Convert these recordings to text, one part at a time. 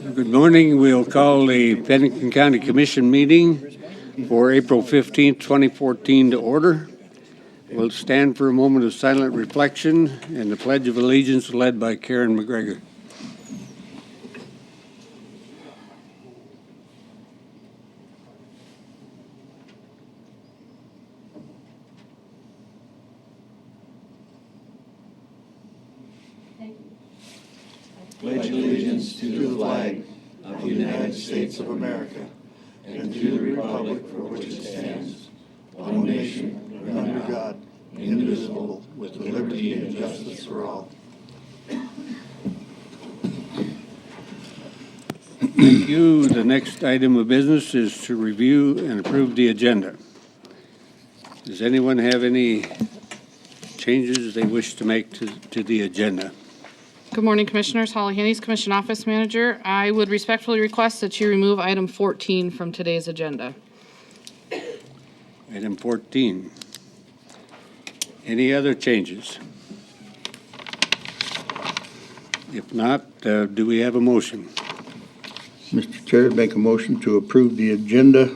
Good morning. We'll call the Pennington County Commission meeting for April 15th, 2014 to order. We'll stand for a moment of silent reflection and the Pledge of Allegiance led by Karen McGregor. Pledge allegiance to the flag of the United States of America and to the republic for which it stands, one nation, under God, indivisible, with liberty and justice for all. Thank you. The next item of business is to review and approve the agenda. Does anyone have any changes they wish to make to the agenda? Good morning, Commissioners. Holly Hennies, Commission Office Manager. I would respectfully request that you remove item 14 from today's agenda. Item 14. Any other changes? If not, do we have a motion? Mr. Chair, make a motion to approve the agenda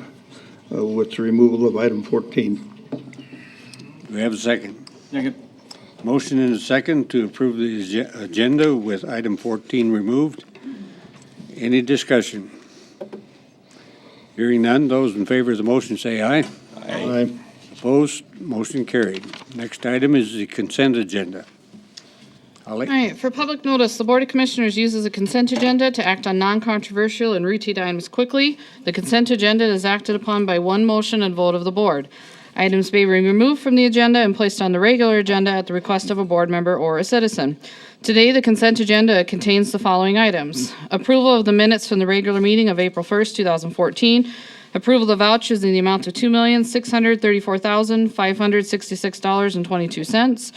with the removal of item 14. Do we have a second? Second. Motion and a second to approve the agenda with item 14 removed. Any discussion? Hearing none, those in favor of the motion say aye. Aye. Opposed? Motion carried. Next item is the consent agenda. Holly? All right, for public notice, the Board of Commissioners uses a consent agenda to act on non-controversial and routine items quickly. The consent agenda is acted upon by one motion and vote of the board. Items may be removed from the agenda and placed on the regular agenda at the request of a board member or a citizen. Today, the consent agenda contains the following items. Approval of the minutes from the regular meeting of April 1st, 2014. Approval of vouchers in the amount of $2,634,566.22.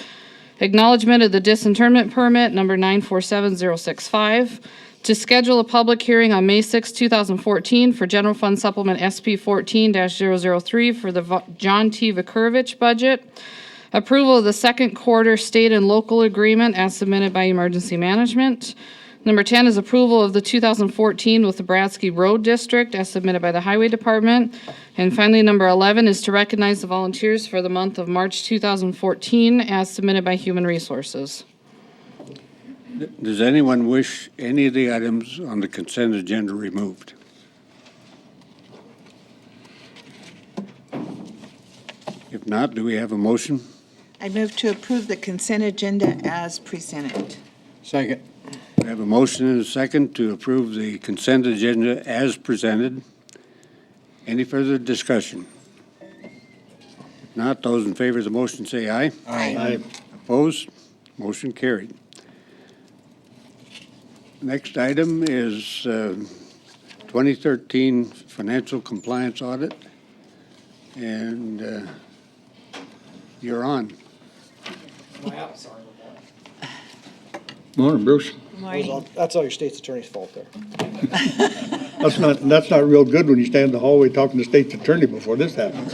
Acknowledgement of the disinterment permit number 947065. To schedule a public hearing on May 6, 2014 for General Fund Supplement SP 14-003 for the John T. Vakurovich budget. Approval of the second quarter state and local agreement as submitted by Emergency Management. Number 10 is approval of the 2014 with the Bradski Road District as submitted by the Highway Department. And finally, number 11 is to recognize the volunteers for the month of March 2014 as submitted by Human Resources. Does anyone wish any of the items on the consent agenda removed? If not, do we have a motion? I move to approve the consent agenda as presented. Second. We have a motion and a second to approve the consent agenda as presented. Any further discussion? If not, those in favor of the motion say aye. Aye. Opposed? Motion carried. Next item is 2013 financial compliance audit, and you're on. Morning, Bruce. That's all your state's attorney's fault there. That's not real good when you stand in the hallway talking to state's attorney before this happens.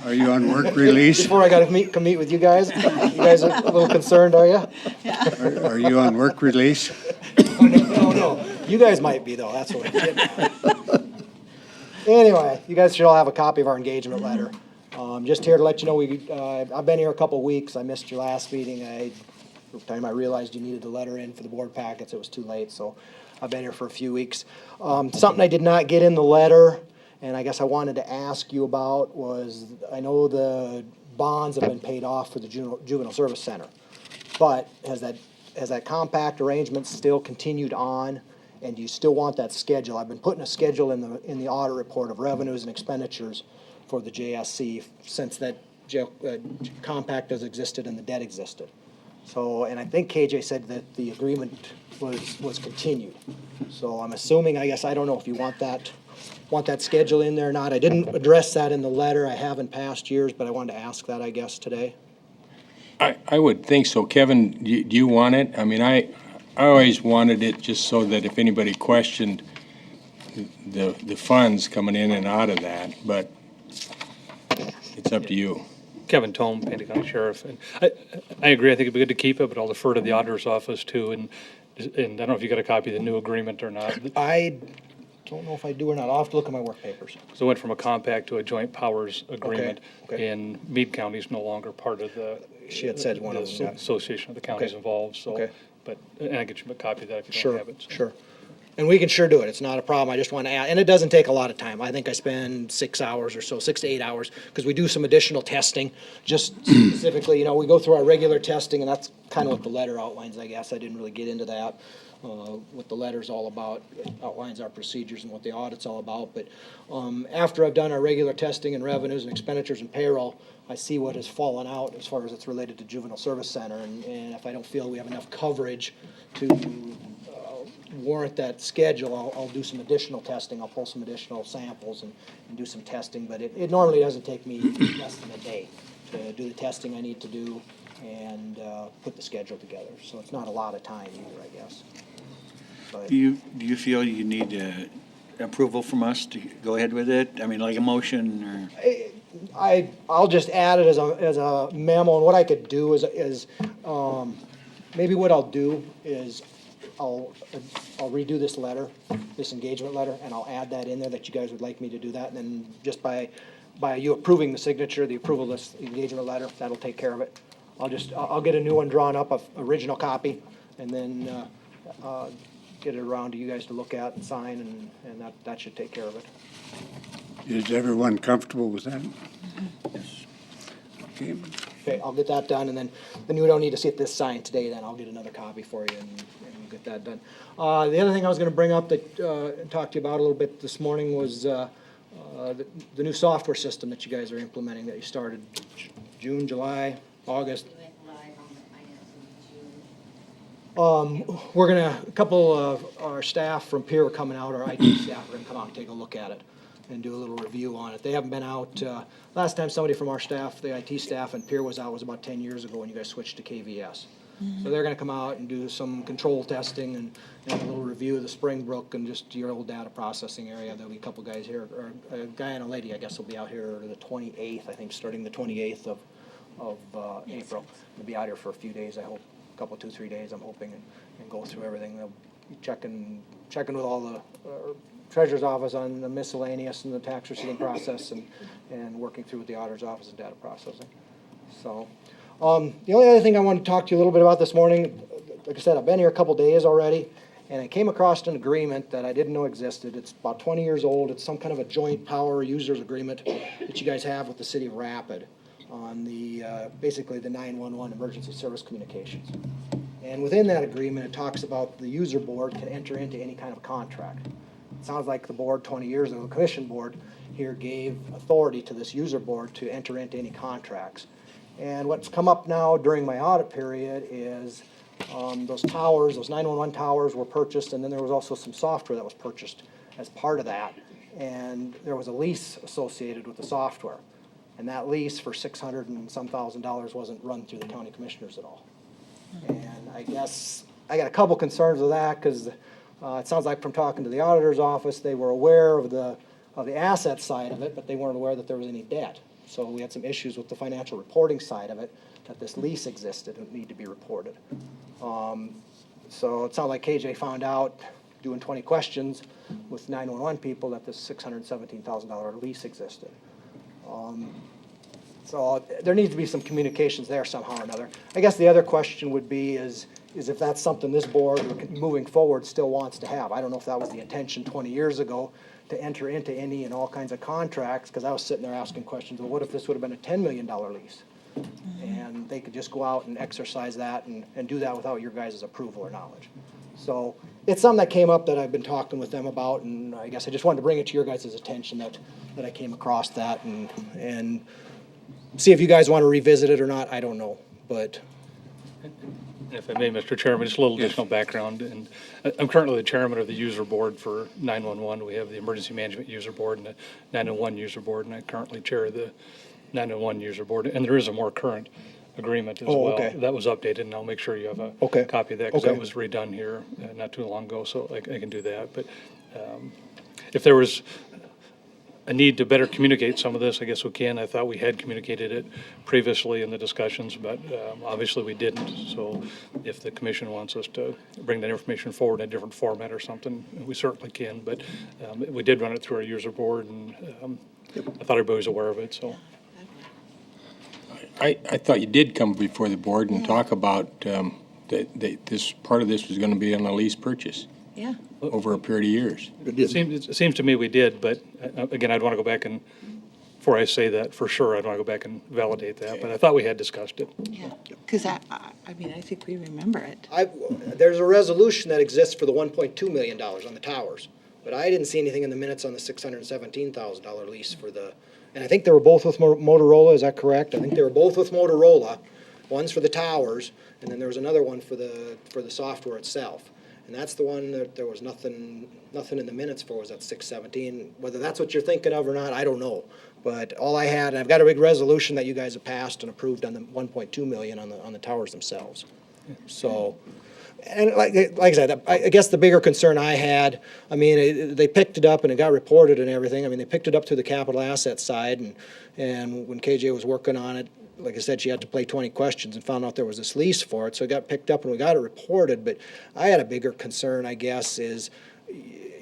Are you on work release? Before I got to come meet with you guys are a little concerned, are you? Are you on work release? No. You guys might be, though. That's what I'm getting at. Anyway, you guys should all have a copy of our engagement letter. Just here to let you know, I've been here a couple of weeks. I missed your last meeting. The time I realized you needed the letter in for the board packets, it was too late, so I've been here for a few weeks. Something I did not get in the letter, and I guess I wanted to ask you about, was I know the bonds have been paid off for the Juvenile Service Center, but has that compact arrangement still continued on, and do you still want that schedule? I've been putting a schedule in the audit report of revenues and expenditures for the JSC since that compact has existed and the debt existed. So, and I think KJ said that the agreement was continued. So I'm assuming, I guess, I don't know if you want that schedule in there or not. I didn't address that in the letter. I have in past years, but I wanted to ask that, I guess, today. I would think so. Kevin, do you want it? I mean, I always wanted it just so that if anybody questioned the funds coming in and out of that, but it's up to you. Kevin Tome, Pennington County Sheriff. And I agree, I think it'd be good to keep it, but I'll defer to the auditor's office too. And And I don't know if you got a copy of the new agreement or not. I don't know if I do or not. I'll have to look at my work papers. So it went from a compact to a joint powers agreement. okay. And Meade County is no longer part of the. She had said one of them, the yeah. Association of the counties Okay. involved, so. Okay. But, and I get you a copy of that if you don't Sure, have it. so. sure. And we can sure do it. It's not a problem. I just want to add, and it doesn't take a lot of time. I think I spend 6 hours or so, 6 to 8 hours, because we do some additional testing. Just specifically, we go through our regular testing, and that's kind of what the letter outlines, I guess. I didn't really get into that, what the letter's all about. It outlines our procedures and what the audit's all about. But after I've done our regular testing and revenues and expenditures and payroll, I see what has fallen out as far as it's related to Juvenile Service Center. And if I don't feel we have enough coverage to warrant that schedule, I'll do some additional testing. I'll pull some additional samples and do some testing. But it normally doesn't take me less than a day to do the testing I need to do and put the schedule together. So it's not a lot of time either, I guess. But Do you feel you need approval from us to go ahead with it? I mean, like a motion or? I'll just add it as a memo, and what I could do is maybe what I'll do is I'll redo this letter, this engagement letter, and I'll add that in there that you guys would like me to do that, and then just by you approving the signature, the approval of this engagement letter, that'll take care of it. I'll get a new one drawn up, of original copy, and then get it around to you guys to look at and sign, and that should take care of it. Is everyone comfortable with that? Yes. Okay. Okay, I'll get that done, and then you don't need to see this signed today, then I'll get another copy for you, and we'll get that done. The other thing I was gonna bring up and talk to you about a little bit this morning was the new software system that you guys are implementing, that you started June, July, August. We went live on the finance in June. A couple of our staff from Pier are coming out, our IT staff are gonna come out and take a look at it and do a little review on it. They haven't been out, last time somebody from our staff, the IT staff and Pier was out was about 10 years ago when you guys switched to KVS. So they're gonna come out and do some control testing and a little review of the Springbrook and just your old data processing area. There'll be a couple guys here, or a guy and a lady, I guess, will be out here the 28th, I think, starting the 28th of April. They'll be out here for a few days, I hope, a couple, 2-3 days, I'm hoping, and go through everything. They'll be checking with all the treasurer's office on the miscellaneous and the tax receiving process and working through with the auditor's office and data processing. So, the only other thing I wanted to talk to you a little bit about this morning, like I said, I've been here a couple days already, and I came across an agreement that I didn't know existed. It's about 20 years old. It's some kind of a joint power users agreement that you guys have with the city of Rapid on the, basically the 911 emergency service communications. And within that agreement, it talks about the user board can enter into any kind of contract. It sounds like the board 20 years ago, the commission board here gave authority to this user board to enter into any contracts. And what's come up now during my audit period is those towers, those 911 towers were purchased, and then there was also some software that was purchased as part of that. And there was a lease associated with the software. And that lease for $600 and some thousand wasn't run through the county commissioners at all. And I guess I got a couple concerns with that, because it sounds like from talking to the auditor's office, they were aware of the asset side of it, but they weren't aware that there was any debt. So we had some issues with the financial reporting side of it, that this lease existed and need to be reported. So it sounded like KJ found out, doing 20 questions with 911 people, that this $617,000 lease existed. So there needs to be some communications there somehow or another. I guess the other question would be is if that's something this board, moving forward, still wants to have. I don't know if that was the intention 20 years ago, to enter into any and all kinds of contracts, because I was sitting there asking questions, well, what if this would have been a $10 million lease? And they could just go out and exercise that and do that without your guys' approval or knowledge. So it's something that came up that I've been talking with them about, and I guess I just wanted to bring it to your guys' attention that I came across that and see if you guys want to revisit it or not, I don't know, but. If I may, Mr. Chairman, just a little additional background. And I'm currently the chairman of the user board for 911. We have the emergency management user board and the 911 user board, and I currently chair the 911 user board. And there is a more current agreement as well. Okay. That was updated, and I'll make sure you have a Okay. copy of that, because Okay. that was redone here not too long ago, so I can do that. But if there was a need to better communicate some of this, I guess we can. I thought we had communicated it previously in the discussions, but obviously we didn't. So if the commission wants us to bring that information forward in a different format or something, we certainly can. But we did run it through our user board, and I thought everybody was aware of it, so. I thought you did come before the board and talk about that this, part of this was going to be on a lease purchase Yeah. over a period of years. It seems to me we did, but again, I'd want to go back and, before I say that, for sure, I'd want to go back and validate that. But I thought we had discussed it. Yeah, because I mean, I think we remember it. There's a resolution that exists for the $1.2 million on the towers, but I didn't see anything in the minutes on the $617,000 lease for the, and I think they were both with Motorola, is that correct? I think they were both with Motorola. One's for the towers, and then there was another one for the software itself. And that's the one that there was nothing in the minutes for, was that 617. Whether that's what you're thinking of or not, I don't know. But all I had, and I've got a big resolution that you guys have passed and approved on the 1.2 million on the towers themselves. So, and like I said, I guess the bigger concern I had, I mean, they picked it up and it got reported and everything. I mean, they picked it up to the capital asset side, and when KJ was working on it, like I said, she had to play 20 questions and found out there was this lease for it, so it got picked up and we got it reported. But I had a bigger concern, I guess, is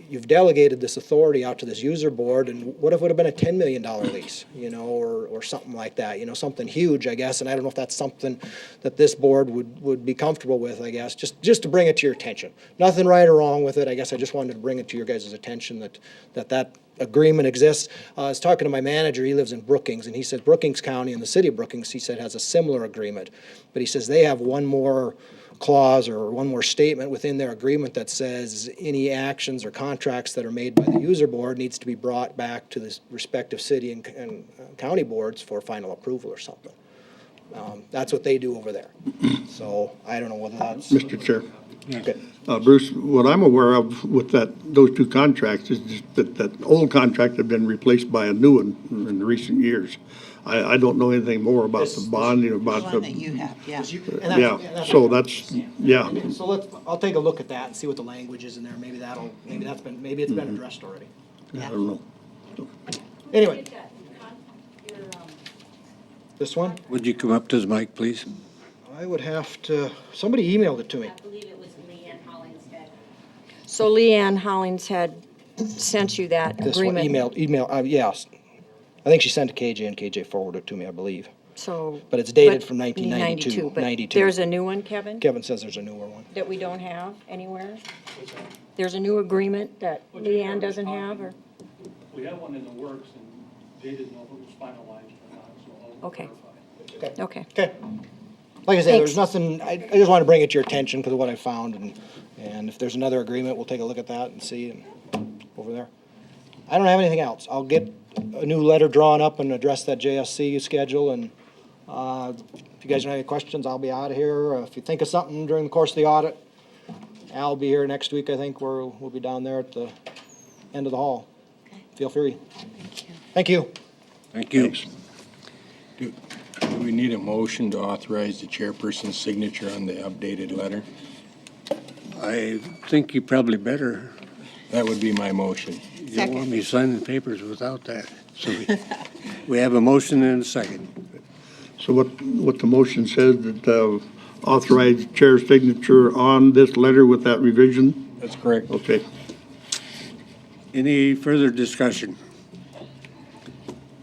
you've delegated this authority out to this user board, and what if it would have been a $10 million lease, or something like that, something huge, I guess, and I don't know if that's something that this board would be comfortable with, I guess, just to bring it to your attention. Nothing right or wrong with it, I guess I just wanted to bring it to your guys' attention that agreement exists. I was talking to my manager, he lives in Brookings, and he said Brookings County and the city of Brookings, he said, has a similar agreement, but he says they have one more clause or one more statement within their agreement that says any actions or contracts that are made by the user board needs to be brought back to the respective city and county boards for final approval or something. That's what they do over there. So I don't know whether that's. Mr. Chair. Okay. Bruce, what I'm aware of with those two contracts is just that old contract had been replaced by a new one in recent years. I don't know anything more about the bonding, The about one that you have, yeah. yeah, so that's, yeah. So I'll take a look at that and see what the language is in there. Maybe it's been addressed already. I don't know. Anyway. This one? Would you come up to the mic, please? I would have to, somebody emailed it to me. I believe it was Leanne Hollingshead. So Leanne Hollingshead sent you that This one, agreement? yes. I think she sent it to KJ and KJ forwarded it to me, I believe. So. But it's dated from 1992. But 92. there's a new one, Kevin, Kevin says there's a newer one. that we don't have anywhere? There's a new agreement that Leanne doesn't have, or? We have one in the works, and they didn't know if it was finalized or not, so I'll Okay. verify. Okay. Okay. Like I said, there's Thanks. nothing, I just want to bring it to your attention because of what I found, and if there's another agreement, we'll take a look at that and see over there. I don't have anything else. I'll get a new letter drawn up and address that JSC schedule, and if you guys don't have any questions, I'll be out of here. If you think of something during the course of the audit, Al will be here next week, I think, we'll be down there at the end of the hall. Feel free. Thank you. Thank you. Do we need a motion to authorize the chairperson's signature on the updated letter? I think you probably better. That would be my motion. You don't want me signing papers without that. So we have a motion and a second. So what the motion says, that authorize chair's signature on this letter with that revision? That's correct. Okay. Any further discussion?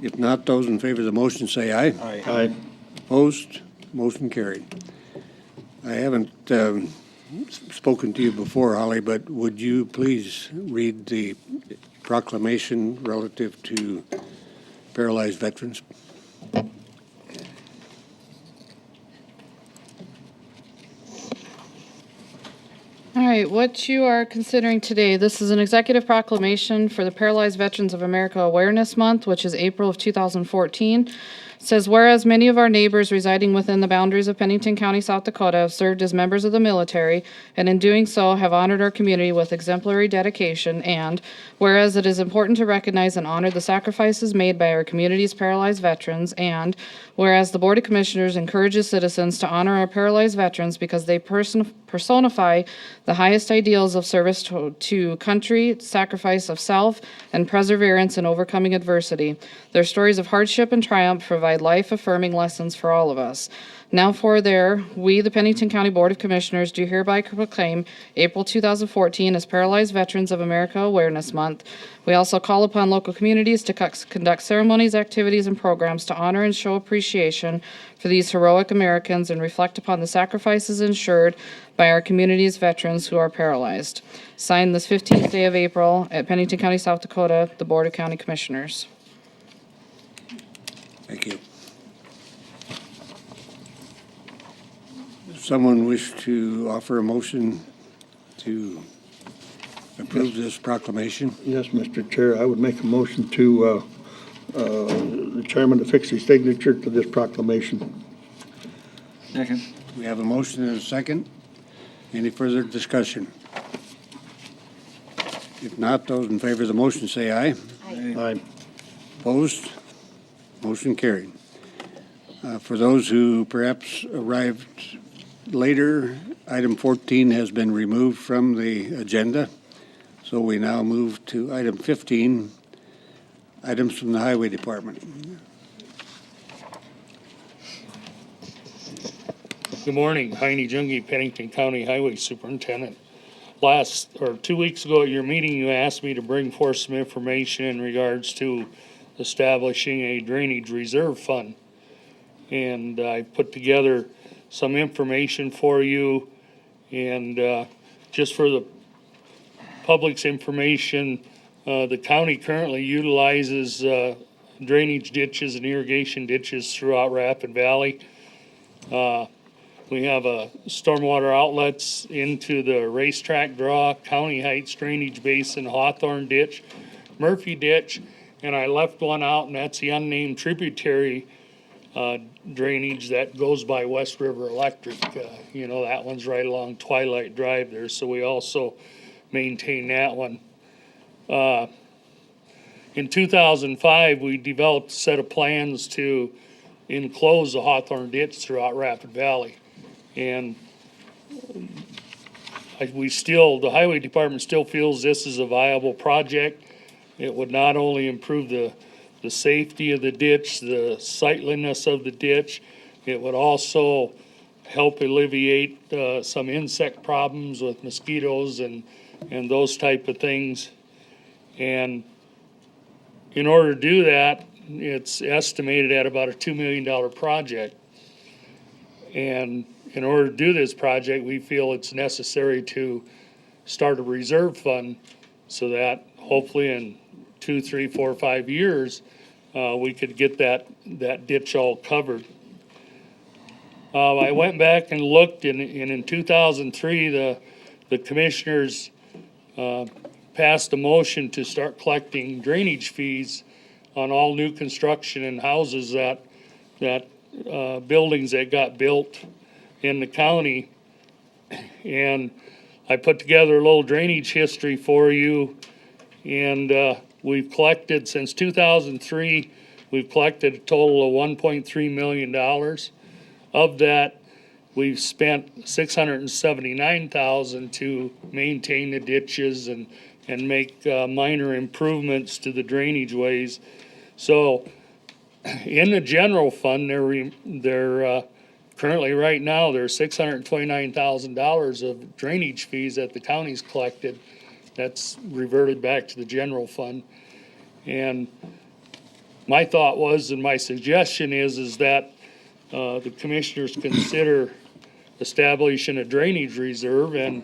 If not, those in favor of the motion say aye. Aye. Aye. Opposed? Motion carried. I haven't spoken to you before, Holly, but would you please read the proclamation relative to paralyzed veterans? All right, what you are considering today, this is an executive proclamation for the Paralyzed Veterans of America Awareness Month, which is April of 2014, Says, whereas many of our neighbors residing within the boundaries of Pennington County, South Dakota have served as members of the military, and in doing so have honored our community with exemplary dedication, and whereas it is important to recognize and honor the sacrifices made by our community's paralyzed veterans, and whereas the Board of Commissioners encourages citizens to honor our paralyzed veterans because they personify the highest ideals of service to country, sacrifice of self, and perseverance in overcoming adversity. Their stories of hardship and triumph provide life-affirming lessons for all of us. Now we, the Pennington County Board of Commissioners, do hereby proclaim April 2014 as Paralyzed Veterans of America Awareness Month. We also call upon local communities to conduct ceremonies, activities, and programs to honor and show appreciation for these heroic Americans and reflect upon the sacrifices ensured by our community's veterans who are paralyzed. Signed this 15th day of April at Pennington County, South Dakota, the Board of County Commissioners. Thank you. Does someone wish to offer a motion to approve this proclamation? Yes, Mr. Chair, I would make a motion to, the chairman to fix his signature to this proclamation. Second. We have a motion and a second. Any further discussion? If not, those in favor of the motion say aye. Aye. Opposed? Motion carried. For those who perhaps arrived later, item 14 has been removed from the agenda. So we now move to item 15, items from the Highway Department. Good morning, Heine Junge, Pennington County Highway Superintendent. 2 weeks ago at your meeting, you asked me to bring forth some information in regards to establishing a drainage reserve fund. And I put together some information for you, and just for the public's information, the county currently utilizes drainage ditches and irrigation ditches throughout Rapid Valley. We have stormwater outlets into the racetrack draw, County Heights Drainage Basin, Hawthorne Ditch, Murphy Ditch, and I left one out, and that's the unnamed tributary drainage that goes by West River Electric. That one's right along Twilight Drive there, so we also maintain that one. In 2005, we developed a set of plans to enclose the Hawthorne Ditch throughout Rapid Valley. And the Highway Department still feels this is a viable project. It would not only improve the safety of the ditch, the sightliness of the ditch, it would also help alleviate some insect problems with mosquitoes and those type of things. And in order to do that, it's estimated at about a $2 million project. And in order to do this project, we feel it's necessary to start a reserve fund so that hopefully in 2, 3, 4, 5 years, we could get that ditch all covered. I went back and looked, and in 2003, the commissioners passed a motion to start collecting drainage fees on all new construction and houses that buildings that got built in the county. And I put together a little drainage history for you, and we've collected, since 2003, we've collected a total of $1.3 million. Of that, we've spent $679,000 to maintain the ditches and make minor improvements to the drainage ways. So in the general fund, they're currently right now, there's $629,000 of drainage fees that the county's collected. That's reverted back to the general fund. And my thought was, and my suggestion is that the commissioners consider establishing a drainage reserve, and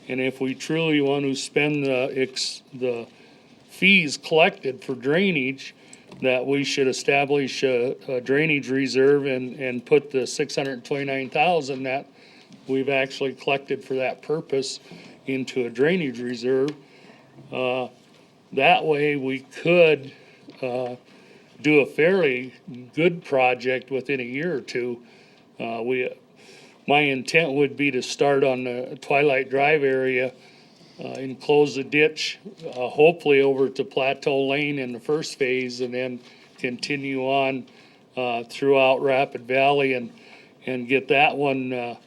if we truly want to spend the fees collected for drainage, that we should establish a drainage reserve and put the $629,000 that we've actually collected for that purpose into a drainage reserve. That way we could do a fairly good project within a year or two. My intent would be to start on the Twilight Drive area, and close the ditch, hopefully over to Plateau Lane in the first phase, and then continue on throughout Rapid Valley and get that one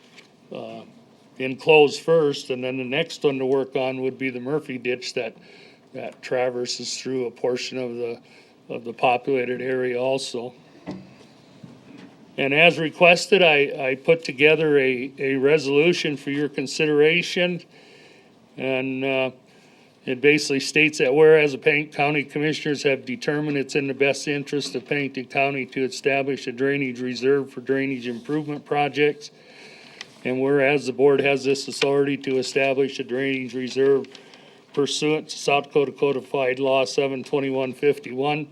enclosed first. And then the next one to work on would be the Murphy ditch that traverses through a portion of the populated area also. And as requested, I put together a resolution for your consideration. And it basically states that whereas the Pennington County Commissioners have determined it's in the best interest of Pennington County to establish a drainage reserve for drainage improvement projects, and whereas the board has this authority to establish a drainage reserve pursuant to South Dakota Codified Law 72151,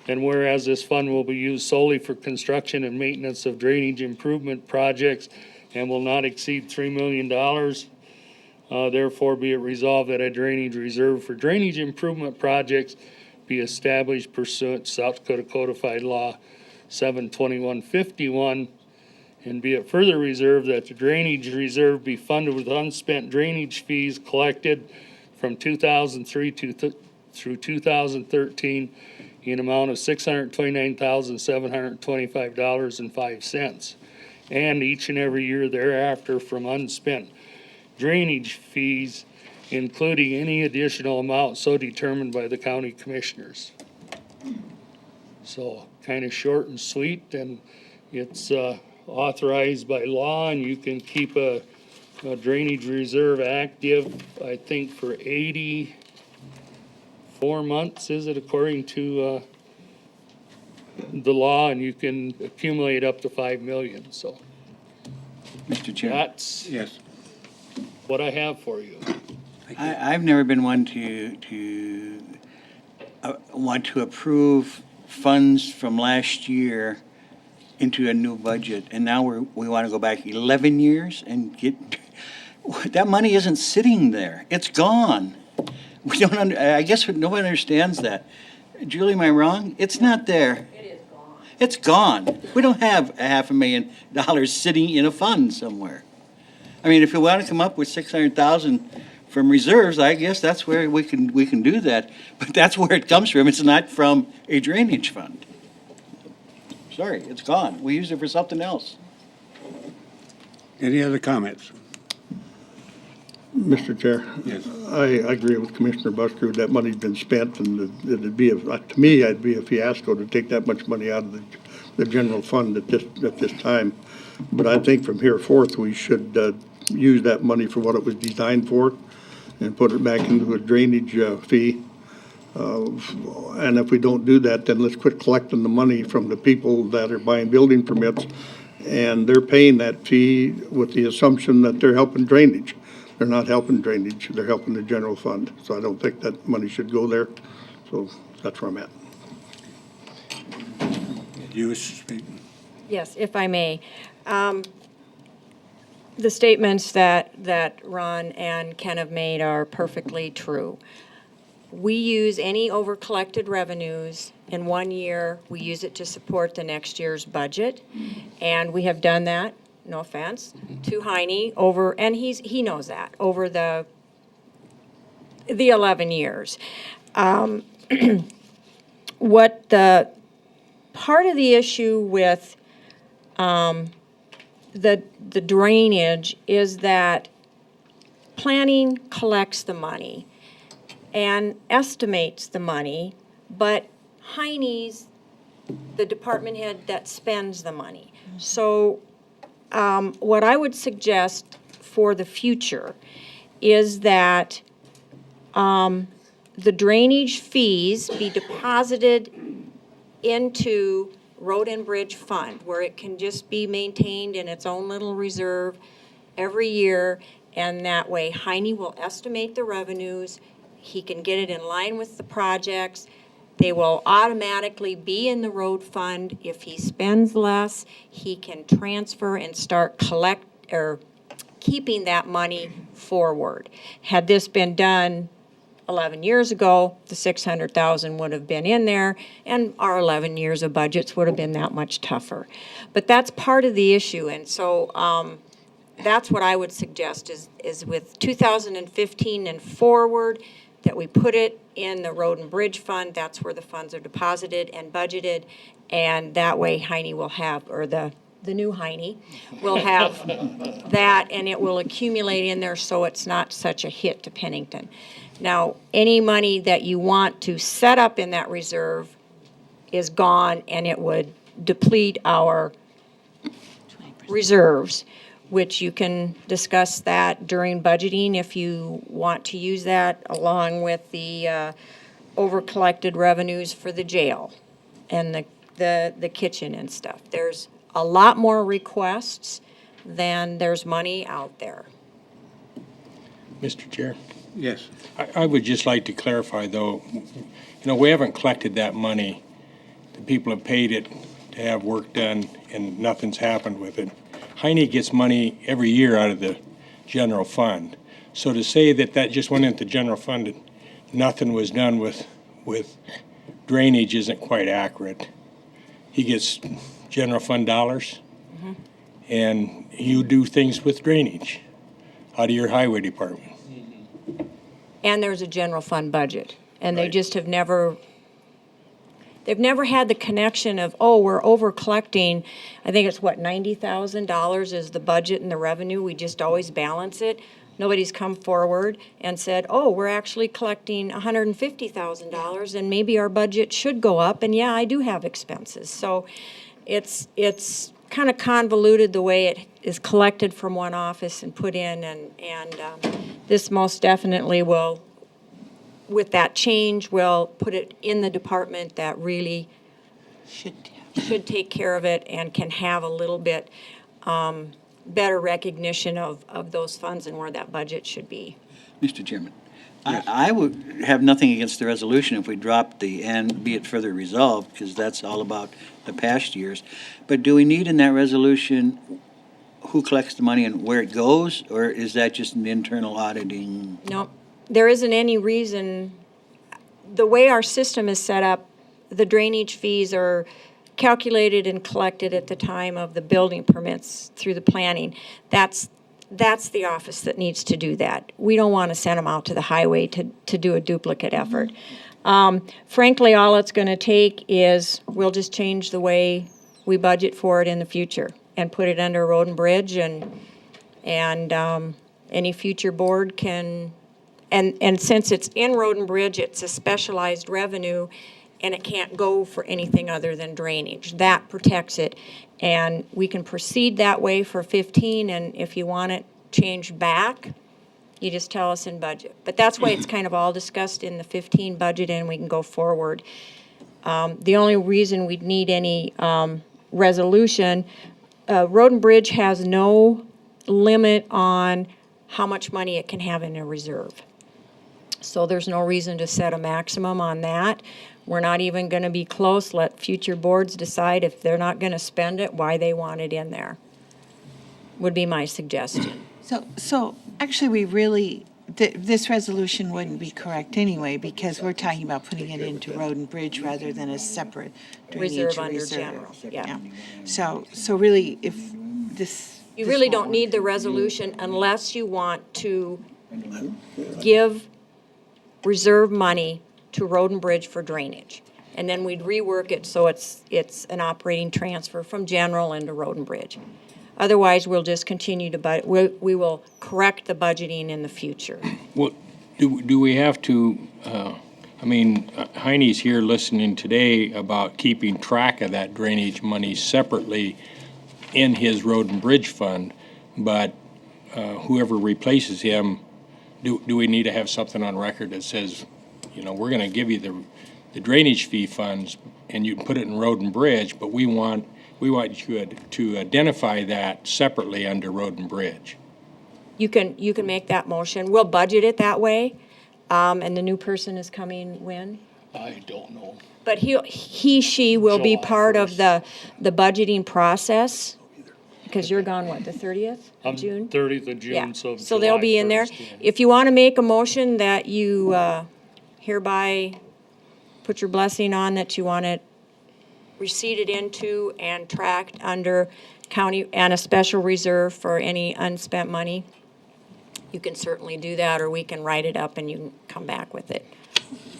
and whereas this fund will be used solely for construction and maintenance of drainage improvement projects and will not exceed $3 million, therefore be it resolved that a drainage reserve for drainage improvement projects be established pursuant to South Dakota Codified Law 72151, and be it further reserved that the drainage reserve be funded with unspent drainage fees collected from 2003 through 2013 in amount of $629,725.05, and each and every year thereafter from unspent drainage fees, including any additional amount so determined by the county commissioners. So kind of short and sweet, and it's authorized by law, and you can keep a drainage reserve active, I think, for 84 months, is it, according to the law, and you can accumulate up to 5 million, so. Mr. Chair, That's Yes. what I have for you. I've never been one to want to approve funds from last year into a new budget, and now we want to go back 11 years and get, that money isn't sitting there. It's gone. We don't, I guess nobody understands that. Julie, am I wrong? It's not there. It is gone. It's gone. We don't have $500,000 sitting in a fund somewhere. I mean, if you want to come up with 600,000 from reserves, I guess that's where we can do that. But that's where it comes from. It's not from a drainage fund. Sorry, it's gone. We use it for something else. Any other comments? Mr. Chair. Yes. I agree with Commissioner Busker. That money's been spent, and it'd be, to me, it'd be a fiasco to take that much money out of the general fund at this time. But I think from here forth, we should use that money for what it was designed for and put it back into a drainage fee. And if we don't do that, then let's quit collecting the money from the people that are buying building permits, and they're paying that fee with the assumption that they're helping drainage. They're not helping drainage, they're helping the general fund. So I don't think that money should go there. So that's where I'm at. You wish to speak? Yes, if I may. The statements that Ron and Ken have made are perfectly true. We use any over-collected revenues in 1 year, we use it to support the next year's budget. And we have done that, no offense, to Heine over, and he knows that, over the 11 years. What the part of the issue with the drainage is that planning collects the money and estimates the money, but Heine's the department head that spends the money. So what I would suggest for the future is that the drainage fees be deposited into Road and Bridge Fund, where it can just be maintained in its own little reserve every year, and that way Heine will estimate the revenues, he can get it in line with the projects, they will automatically be in the road fund. If he spends less, he can transfer and start keeping that money forward. Had this been done 11 years ago, the 600,000 would have been in there, and our 11 years of budgets would have been that much tougher. But that's part of the issue, and so that's what I would suggest is with 2015 and forward, that we put it in the Road and Bridge Fund. That's where the funds are deposited and budgeted, and that way Heine will have, or the new Heine will have that, and it will accumulate in there so it's not such a hit to Pennington. Now, any money that you want to set up in that reserve is gone, and it would deplete our reserves, which you can discuss that during budgeting if you want to use that, along with the over-collected revenues for the jail and the kitchen and stuff. There's a lot more requests than there's money out there. Mr. Chair, Yes. I would just like to clarify, though, we haven't collected that money. The people have paid it to have work done, and nothing's happened with it. Heine gets money every year out of the general fund. So to say that just went into general fund and nothing was done with drainage isn't quite accurate. He gets general fund dollars, and you do things with drainage out of your highway department. And there's a general fund budget, and they Right. just they've never had the connection of, oh, we're over collecting, I think it's what, $90,000 is the budget and the revenue, we just always balance it. Nobody's come forward and said, oh, we're actually collecting $150,000 and maybe our budget should go up, and yeah, I do have expenses. So it's kind of convoluted the way it is collected from one office and put in, and this most definitely will, with that change, will put it in the department that really should take care of it and can have a little bit better recognition of those funds and where that budget should be. Mr. Chairman, I would have nothing against the resolution if we dropped the "and be it further resolved," because that's all about the past years. But do we need in that resolution who collects the money and where it goes, or is that just an internal auditing? No, there isn't any reason, the way our system is set up, the drainage fees are calculated and collected at the time of the building permits through the planning. That's the office that needs to do that. We don't want to send them out to the highway to do a duplicate effort. Frankly, all it's going to take is, we'll just change the way we budget for it in the future and put it under Road and Bridge, and any future board can, and since it's in Road and Bridge, it's a specialized revenue, and it can't go for anything other than drainage. That protects it, and we can proceed that way for 15, and if you want it changed back, you just tell us in budget. But that's why it's kind of all discussed in the 15 budget, and we can go forward. The only reason we'd need any resolution, Road and Bridge has no limit on how much money it can have in a reserve. So there's no reason to set a maximum on that. We're not even going to be close. Let future boards decide if they're not going to spend it, why they want it in there, would be my suggestion. So actually, we really, this resolution wouldn't be correct anyway, because we're talking about putting it into Road and Bridge rather than a separate drainage Reserve under reserve. general, yeah. So really, if this. You this really won't don't work. need the resolution unless you want to give reserve money to Road and Bridge for drainage. And then we'd rework it so it's an operating transfer from general into Road and Bridge. Otherwise, we'll just continue to, we will correct the budgeting in the future. Well, do we have to, Heine's here listening today about keeping track of that drainage money separately in his Road and Bridge Fund, but whoever replaces him, do we need to have something on record that says, we're going to give you the drainage fee funds and you can put it in Road and Bridge, but we want you to identify that separately under Road and Bridge? You can make that motion. We'll budget it that way, and the new person is coming when? I don't know. But she will be July part of 1st. the budgeting process, because you're gone, what, the 30th of June? 30th of Yeah, June, so so they'll July be in there. 1st, yeah. If you want to make a motion that you hereby put your blessing on that you want it receipted into and tracked under county and a special reserve for any unspent money, you can certainly do that, or we can write it up and you can come back with it.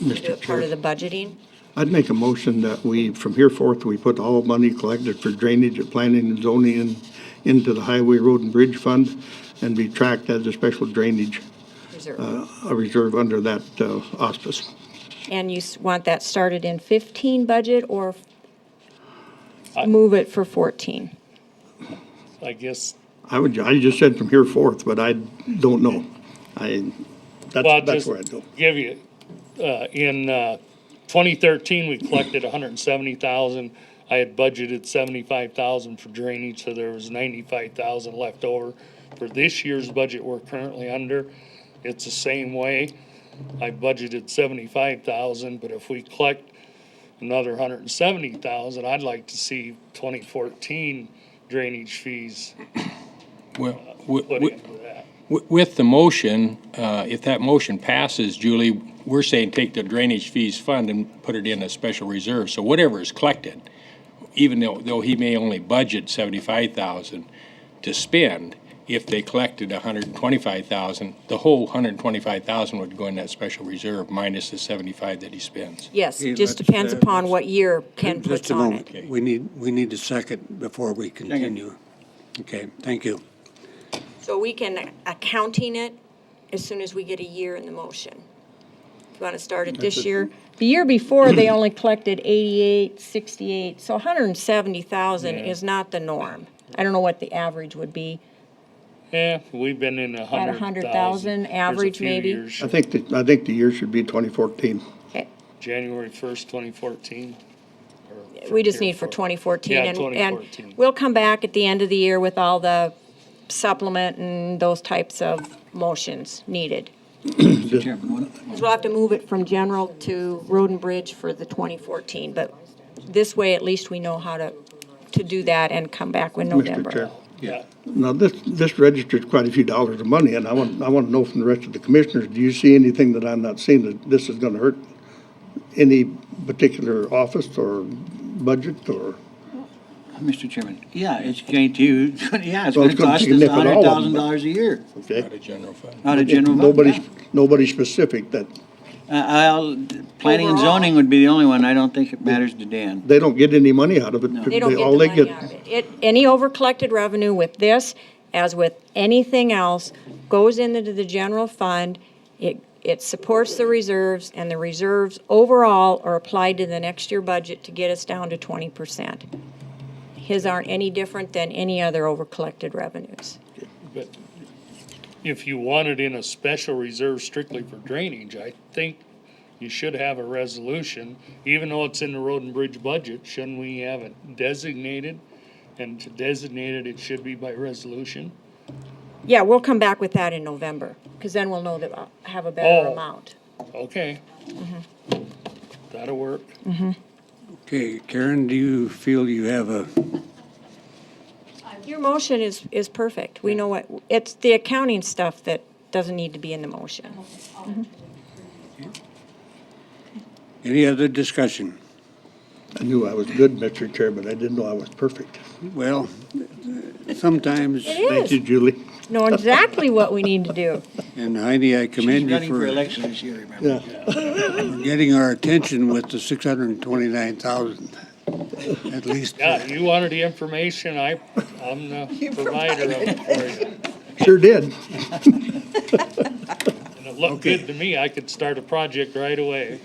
Do Mr. it part of Chair, the budgeting. I'd make a motion that we, from here forth, we put all money collected for drainage and planning and zoning into the Highway, Road, and Bridge Fund and be tracked as a special drainage, Reserve. a reserve under that auspice. And you want that started in 15 budget or move it for 14? I guess, I just said from here forth, but I don't know. well, That's just where I'd go. give you, in 2013, we collected 170,000. I had budgeted 75,000 for drainage, so there was 95,000 left over. For this year's budget we're currently under, it's the same way. I budgeted 75,000, but if we collect another 170,000, I'd like to see 2014 drainage fees Well, put into that. with the motion, if that motion passes, Julie, we're saying take the drainage fees fund and put it in a special reserve. So whatever is collected, even though he may only budget 75,000 to spend, if they collected 125,000, the whole 125,000 would go in that special reserve minus the 75 that he spends. Yes, Okay, just let's, depends upon what year Ken Just puts a on moment. it. We need a second before we continue. Okay, thank you. So we can accounting it as soon as we get a year in the motion. If you want to start it this year. The year before, they only collected 88, 68, so 170,000 is not the norm. I don't know what the average would be. Yeah, we've been in 100,000. average maybe? I think the year should be 2014. January 1st, 2014. or We just from need here for forward. 2014. Yeah, and 2014. we'll come back at the end of the year with all the supplement and those types of motions needed. Mr. Chairman, one- 'Cause we'll have to move it from general to road and bridge for the 2014, but this way at least we know how to do that and come back in Mr. November. Chair. Yeah. Now, this registers quite a few dollars of money, and I want to know from the rest of the commissioners, do you see anything that I'm not seeing that this is going to hurt any particular office or budget or? Mr. Chairman, yeah, it's going to, yeah, it's Well, going it's to gonna cost take a us nip at all of them, $100,000 a year Okay. Out of general fund. out of general fund. Nobody specific that, Planning and Overall. zoning would be the only one. I don't think it matters to Dan. they don't get any money out of it. They don't get all the they money out of it. Any over-collected revenue with this, as with anything else, goes into the general fund. It supports the reserves, and the reserves overall are applied to the next year budget to get us down to 20%. His aren't any different than any other over-collected revenues. But if you want it in a special reserve strictly for drainage, I think you should have a resolution, even though it's in the road and bridge budget, shouldn't we have it designated? And to designate it, it should be by resolution. Yeah, we'll come back with that in November, because then we'll know that I'll have a better Oh. amount. Okay. That'll work. Okay, Karen, do you feel you have a, Your motion is perfect. We know what, it's the accounting stuff that doesn't need to be in the motion. any other discussion? I knew I was good, Mr. Chair, but I didn't know I was perfect. Well, sometimes, It Thank you, is. Julie. Know exactly what we need to do. and Heidi, I She's commend you running for for election this year, remember? Yeah. getting our attention with the 629,000. At least, Yeah, you wanted the information, I'm the provider of it for you. Sure did. And it looked Okay. good to me, I could start a project right away.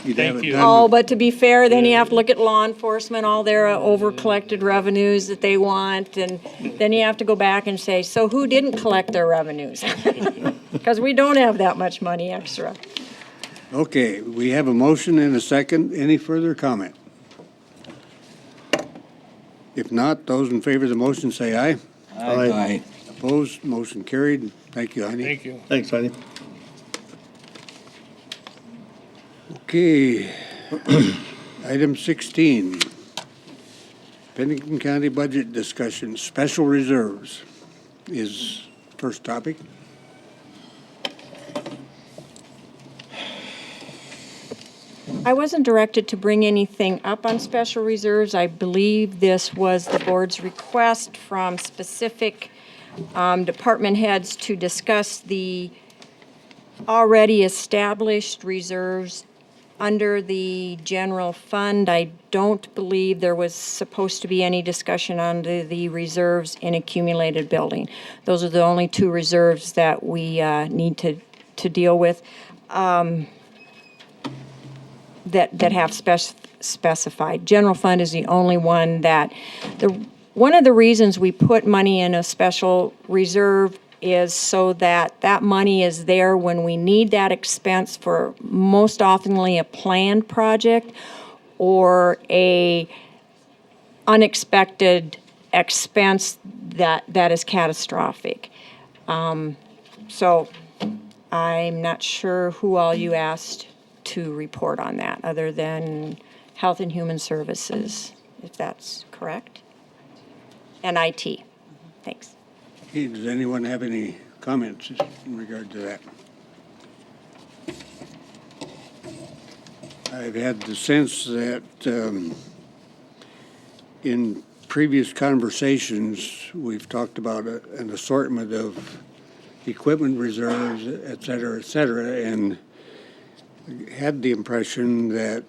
you'd Thank have it you. done. Oh, but to be fair, then you have to look at law enforcement, all their over-collected revenues that they want, and then you have to go back and say, so who didn't collect their revenues? Because we don't have that much money extra. Okay, we have a motion and a second. Any further comment? If not, those in favor of the motion say aye. Aye. Opposed, motion carried. Thank you, Heidi. Thank you. Thanks, Heidi. Okay, item 16, Pennington County budget discussion, special reserves is first topic. I wasn't directed to bring anything up on special reserves. I believe this was the board's request from specific department heads to discuss the already established reserves under the general fund. I don't believe there was supposed to be any discussion on the reserves in accumulated building. Those are the only two reserves that we need to deal with that have specified. General fund is the only one that, one of the reasons we put money in a special reserve is so that that money is there when we need that expense for most oftenly a planned project or a unexpected expense that is catastrophic. So I'm not sure who all you asked to report on that, other than Health and Human Services, if that's correct, and IT. Thanks. Hey, does anyone have any comments in regard to that? I've had the sense that in previous conversations, we've talked about an assortment of equipment reserves, et cetera, and had the impression that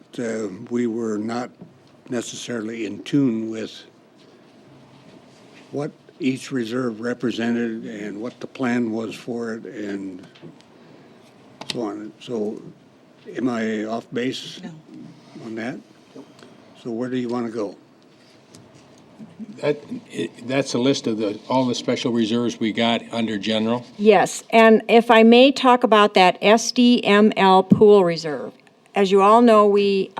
we were not necessarily in tune with what each reserve represented and what the plan was for it and so on. So am I off base on that? So where do you want to go? That's a list of all the special reserves we got under general. Yes, and if I may talk about that SDML pool reserve. As you all know, we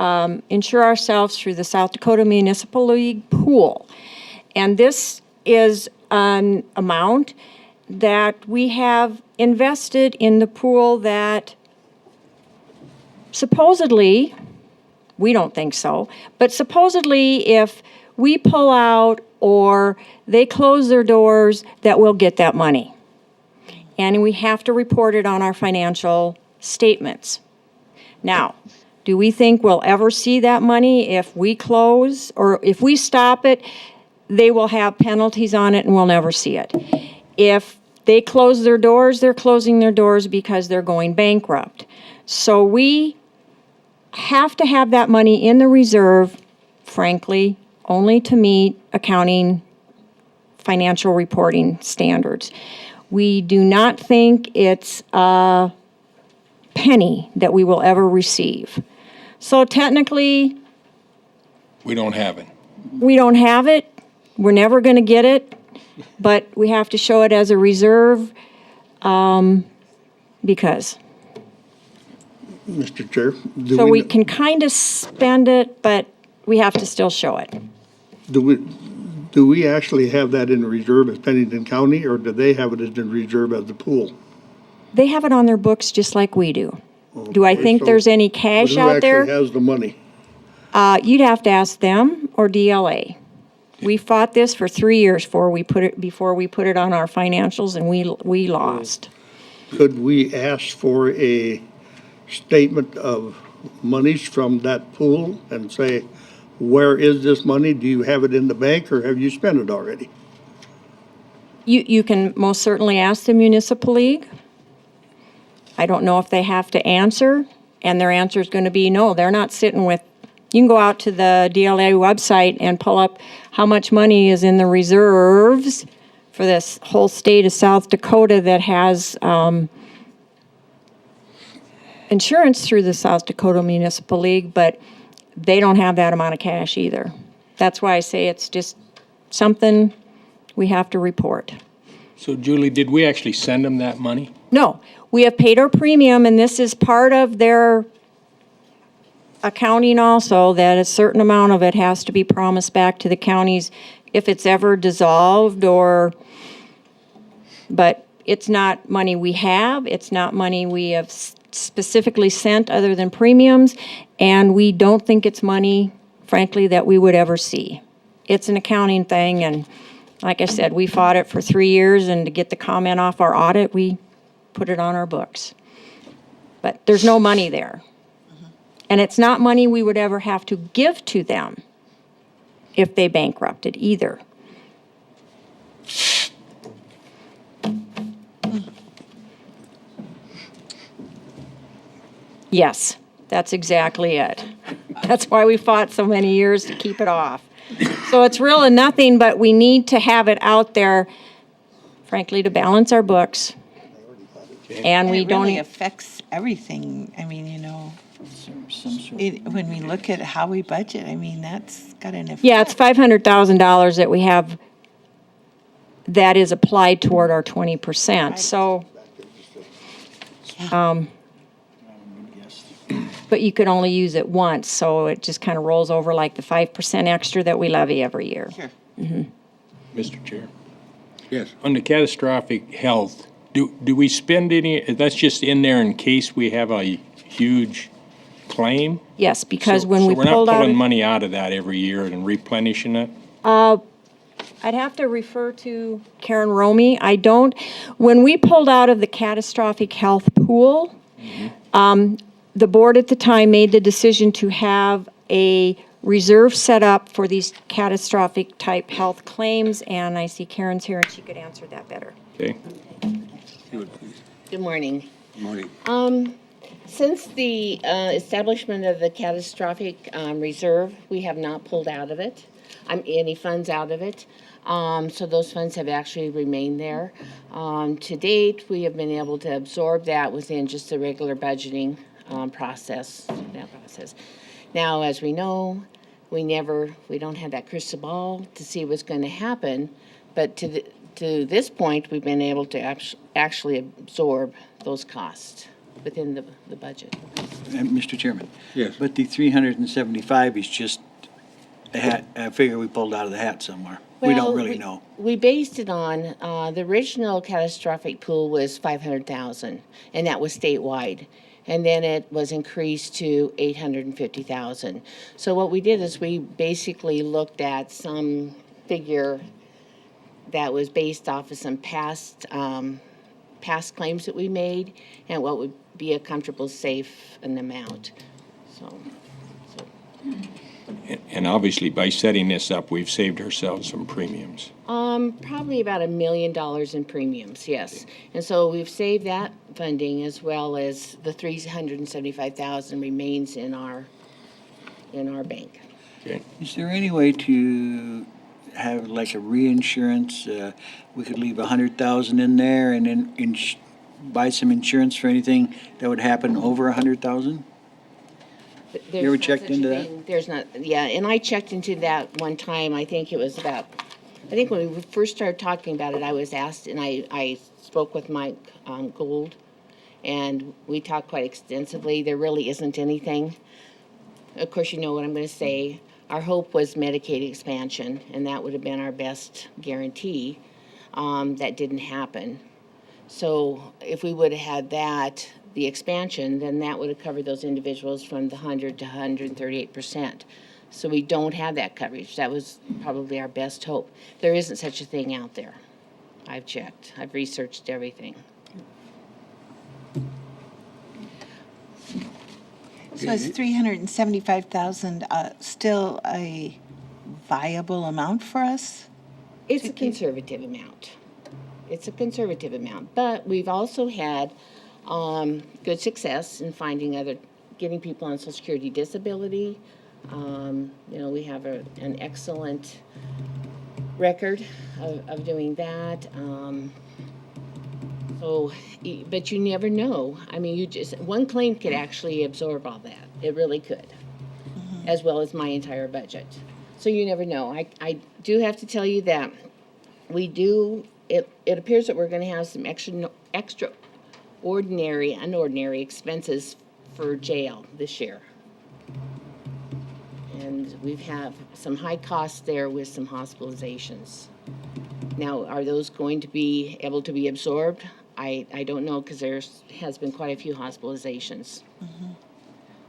insure ourselves through the South Dakota Municipal League pool. And this is an amount that we have invested in the pool that supposedly, we don't think so, but supposedly if we pull out or they close their doors, that we'll get that money. And we have to report it on our financial statements. Now, do we think we'll ever see that money if we close? Or if we stop it, they will have penalties on it and we'll never see it. If they close their doors, they're closing their doors because they're going bankrupt. So we have to have that money in the reserve, frankly, only to meet accounting financial reporting standards. We do not think it's a penny that we will ever receive. So technically, We don't have it. we don't have it. We're never going to get it, but we have to show it as a reserve because. Mr. Chair, So we can kind of spend it, but we have to still show it. do we actually have that in reserve as Pennington County, or do they have it as in reserve as the pool? They have it on their books just like we do. Do I Okay, think so- there's any cash out But there? who actually has the money? You'd have to ask them or DLA. We fought this for 3 years before we put it on our financials, and we lost. Could we ask for a statement of monies from that pool and say, where is this money? Do you have it in the bank, or have you spent it already? You can most certainly ask the municipal league. I don't know if they have to answer, and their answer is going to be no. They're not sitting with. You can go out to the DLA website and pull up how much money is in the reserves for this whole state of South Dakota that has insurance through the South Dakota Municipal League, but they don't have that amount of cash either. That's why I say it's just something we have to report. So Julie, did we actually send them that money? No, we have paid our premium, and this is part of their accounting also, that a certain amount of it has to be promised back to the counties if it's ever dissolved but it's not money we have, it's not money we have specifically sent other than premiums, and we don't think it's money, frankly, that we would ever see. It's an accounting thing, and like I said, we fought it for 3 years, and to get the comment off our audit, we put it on our books. But there's no money there. And it's not money we would ever have to give to them if they bankrupted either. Yes, that's exactly it. That's why we fought so many years to keep it off. So it's really nothing, but we need to have it out there, frankly, to balance our books. And we It really don't, affects everything. I mean, Some sort. when we look at how we budget, I mean, that's got an effect. yeah, it's $500,000 that we have that is applied toward our 20%. So, but you could only use it once, so it just kind of rolls over like the 5% extra that we levy every year. Sure. Mr. Chair. Yes. On the catastrophic health, do we spend any, that's just in there in case we have a huge claim? Yes, because So- when we So we're not pulled out, pulling money out of that every year and replenishing it? I'd have to refer to Karen Romey. I don't, when we pulled out of the catastrophic health pool, the board at the time made the decision to have a reserve set up for these catastrophic type health claims, and I see Karen's here and she could answer that better. Okay. Good morning. Morning. Since the establishment of the catastrophic reserve, we have not pulled out of it, any funds out of it. So those funds have actually remained there. To date, we have been able to absorb that within just the regular budgeting process. Now, as we know, we don't have that crystal ball to see what's going to happen, but to this point, we've been able to actually absorb those costs within the budget. Mr. Chairman? Yes. But the 375 is just a figure we pulled out of the hat somewhere. We Well, don't really know. We based it on, the original catastrophic pool was 500,000, and that was statewide. And then it was increased to 850,000. So what we did is we basically looked at some figure that was based off of some past claims that we made and what would be a comfortable, safe an amount. So. And obviously, by setting this up, we've saved ourselves some premiums. Probably about $1 million in premiums, yes. And so we've saved that funding as well as the $375,000 remains in our bank. Okay. Is there any way to have like a reinsurance? We could leave 100,000 in there and then buy some insurance for anything that would happen over 100,000? There's ever not checked such a into that? thing. There's not, yeah, and I checked into that one time. I think when we first started talking about it, I was asked, and I spoke with Mike Gould, and we talked quite extensively. There really isn't anything. Of course, you know what I'm going to say. Our hope was Medicaid expansion, and that would have been our best guarantee. That didn't happen. So if we would have had that, the expansion, then that would have covered those individuals from the 100 to 138%. So we don't have that coverage. That was probably our best hope. There isn't such a thing out there. I've checked. I've researched everything. So is 375,000 still a viable amount for us? It's a conservative amount. It's a conservative amount, but we've also had good success in getting people on Social Security disability. We have an excellent record of doing that. But you never know. I mean, one claim could actually absorb all that. It really could, as well as my entire budget. So you never know. I do have to tell you that it appears that we're going to have some unordinary expenses for jail this year. And we've had some high costs there with some hospitalizations. Now, are those going to be able to be absorbed? I don't know, because there has been quite a few hospitalizations.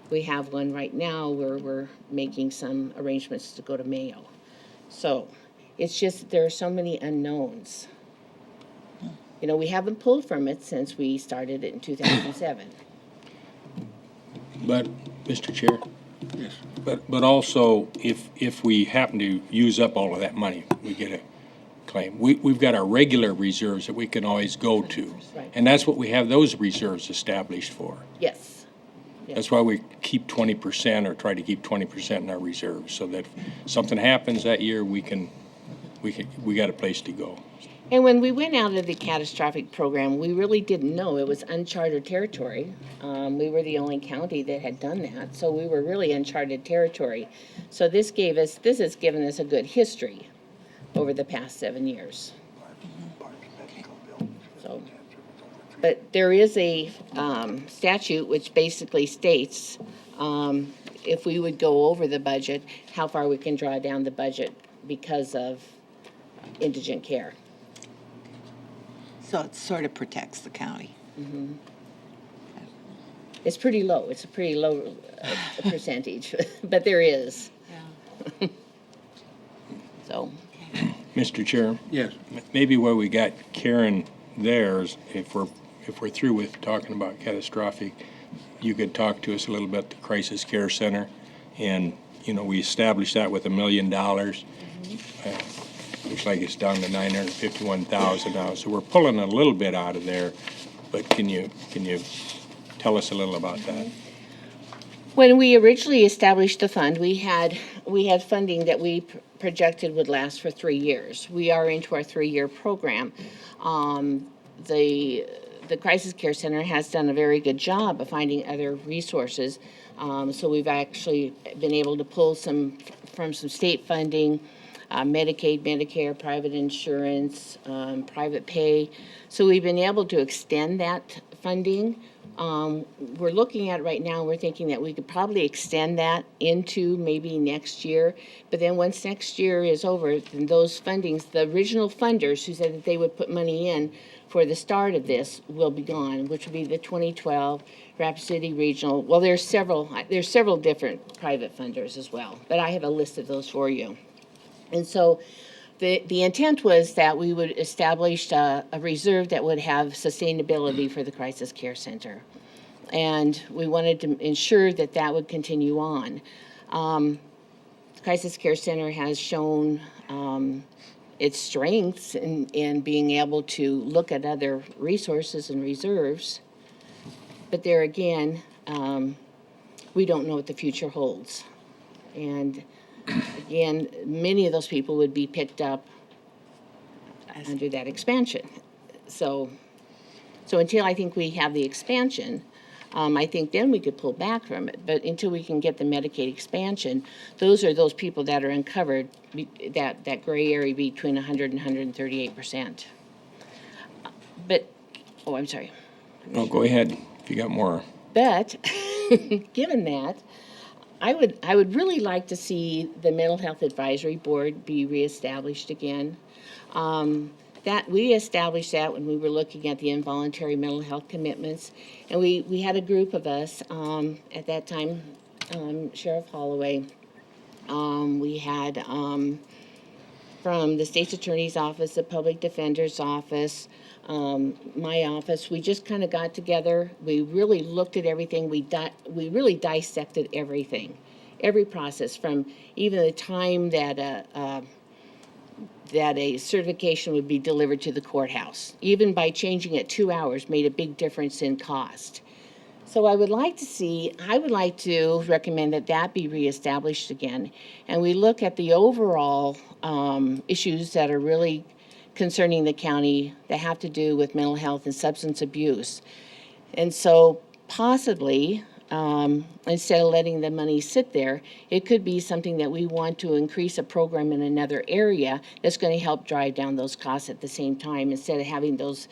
We have one right now where we're making some arrangements to go to Mayo. So it's just there are so many unknowns. We haven't pulled from it since we started it in 2007. But Mr. Chair? Yes. But also, if we happen to use up all of that money, we get a claim. We've got our regular reserves that we can always go to. Right. And that's what we have those reserves established for. Yes. That's why we keep 20% or try to keep 20% in our reserves, so that if something happens that year, we got a place to go. And when we went out of the catastrophic program, we really didn't know. It was uncharted territory. We were the only county that had done that, so we were really uncharted territory. So this has given us a good history over the past 7 years. So, but there is a statute which basically states if we would go over the budget, how far we can draw down the budget because of indigent care. So it sort of protects the county. It's pretty low. It's a pretty low percentage, but there is. So, Mr. Chair? Yes. Maybe where we got Karen there is if we're through with talking about catastrophic, you could talk to us a little bit, the Crisis Care Center. And, we established that with $1 million. Looks like it's down to $951,000 now. So we're pulling a little bit out of there, but can you tell us a little about that? when we originally established the fund, we had funding that we projected would last for 3 years. We are into our 3-year program. The Crisis Care Center has done a very good job of finding other resources. So we've actually been able to pull from some state funding, Medicaid, Medicare, private insurance, private pay. So we've been able to extend that funding. We're looking at right now, we're thinking that we could probably extend that into maybe next year. But then once next year is over, then those fundings, the original funders who said that they would put money in for the start of this will be gone, which would be the 2012 Rapid City Regional. Well, there's several different private funders as well, but I have a list of those for you. And so the intent was that we would establish a reserve that would have sustainability for the Crisis Care Center. And we wanted to ensure that that would continue on. The Crisis Care Center has shown its strengths in being able to look at other resources and reserves. But there again, we don't know what the future holds. And again, many of those people would be picked up under that expansion. So until I think we have the expansion, I think then we could pull back from it. But until we can get the Medicaid expansion, those are those people that are uncovered, that gray area between 100 and 138%. But, I'm sorry. Oh, go ahead, if you got more. But, given that, I would really like to see the Mental Health Advisory Board be reestablished again. That we established that when we were looking at the involuntary mental health commitments, and we had a group of us at that time. Sheriff Holloway. We had from the State's Attorney's Office, the Public Defender's Office, my office. We just kind of got together. We really looked at everything. We really dissected everything, every process, from even the time that a certification would be delivered to the courthouse. Even by changing it 2 hours made a big difference in cost. So I would like to recommend that be reestablished again. And we look at the overall issues that are really concerning the county that have to do with mental health and substance abuse. And so possibly, instead of letting the money sit there, it could be something that we want to increase a program in another area that's going to help drive down those costs at the same time, instead of having those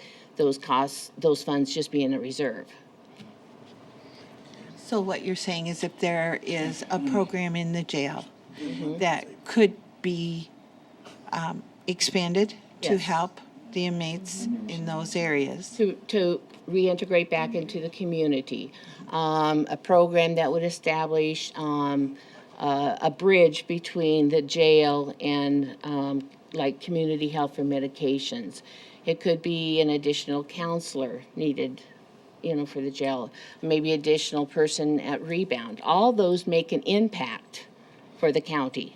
funds just be in a reserve. So what you're saying is if there is a program in the jail that could be expanded to Yes. help the inmates in those areas. To reintegrate back into the community. A program that would establish a bridge between the jail and like community health for medications. It could be an additional counselor needed for the jail, maybe additional person at rebound. All those make an impact for the county.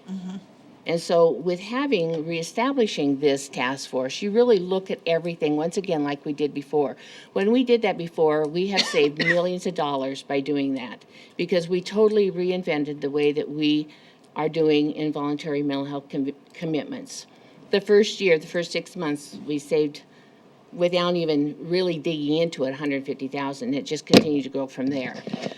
And so with reestablishing this task force, you really look at everything, once again, like we did before. When we did that before, we have saved millions of dollars by doing that, because we totally reinvented the way that we are doing involuntary mental health commitments. The first year, the first 6 months, we saved, without even really digging into it, 150,000. It just continued to grow from there.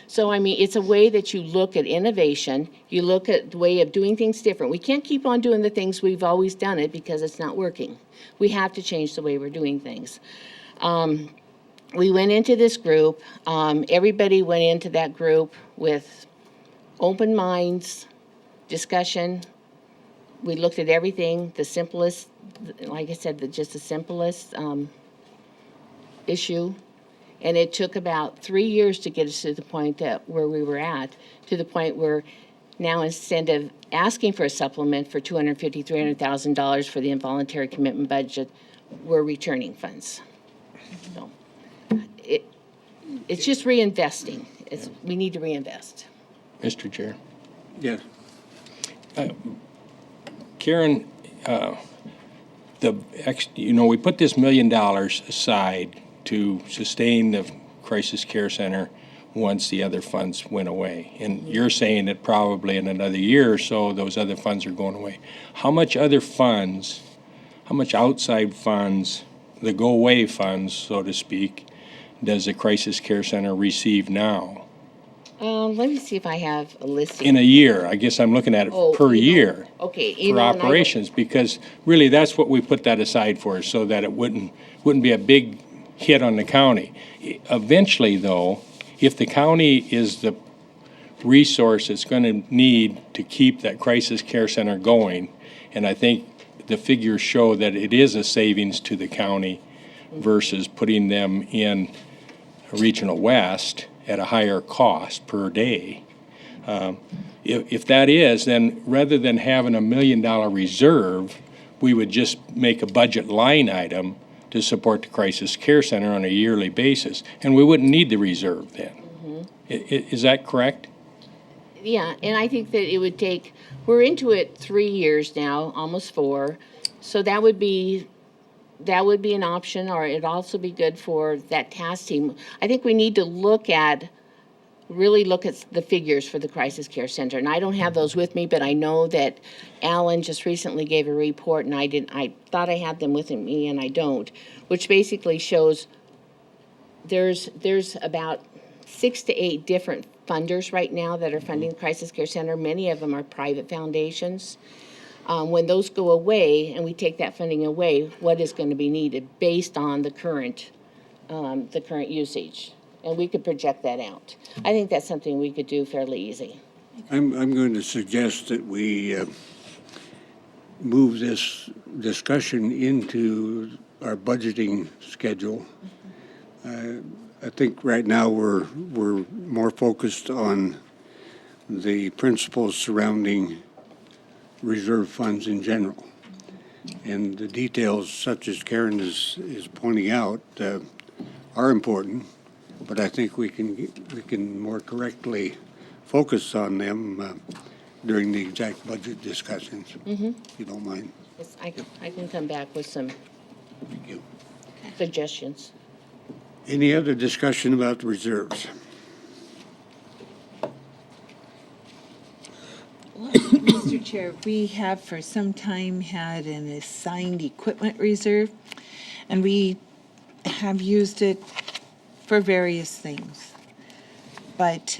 So, I mean, it's a way that you look at innovation, you look at the way of doing things different. We can't keep on doing the things we've always done it because it's not working. We have to change the way we're doing things. We went into this group, everybody went into that group with open minds, discussion. We looked at everything, the simplest, like I said, just the simplest issue. And it took about 3 years to get us to the point where we were at, to the point where now instead of asking for a supplement for $250,000, $300,000 for the involuntary commitment budget, we're returning funds. So it's just reinvesting. We need to reinvest. Mr. Chair. Yes. Karen, we put this $1 million aside to sustain the crisis care center once the other funds went away. And you're saying that probably in another year or so, those other funds are going away. How much outside funds, the go-away funds, so to speak, does the crisis care center receive now? Let me see if I have a listing. In a year, I guess I'm looking at it per year. Okay. For operations, because really that's what we put that aside for, so that it wouldn't be a big hit on the county. Eventually, though, if the county is the resource it's going to need to keep that crisis care center going, and I think the figures show that it is a savings to the county versus putting them in Regional West at a higher cost per day. If that is, then rather than having $1 million reserve, we would just make a budget line item to support the crisis care center on a yearly basis, and we wouldn't need the reserve then. Is that correct? Yeah, and I think that it would take, we're into it 3 years now, almost 4, so that would be an option, or it'd also be good for that task team. I think we need to really look at the figures for the crisis care center, and I don't have those with me, but I know that Alan just recently gave a report, and I thought I had them with me, and I don't, which basically shows there's about 6 to 8 different funders right now that are funding the crisis care center. Many of them are private foundations. When those go away and we take that funding away, what is going to be needed based on the current usage? And we could project that out. I think that's something we could do fairly easy. I'm going to suggest that we move this discussion into our budgeting schedule. I think right now we're more focused on the principles surrounding reserve funds in general. And the details, such as Karen is pointing out, are important, but I think we can more correctly focus on them during the exact budget discussions, if you don't mind. Yes, I can come back with some Thank you. suggestions. Any other discussion about the reserves? Mr. Chair, we have for some time had an assigned equipment reserve, and we have used it for various things. But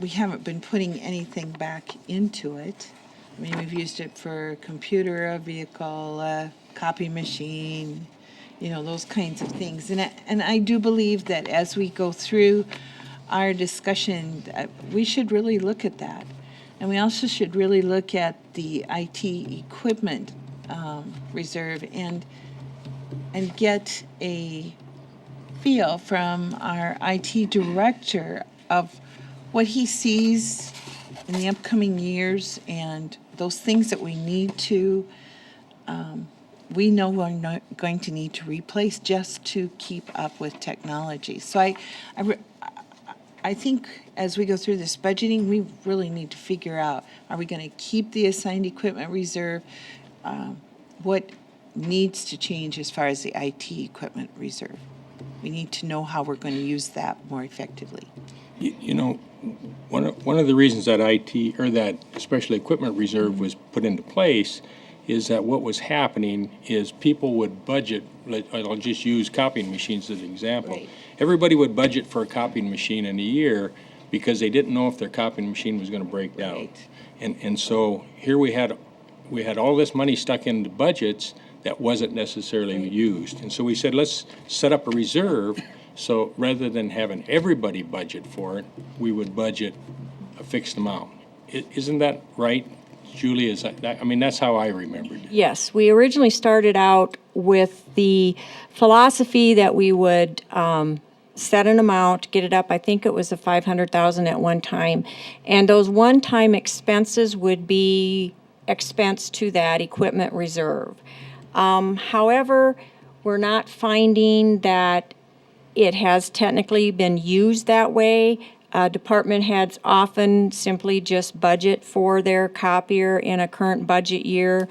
we haven't been putting anything back into it. I mean, we've used it for a computer, a vehicle, a copy machine, those kinds of things. And I do believe that as we go through our discussion, we should really look at that. And we also should really look at the IT equipment reserve and get a feel from our IT director of what he sees in the upcoming years and those things that we need to we know we're not going to need to replace just to keep up with technology. So I think as we go through this budgeting, we really need to figure out, are we going to keep the assigned equipment reserve? What needs to change as far as the IT equipment reserve? We need to know how we're going to use that more effectively. You know, one of the reasons that IT, or that special equipment reserve was put into place is that what was happening is people would budget, I'll just use copying machines as an example. Right. Everybody would budget for a copying machine in a year because they didn't know if their copying machine was gonna break down. Right. And so here we had all this money stuck into budgets that wasn't necessarily used. And so we said, let's set up a reserve, so rather than having everybody budget for it, we would budget a fixed amount. Isn't that right, Julie? Is that, I mean, that's how I remembered it. Yes, we originally started out with the philosophy that we would set an amount, get it up, I think it was a 500,000 at one time, and those one-time expenses would be expense to that equipment reserve. However, we're not finding that it has technically been used that way. Department heads often simply just budget for their copier in a current budget year.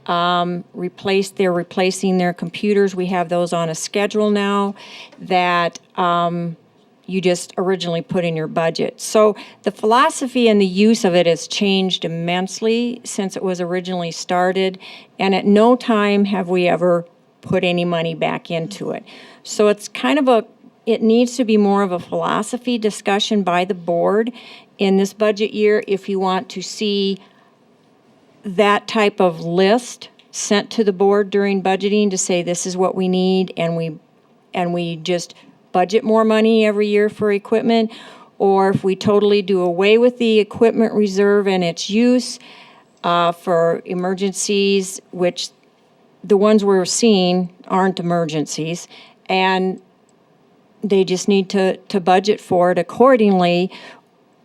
They're replacing their computers. We have those on a schedule now that you just originally put in your budget. So the philosophy and the use of it has changed immensely since it was originally started, and at no time have we ever put any money back into it. So it's kind of it needs to be more of a philosophy discussion by the board in this budget year if you want to see that type of list sent to the board during budgeting to say this is what we need, and we just budget more money every year for equipment, or if we totally do away with the equipment reserve and its use for emergencies, which the ones we're seeing aren't emergencies, and they just need to budget for it accordingly.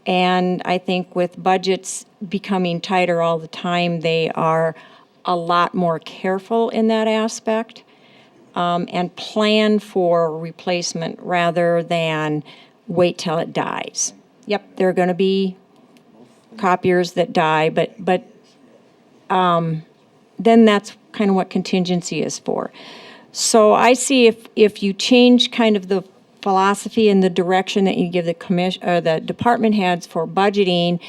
And I think with budgets becoming tighter all the time, they are a lot more careful in that aspect. And plan for replacement rather than wait till it dies. Yep, there are going to be copiers that die, but then that's kind of what contingency is for. So I see if you change kind of the philosophy and the direction that you give the department heads for budgeting,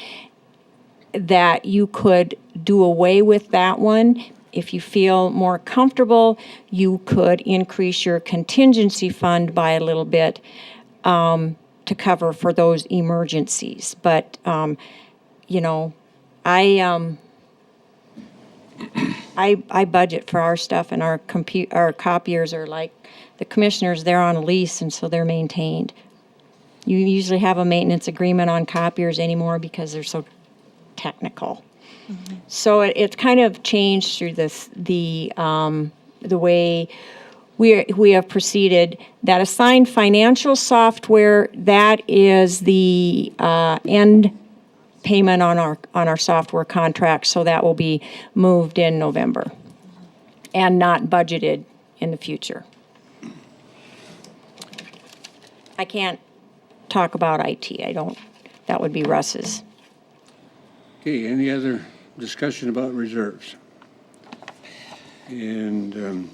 that you could do away with that one. If you feel more comfortable, you could increase your contingency fund by a little bit to cover for those emergencies. But, you know, I budget for our stuff, and our copiers are like the commissioners. They're on a lease, and so they're maintained. You usually have a maintenance agreement on copiers anymore because they're so technical. Mm-hmm. So it's kind of changed through the way we have proceeded. That assigned financial software, that is the end payment on our software contract, so that will be moved in November and not budgeted in the future. I can't talk about IT. That would be Russ's. Okay, any other discussion about reserves? And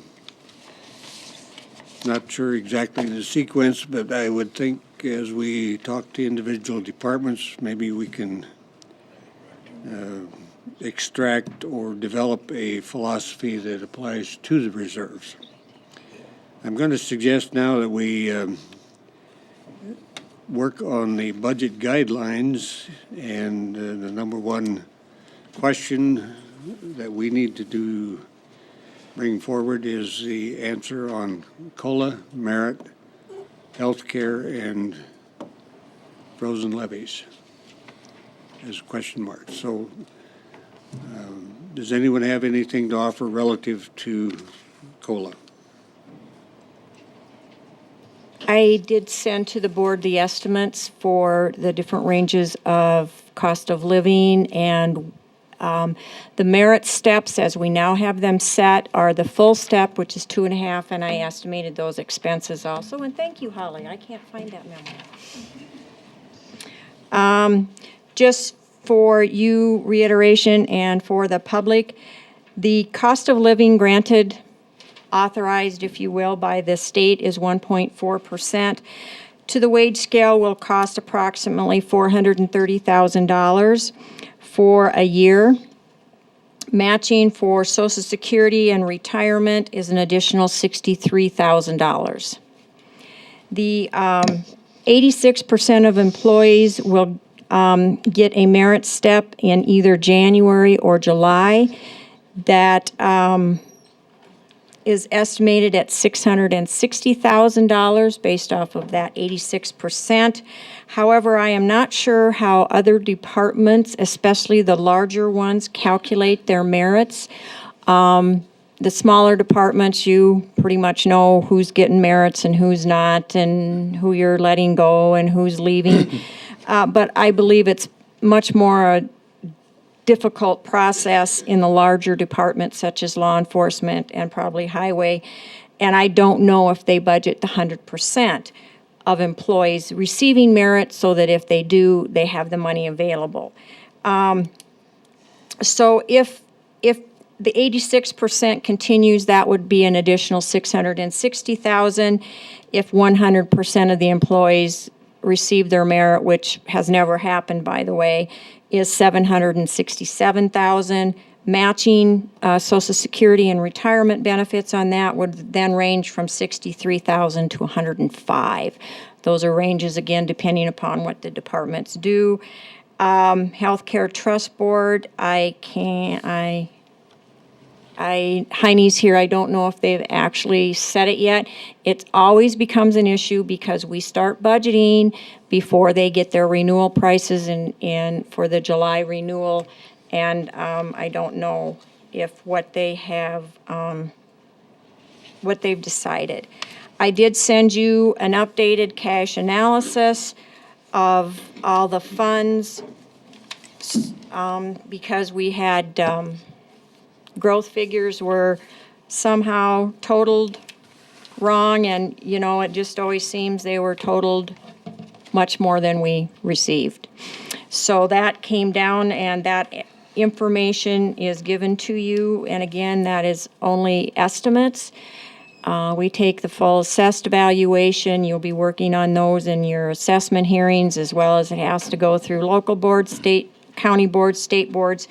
not sure exactly the sequence, but I would think as we talk to individual departments, maybe we can extract or develop a philosophy that applies to the reserves. I'm going to suggest now that we work on the budget guidelines, and the number one question that we need to bring forward is the answer on COLA, merit, healthcare, and frozen levies as question marks. So does anyone have anything to offer relative to COLA? I did send to the board the estimates for the different ranges of cost of living and The merit steps, as we now have them set, are the full step, which is 2.5, and I estimated those expenses also. And thank you, Holly, I can't find that memo. Just for you, reiteration, and for the public, the cost of living granted, authorized, if you will, by the state is 1.4%. To the wage scale will cost approximately $430,000 for a year. Matching for Social Security and retirement is an additional $63,000. The 86% of employees will get a merit step in either January or July. That is estimated at $660,000 based off of that 86%. However, I am not sure how other departments, especially the larger ones, calculate their merits. The smaller departments, you pretty much know who's getting merits and who's not, and who you're letting go and who's leaving. But I believe it's much more a difficult process in the larger departments such as law enforcement and probably highway. And I don't know if they budget the 100% of employees receiving merit so that if they do, they have the money available. So if the 86% continues, that would be an additional $660,000. If 100% of the employees receive their merit, which has never happened, by the way, is $767,000. Matching Social Security and retirement benefits on that would then range from $63,000 to $105,000. Those are ranges, again, depending upon what the departments do. Healthcare Trust Board, Heine's here, I don't know if they've actually said it yet. It always becomes an issue because we start budgeting before they get their renewal prices in for the July renewal. And I don't know if what they have, what they've decided. I did send you an updated cash analysis of all the funds because we had growth figures were somehow totaled wrong, and, you know, it just always seems they were totaled much more than we received. So that came down, and that information is given to you, and again, that is only estimates. We take the full assessed evaluation. You'll be working on those in your assessment hearings, as well as it has to go through local boards, county boards, state boards.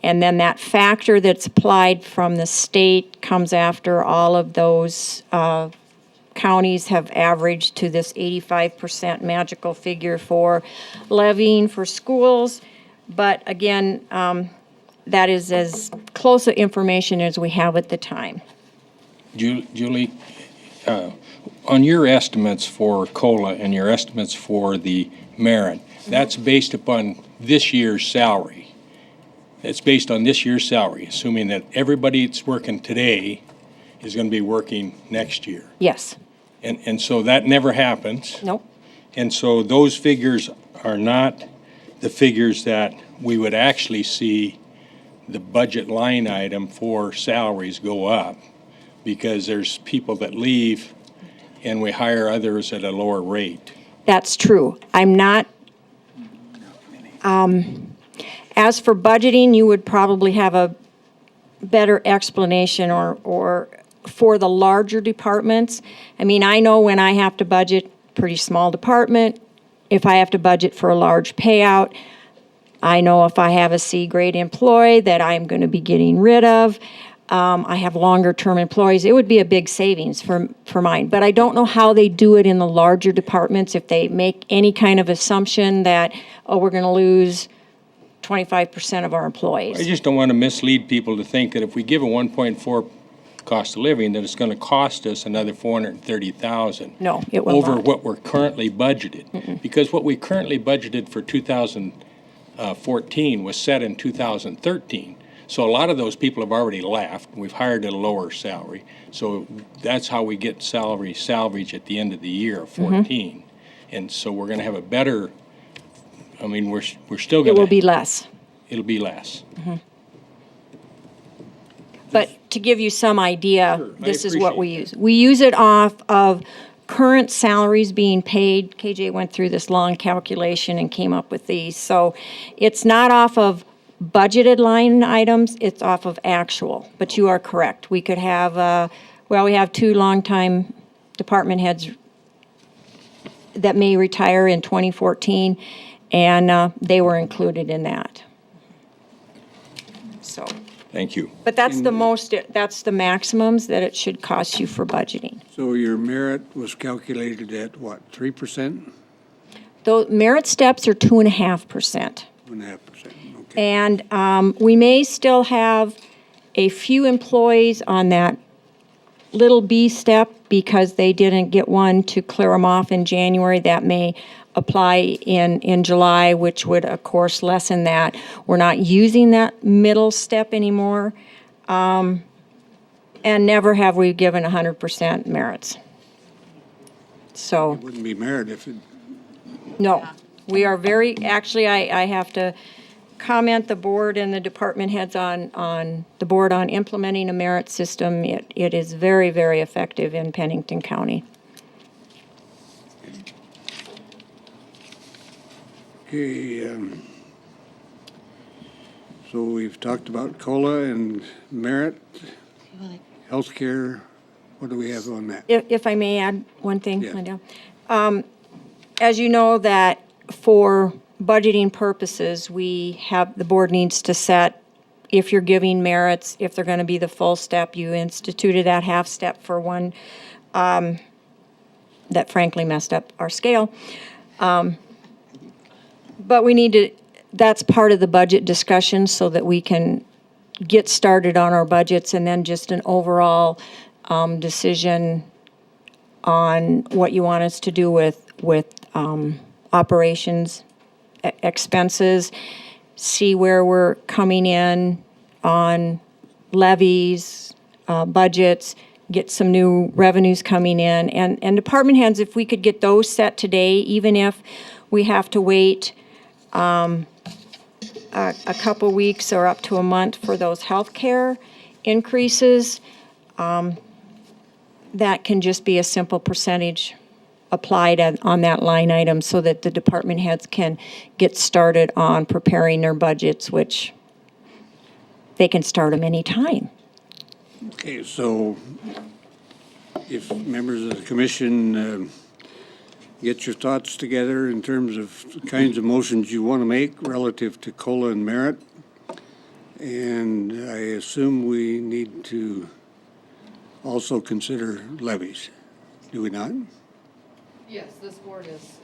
And then that factor that's applied from the state comes after all of those counties have averaged to this 85% magical figure for levying for schools. But again, that is as close information as we have at the time. Julie, on your estimates for COLA and your estimates for the merit, that's based upon this year's salary. It's based on this year's salary, assuming that everybody that's working today is going to be working next year. Yes. And so that never happens. Nope. And so those figures are not the figures that we would actually see the budget line item for salaries go up, because there's people that leave and we hire others at a lower rate. That's true. I'm not, as for budgeting, you would probably have a better explanation or for the larger departments. I mean, I know when I have to budget, pretty small department, if I have to budget for a large payout, I know if I have a C-grade employee that I'm going to be getting rid of. I have longer-term employees. It would be a big savings for mine. But I don't know how they do it in the larger departments, if they make any kind of assumption that, oh, we're going to lose 25% of our employees. I just don't want to mislead people to think that if we give a 1.4 cost of living, that it's going to cost us another $430,000. No, it will over not. what we're currently budgeted. Because what we currently budgeted for 2014 was set in 2013. So a lot of those people have already left. We've hired at a lower salary. So that's how we get salary salvage at the end of the year of 14. And so we're going to have a better, I mean, we're still It going to. will be less. it'll be less. But to give you some idea, Sure, I this is what we appreciate use. We use it off of current salaries being paid. KJ went through this long calculation and came up with these. So it's not off of budgeted line items, it's off of actual. But you are correct. We could have, we have 2 longtime department heads that may retire in 2014, and they were included in that. So. Thank you. But that's the most, that's the maximums that it should cost you for budgeting. So your merit was calculated at what, 3%? Though merit steps are 2.5%. 2.5%, okay. And we may still have a few employees on that little B step because they didn't get one to clear them off in January. That may apply in July, which would, of course, lessen that. We're not using that middle step anymore. And never have we given 100% merits. So, It wouldn't be merit if it, no, we are very, actually, I have to comment the board and the department heads on the board on implementing a merit system. It is very, very effective in Pennington County. okay, so we've talked about COLA and merit, healthcare. What do we have on that? If I may add one thing, Yeah. Linda. As you know, that for budgeting purposes, the board needs to set, if you're giving merits, if they're going to be the full step, you instituted that half step for one that frankly messed up our scale. But we need to, that's part of the budget discussion so that we can get started on our budgets, and then just an overall decision on what you want us to do with operations, expenses, see where we're coming in on levies, budgets, get some new revenues coming in. And department heads, if we could get those set today, even if we have to wait a couple weeks or up to a month for those healthcare increases, that can just be a simple percentage applied on that line item so that the department heads can get started on preparing their budgets, which they can start them anytime. Okay, so if members of the commission get your thoughts together in terms of the kinds of motions you want to make relative to COLA and merit, and I assume we need to also consider levies, do we not? Yes, this board is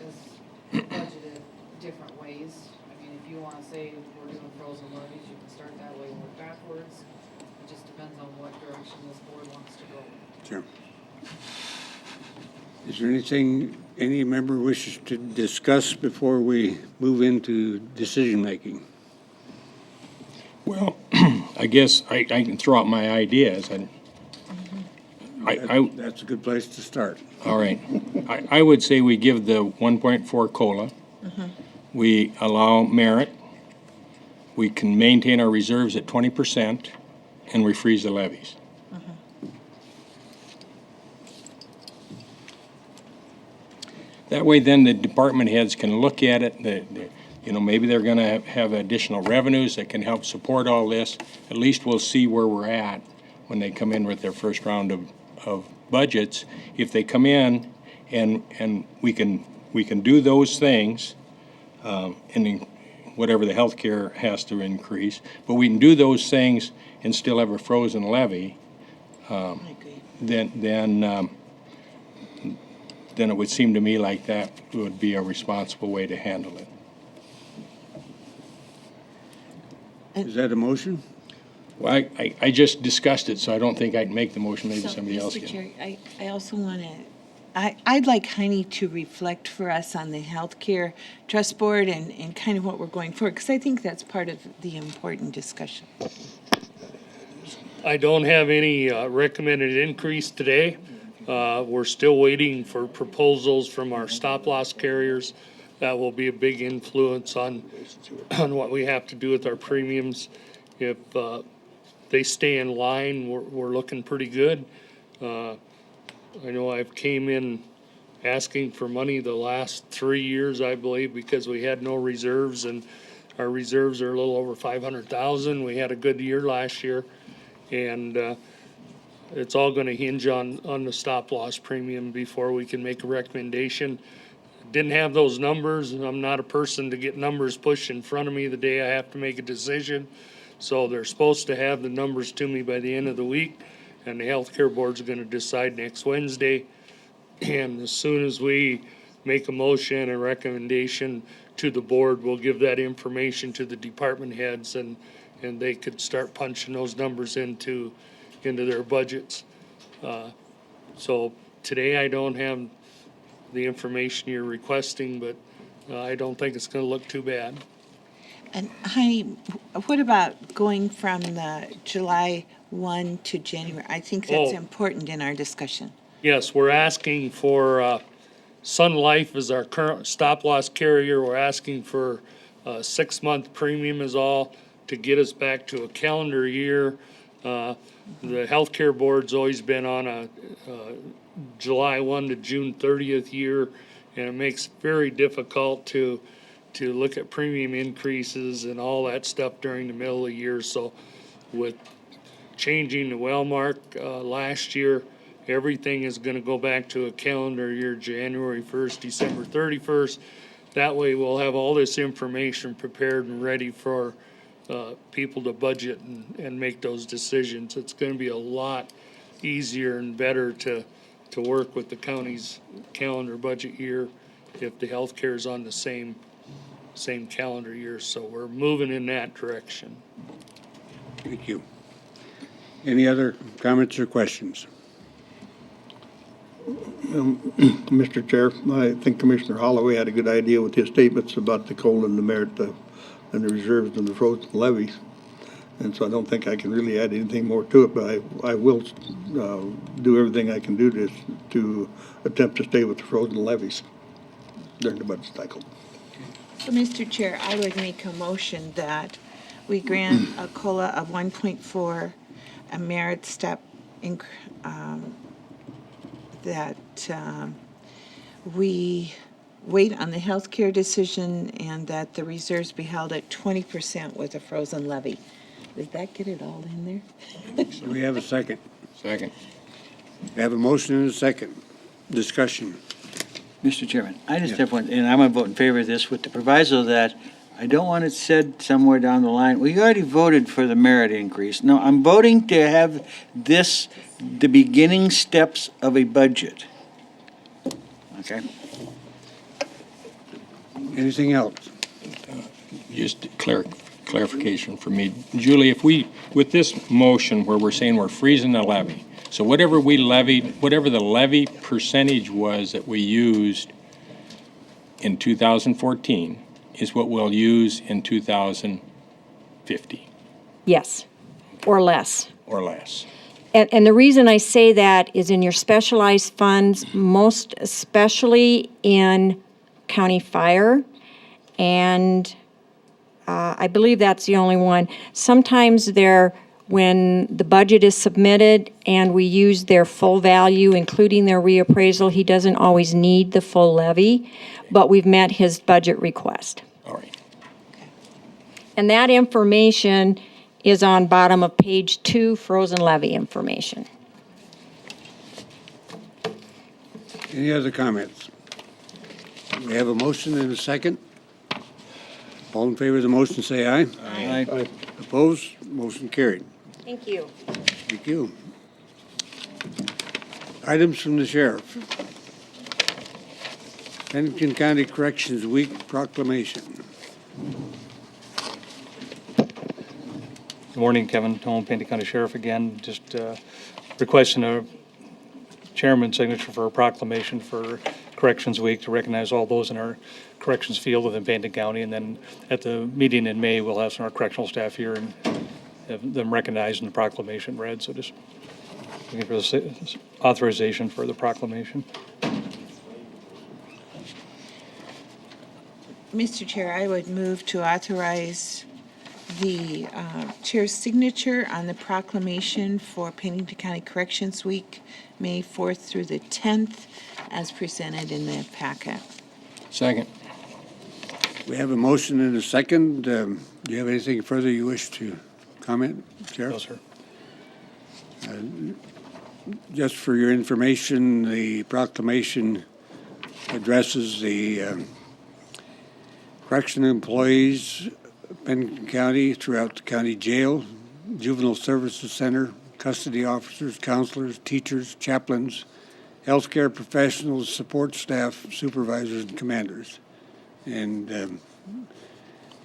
budgeted different ways. I mean, if you want to say we're doing frozen levies, you can start that way and work backwards. It just depends on what direction this board wants to go. Sure. Is there anything any member wishes to discuss before we move into decision-making? Well, I guess I can throw out my ideas. That's a good place to start. All right. I would say we give the 1.4 COLA. We allow merit. We can maintain our reserves at 20%, and we freeze the levies. That way, then the department heads can look at it. Maybe they're going to have additional revenues that can help support all this. At least we'll see where we're at when they come in with their first round of budgets. If they come in and we can do those things, and whatever the healthcare has to increase, but we can do those things and still have a frozen levy, then it would seem to me like that would be a responsible way to handle it. Is that a motion? Well, I just discussed it, so I don't think I'd make the motion. Maybe somebody else Mr. can. Chair, I also want to, I'd like Heine to reflect for us on the healthcare trust board and kind of what we're going for, because I think that's part of the important discussion. I don't have any recommended increase today. We're still waiting for proposals from our stop-loss carriers. That will be a big influence on what we have to do with our premiums. If they stay in line, we're looking pretty good. I know I've came in asking for money the last 3 years, I believe, because we had no reserves, and our reserves are a little over 500,000. We had a good year last year, and it's all gonna hinge on the stop-loss premium before we can make a recommendation. Didn't have those numbers, and I'm not a person to get numbers pushed in front of me the day I have to make a decision. So they're supposed to have the numbers to me by the end of the week, and the healthcare board's gonna decide next Wednesday. And as soon as we make a motion and recommendation to the board, we'll give that information to the department heads, and they could start punching those numbers into their budgets. So today I don't have the information you're requesting, but I don't think it's gonna look too bad. And Heidi, what about going from the July 1 to January? I think that's Oh. important in our discussion. Yes, we're asking for, Sun Life is our current stop-loss carrier. We're asking for a 6-month premium is all to get us back to a calendar year. The healthcare board's always been on a July 1 to June 30th year, and it makes it very difficult to look at premium increases and all that stuff during the middle of the year. So with changing the well mark last year, everything is gonna go back to a calendar year, January 1st, December 31st. That way we'll have all this information prepared and ready for people to budget and make those decisions. It's gonna be a lot easier and better to work with the county's calendar budget year if the healthcare is on the same calendar year. So we're moving in that direction. Thank you. Any other comments or questions? Mr. Chair, I think Commissioner Holloway had a good idea with his statements about the coal and the merit and the reserves and the frozen levies. And so I don't think I can really add anything more to it, but I will do everything I can do to attempt to stay with the frozen levies during the budget cycle. So, Mr. Chair, I would make a motion that we grant a COLA of 1.4, a merit step, that we wait on the healthcare decision and that the reserves be held at 20% with a frozen levy. Does that get it all in there? Do we have a second? Second. We have a motion and a second. Discussion. Mr. Chairman, I just have one, and I'm going to vote in favor of this with the proviso that I don't want it said somewhere down the line, we already voted for the merit increase. No, I'm voting to have this the beginning steps of a budget. Okay? Anything else? Just clarification for me. Julie, if we, with this motion where we're saying we're freezing the levy, so whatever we levied, whatever the levy percentage was that we used in 2014 is what we'll use in 2050 Yes, or less. or less. And the reason I say that is in your specialized funds, most especially in county fire, and I believe that's the only one. Sometimes when the budget is submitted and we use their full value, including their reappraisal, he doesn't always need the full levy, but we've met his budget request. All right. And that information is on bottom of page 2, frozen levy information. Any other comments? We have a motion and a second. All in favor of the motion, say aye. Aye. Opposed? Motion carried. Thank you. Thank you. Items from the sheriff. Pennington County Corrections Week proclamation. Good morning, Kevin Tone, Pennington County Sheriff again. Just requesting a chairman's signature for a proclamation for Corrections Week to recognize all those in our corrections field within Pennington County. And then at the meeting in May, we'll have some of our correctional staff here and have them recognized and the proclamation read. So just looking for the authorization for the proclamation. Mr. Chair, I would move to authorize the chair's signature on the proclamation for Pennington County Corrections Week, May 4th through the 10th, as presented in the packet. Second. We have a motion and a second. Do you have anything further you wish to comment, Sheriff? No, sir. Just for your information, the proclamation addresses the correctional employees of Pennington County throughout the county jail, juvenile services center, custody officers, counselors, teachers, chaplains, healthcare professionals, support staff, supervisors, and commanders. And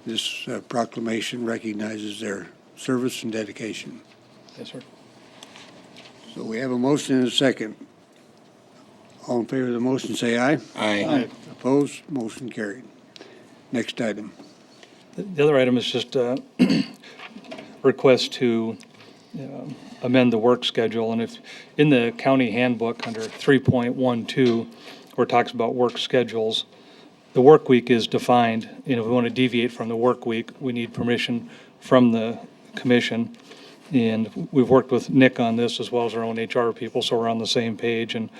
this proclamation recognizes their service and dedication. Yes, sir. So we have a motion and a second. All in favor of the motion, say aye. Aye. Opposed? Motion carried. Next item. The other item is just a request to amend the work schedule. And if, in the county handbook under 3.12, where it talks about work schedules, the work week is defined. You know, if we want to deviate from the work week, we need permission from the commission. And we've worked with Nick on this as well as our own HR people, so we're on the same page. And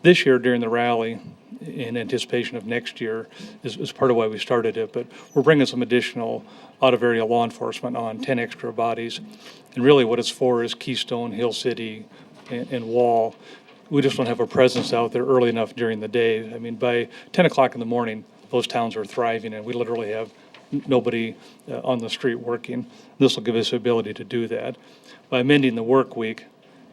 this year during the rally, in anticipation of next year, is part of why we started it. But we're bringing some additional out-of-area law enforcement on, 10 extra bodies. And really what it's for is Keystone, Hill City, and Wall. We just don't have a presence out there early enough during the day. I mean, by 10 o'clock in the morning, those towns are thriving, and we literally have nobody on the street working. This will give us the ability to do that. By amending the work week,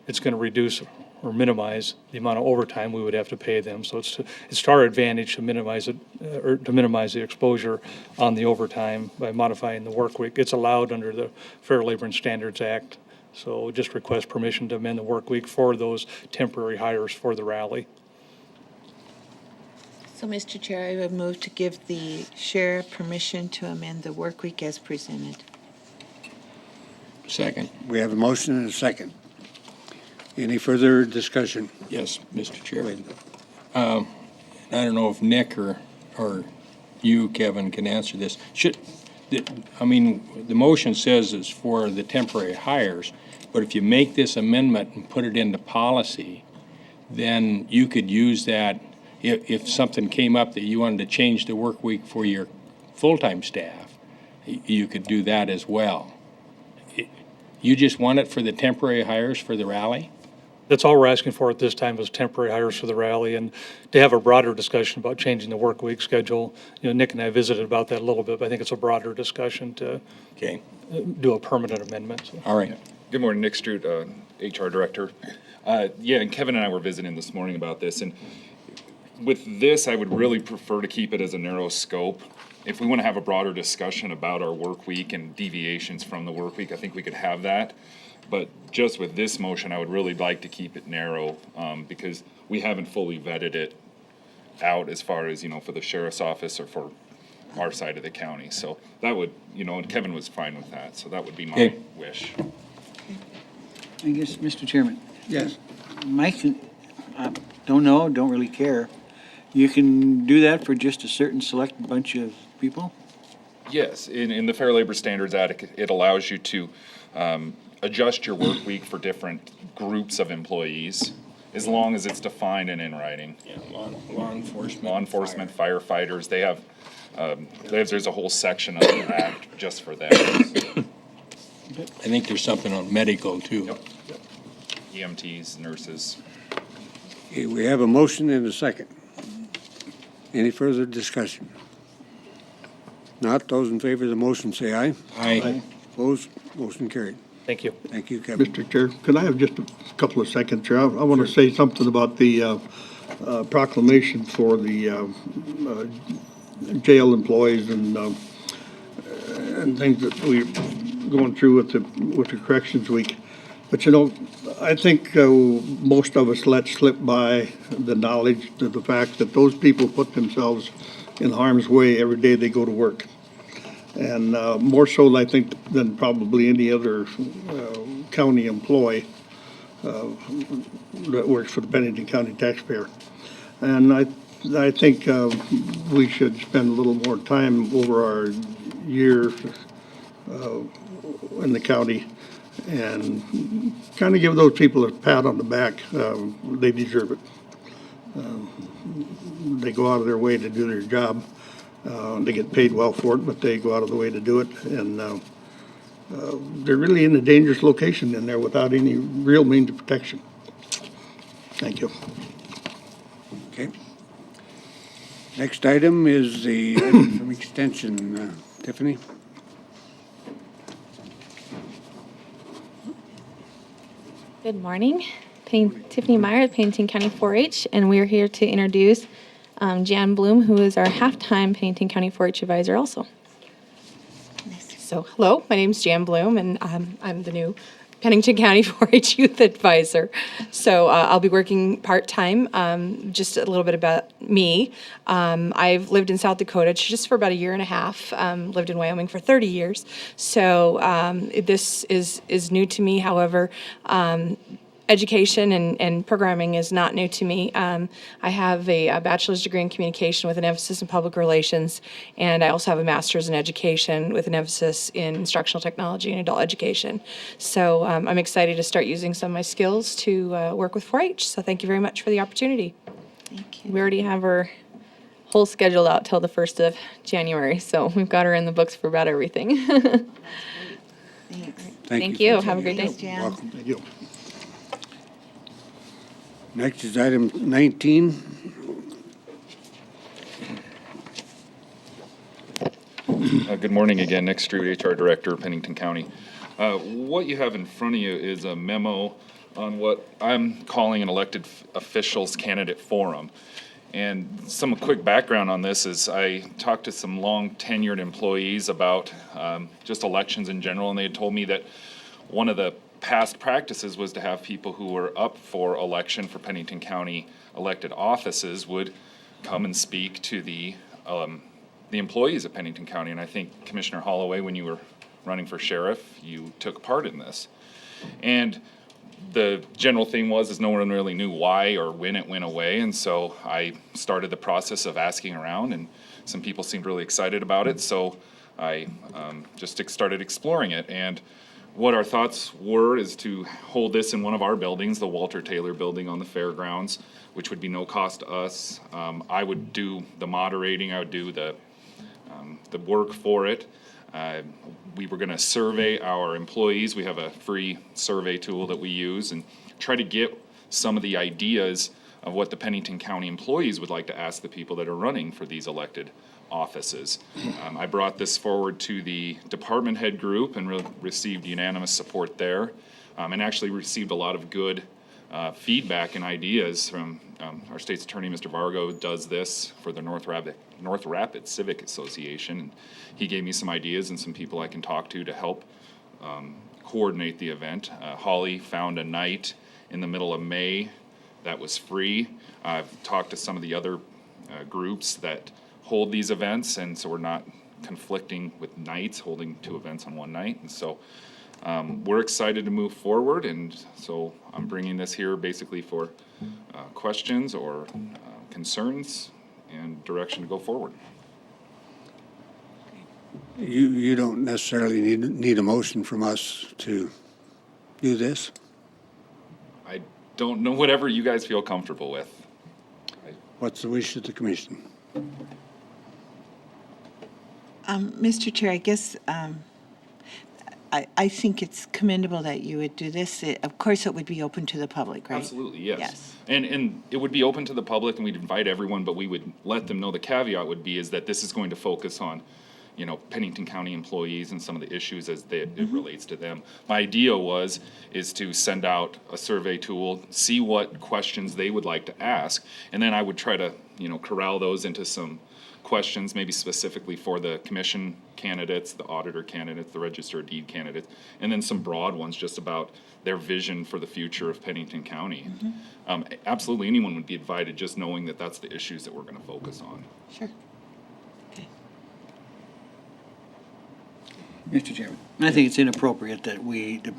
it's going to reduce or minimize the amount of overtime we would have to pay them. So it's to our advantage to minimize it, or to minimize the exposure on the overtime by modifying the work week. It's allowed under the Fair Labor and Standards Act. So just request permission to amend the work week for those temporary hires for the rally. So, Mr. Chair, I would move to give the sheriff permission to amend the work week as presented. Second. We have a motion and a second. Any further discussion? Yes, Mr. Chair. I don't know if Nick or you, Kevin, can answer this. The motion says it's for the temporary hires, but if you make this amendment and put it into policy, then you could use that if something came up that you wanted to change the work week for your full-time staff, you could do that as well. You just want it for the temporary hires for the rally? That's all we're asking for at this time is temporary hires for the rally, and to have a broader discussion about changing the work week schedule. You know, Nick and I visited about that a little bit, but I think it's a broader discussion to Okay. do a permanent amendment. So. All right. Good morning, Nick Strout, HR Director. Yeah, and Kevin and I were visiting this morning about this, and with this, I would really prefer to keep it as a narrow scope. If we want to have a broader discussion about our work week and deviations from the work week, I think we could have that. But just with this motion, I would really like to keep it narrow, because we haven't fully vetted it out as far as, for the sheriff's office or for our side of the county. So that would, and Kevin was fine with that, so that would be my Okay. wish. I guess, Mr. Chairman, Yes. Mike, don't know, don't really care. You can do that for just a certain select bunch of people? Yes, in the Fair Labor Standards Act, it allows you to adjust your work week for different groups of employees, as long as it's defined and in writing. Yeah, law enforcement. Law enforcement, firefighters, they have, there's a whole section of the act just for them. I think there's something on medical too. Yep. EMTs, nurses. Okay, we have a motion and a second. Any further discussion? Not, those in favor of the motion say aye. Aye. Opposed? Motion carried. Thank you. Thank you, Kevin. Mr. Chair, could I have just a couple of seconds here? I want to say something about the proclamation for the jail employees and things that we're going through with the Corrections Week. But I think most of us let slip by the knowledge of the fact that those people put themselves in harm's way every day they go to work. And more so, I think, than probably any other county employee that works for the Pennington County taxpayer. And I I think we should spend a little more time over our year in the county and kind of give those people a pat on the back. They deserve it. They go out of their way to do their job. They get paid well for it, but they go out of the way to do it. And they're really in a dangerous location in there without any real means of protection. Thank you. Okay. Next item is the item from Extension. Tiffany? Good morning. Tiffany Meyer, Pennington County 4-H, and we're here to introduce Jan Bloom, who is our half-time Pennington County 4-H advisor also. So, hello, my name's Jan Bloom, and I'm the new Pennington County 4-H youth advisor. So I'll be working part-time. Just a little bit about me. I've lived in South Dakota just for about a year and a half. Lived in Wyoming for 30 years. So this is new to me. However, education and programming is not new to me. I have a bachelor's degree in communication with an emphasis in public relations, and I also have a master's in education with an emphasis in instructional technology and adult education. So I'm excited to start using some of my skills to work with 4-H. So thank you very much for the opportunity. Thank you. We already have her whole schedule out till the 1st of January, so we've got her in the books for about everything. Thanks. Thank you. Have a great day. Thanks, Jan. Welcome. Thank you. Next is item 19. Good morning again, Nick Street, HR Director, Pennington County. What you have in front of you is a memo on what I'm calling an elected officials candidate forum. And some quick background on this is I talked to some long tenured employees about just elections in general, and they had told me that one of the past practices was to have people who were up for election for Pennington County elected offices would come and speak to the employees of Pennington County. And I think Commissioner Holloway, when you were running for sheriff, you took part in this. And the general thing is no one really knew why or when it went away. And so I started the process of asking around, and some people seemed really excited about it. So I just started exploring it. And what our thoughts were is to hold this in one of our buildings, the Walter Taylor building on the fairgrounds, which would be no cost to us. I would do the moderating, I would do the work for it. We were gonna survey our employees. We have a free survey tool that we use, and try to get some of the ideas of what the Pennington County employees would like to ask the people that are running for these elected offices. I brought this forward to the department head group and received unanimous support there, and actually received a lot of good feedback and ideas from our state's attorney, Mr. Vargo, does this for the North Rapid Civic Association. And he gave me some ideas and some people I can talk to help coordinate the event. Holly found a night in the middle of May that was free. I've talked to some of the other groups that hold these events, and so we're not conflicting with nights, holding two events on one night. And so we're excited to move forward, and so I'm bringing this here basically for questions or concerns and direction to go forward. You don't necessarily need a motion from us to do this? I don't know, whatever you guys feel comfortable with. What's the wish of the commission? Mr. Chair, I guess I think it's commendable that you would do this. Of course, it would be open to the public, right? Absolutely, yes. Yes. And it would be open to the public, and we'd invite everyone, but we would let them know the caveat would be is that this is going to focus on, you know, Pennington County employees and some of the issues as it relates to them. My idea is to send out a survey tool, see what questions they would like to ask, and then I would try to, you know, corral those into some questions, maybe specifically for the commission candidates, the auditor candidates, the register of deed candidates, and then some broad ones just about their vision for the future of Pennington County. Absolutely anyone would be invited, just knowing that that's the issues that we're going to focus on. Sure. Okay. Mr. Chairman, I think it's inappropriate that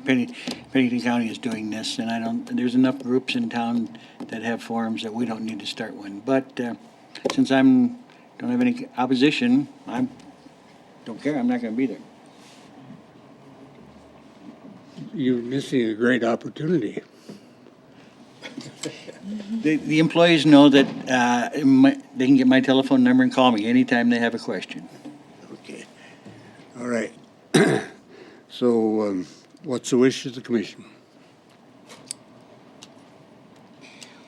Pennington County is doing this, and there's enough groups in town that have forums that we don't need to start one. But since don't have any opposition, don't care, I'm not gonna be there. You're missing a great opportunity. The employees know that they can get my telephone number and call me anytime they have a question. Okay. All right. So what's the wish of the commission?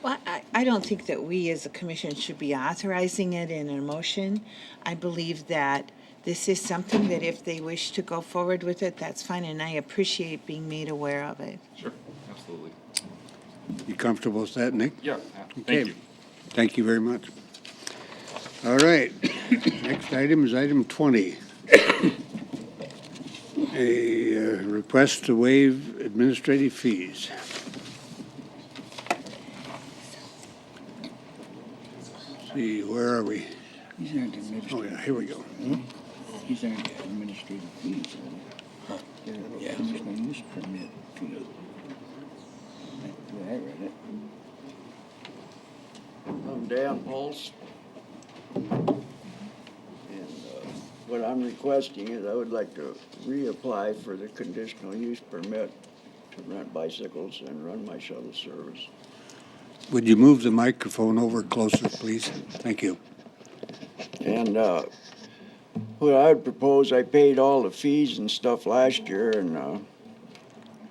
Well, I don't think that we as a commission should be authorizing it in a motion. I believe that this is something that if they wish to go forward with it, that's fine, and I appreciate being made aware of it. Sure, absolutely. You comfortable with that, Nick? Yeah, Okay. thank you. Thank you very much. All right. Next item is item 20. A request to waive administrative fees. See, where are we? These aren't Oh, administrative, yeah, here we go. these aren't administrative fees, are they? They're conditional use permit fees. The way I read it. I'm Dan Pulse. And what I'm requesting is I would like to reapply for the conditional use permit to rent bicycles and run my shuttle service. Would you move the microphone over closer, please? Thank you. And what I would propose, I paid all the fees and stuff last year and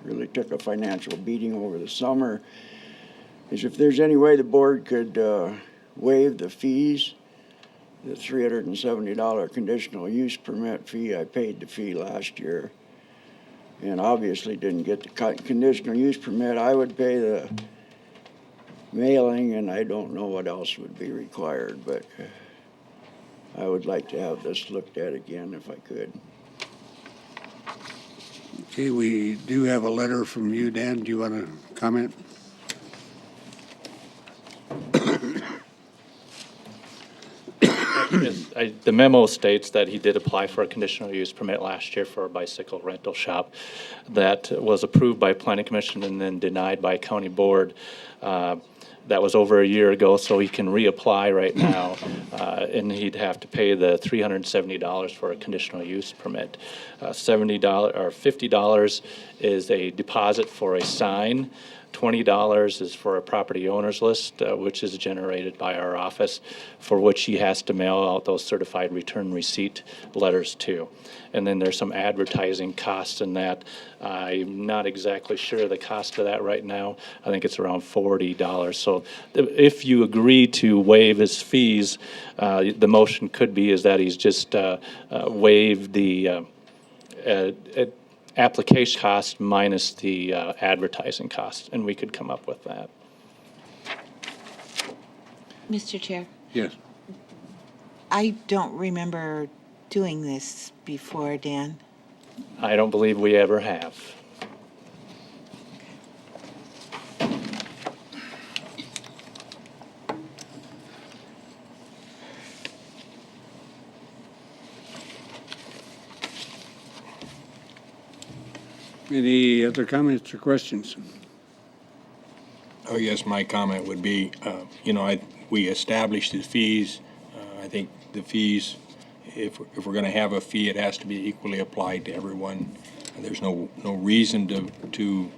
really took a financial beating over the summer, is if there's any way the board could waive the fees, the $370 conditional use permit fee. I paid the fee last year and obviously didn't get the conditional use permit. I would pay the mailing, and I don't know what else would be required, but I would like to have this looked at again if I could. Okay, we do have a letter from you, Dan. Do you want to comment? The memo states that he did apply for a conditional use permit last year for a bicycle rental shop that was approved by Planning Commission and then denied by County Board. That was over a year ago, so he can reapply right now, and he'd have to pay the $370 for a conditional use permit. $70 or $50 is a deposit for a sign. $20 is for a property owner's list, which is generated by our office, for which he has to mail out those certified return receipt letters to. And then there's some advertising costs in that. I'm not exactly sure the cost of that right now. I think it's around $40. So if you agree to waive his fees, the motion could be is that he's just waived the application cost minus the advertising cost, and we could come up with that. Mr. Chair, Yes. I don't remember doing this before, Dan. I don't believe we ever have. Any other comments or questions? I guess my comment would be, we established the fees. I think the fees, if we're going to have a fee, it has to be equally applied to everyone. There's no reason to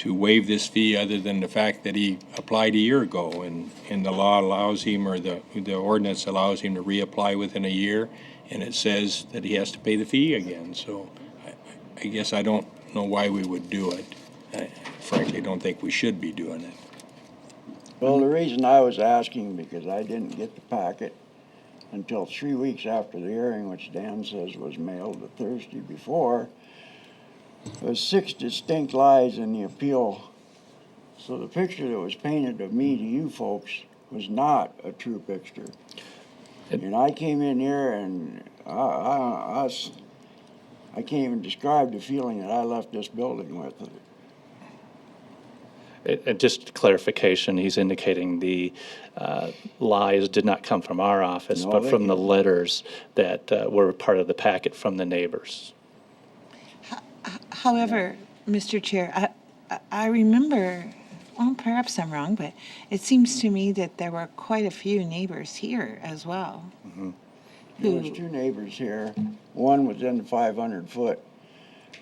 waive this fee other than the fact that he applied a year ago, and the law allows him, or the ordinance allows him to reapply within a year, and it says that he has to pay the fee again. So I guess I don't know why we would do it. I frankly don't think we should be doing it. Well, the reason I was asking, because I didn't get the packet until 3 weeks after the hearing, which Dan says was mailed the Thursday before, was 6 distinct lies in the appeal. So the picture that was painted of me to you folks was not a true picture. And I came in here and I can't even describe the feeling that I left this building with. And just clarification, he's indicating the lies did not come from our office, No, but they from the didn't. letters that were part of the packet from the neighbors. However, Mr. Chair, I remember well, perhaps I'm wrong, but it seems to me that there were quite a few neighbors here as well. There was two neighbors here. One was in the 500-foot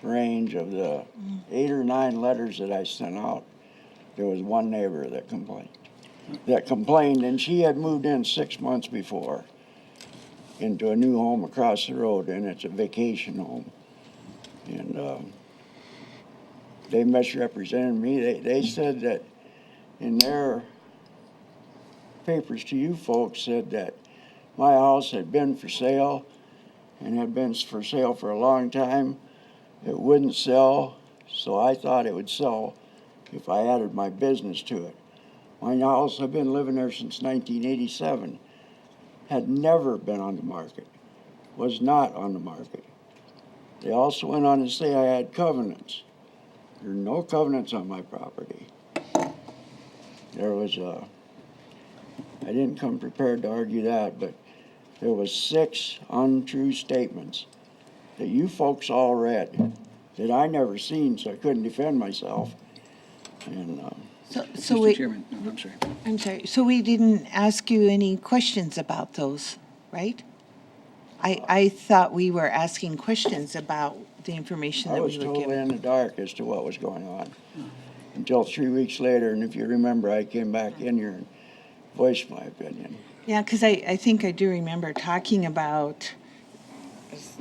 range of the 8 or 9 letters that I sent out. There was one neighbor that complained, and she had moved in 6 months before into a new home across the road, and it's a vacation home. And they misrepresented me. They said that in their papers to you folks said that my house had been for sale and had been for sale for a long time. It wouldn't sell, so I thought it would sell if I added my business to it. My house, I've been living there since 1987, had never been on the market, was not on the market. They also went on to say I had covenants. There are no covenants on my property. There was I didn't come prepared to argue that, but there was 6 untrue statements that you folks all read that I never seen, so I couldn't defend myself. And So Mr. we, Chairman, I'm sorry. I'm sorry, so we didn't ask you any questions about those, right? I thought we were asking questions about the information I that was we were totally given. in the dark as to what was going on until 3 weeks later, and if you remember, I came back in here and voiced my opinion. Yeah, because I think I do remember talking about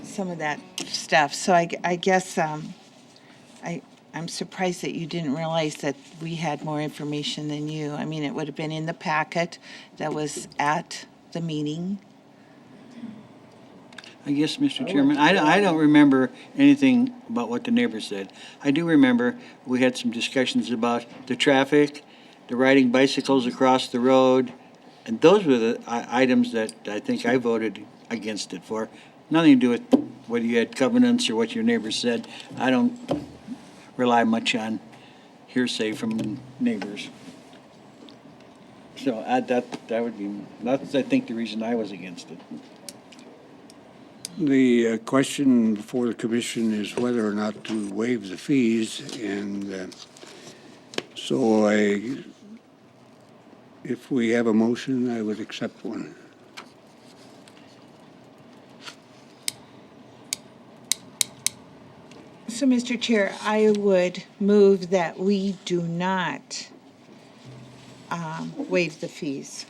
some of that stuff. So I guess I'm surprised that you didn't realize that we had more information than you. I mean, it would have been in the packet that was at the meeting. I guess, Mr. Chairman, I don't remember anything about what the neighbor said. I do remember we had some discussions about the traffic, the riding bicycles across the road, and those were the items that I think I voted against it for. Nothing to do with whether you had covenants or what your neighbor said. I don't rely much on hearsay from neighbors. So that's, I think, the reason I was against it. The question before the commission is whether or not to waive the fees, and so if we have a motion, I would accept one. So, Mr. Chair, I would move that we do not waive the fees.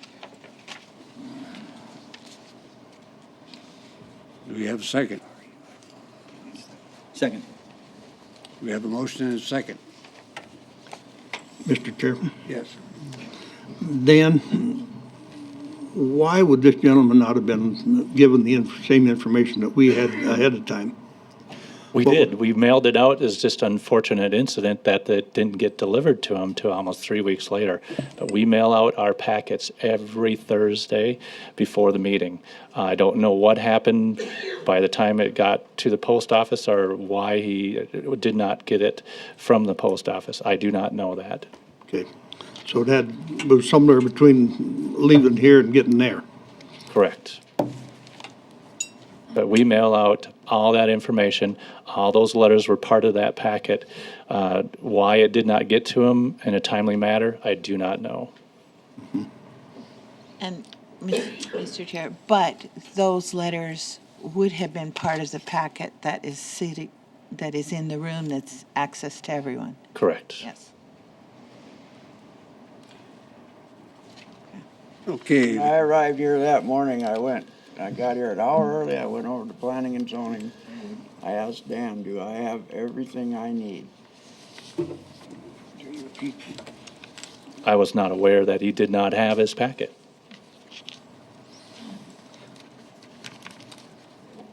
Do we have a second? Second. We have a motion and a second. Mr. Chairman, Yes. Dan, why would this gentleman not have been given the same information that we had ahead of time? We Well- did. We mailed it out as just unfortunate incident that it didn't get delivered to him till almost 3 weeks later. But we mail out our packets every Thursday before the meeting. I don't know what happened by the time it got to the post office or why he did not get it from the post office. I do not know that. Okay, so that was somewhere between leaving here and getting there. Correct. But we mail out all that information. All those letters were part of that packet. Why it did not get to him in a timely manner, I do not know. And, Mr. Chair, but those letters would have been part of the packet that is in the room that's access to everyone. Correct. Yes. Okay. When I arrived here that morning, I got here an hour early, I went over to planning and zoning. I asked Dan, do I have everything I need? I was not aware that he did not have his packet.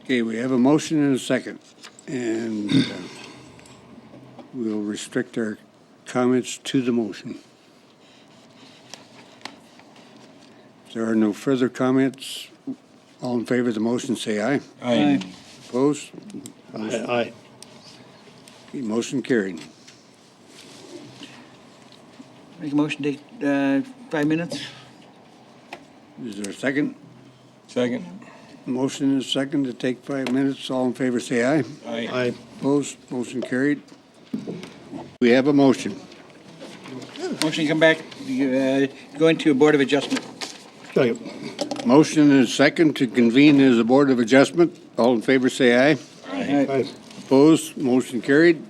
Okay, we have a motion and a second, and we'll restrict our comments to the motion. If there are no further comments, all in favor of the motion, say aye. Aye. Opposed? Aye. Okay, motion carried. Make a motion to take 5 minutes? Is there a second? Second. Motion and a second to take 5 minutes. All in favor, say aye. Aye. Aye. Opposed? Motion carried. We have a motion. Motion to come back, go into a Board of Adjustment. Second. Motion and a second to convene as a Board of Adjustment. All in favor, say aye. Aye. Opposed, motion carried.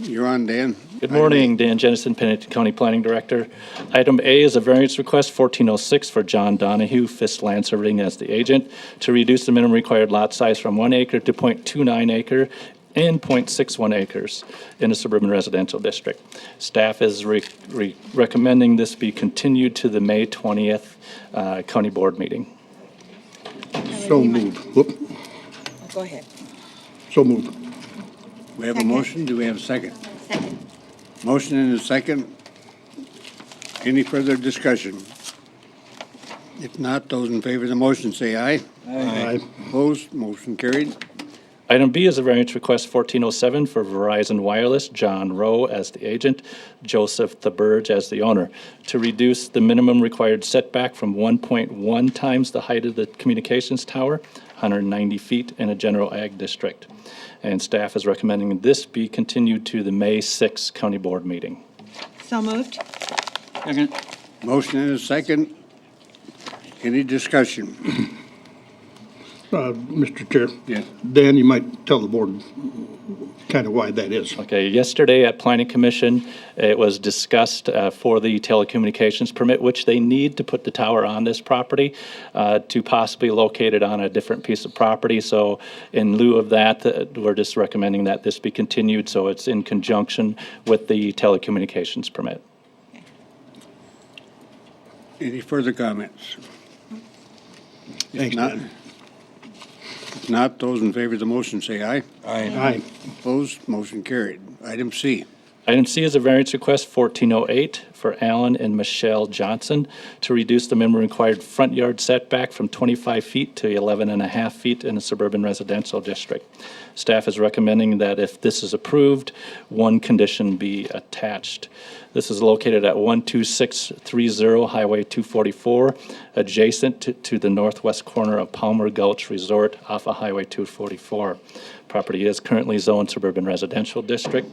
You're on, Dan. Good morning, Dan Jennison, Pennington County Planning Director. Item A is a variance request 1406 for John Donahue, Fisk Land Surveying as the agent, to reduce the minimum required lot size from 1 acre to .29 acre and .61 acres in a suburban residential district. Staff is recommending this be continued to the May 20th County Board meeting. So moved. Whoop. Go ahead. So moved. We have a motion. Do we have a second? Second. Motion and a second. Any further discussion? If not, those in favor of the motion say aye. Aye. Opposed, motion carried. Item B is a variance request 1407 for Verizon Wireless, John Rowe as the agent, Joseph TheBurge as the owner, to reduce the minimum required setback from 1.1 times the height of the communications tower, 190 feet in a general ag district. And staff is recommending this be continued to the May 6th County Board meeting. So moved. Second. Motion and a second. Any discussion? Mr. Chair. Yes. Dan, you might tell the board kind of why that is. Okay, yesterday at Planning Commission, it was discussed for the telecommunications permit, which they need to put the tower on this property to possibly locate it on a different piece of property. So in lieu of that, we're just recommending that this be continued so it's in conjunction with the telecommunications permit. Any further comments? Thanks, Dan. If not, those in favor of the motion say aye. Aye. Opposed, motion carried. Item C. Item C is a variance request 1408 for Alan and Michelle Johnson to reduce the minimum required front yard setback from 25 feet to 11.5 feet in a suburban residential district. Staff is recommending that if this is approved, one condition be attached. This is located at 12630 Highway 244, adjacent to the northwest corner of Palmer Gulch Resort off of Highway 244. Property is currently zoned suburban residential district.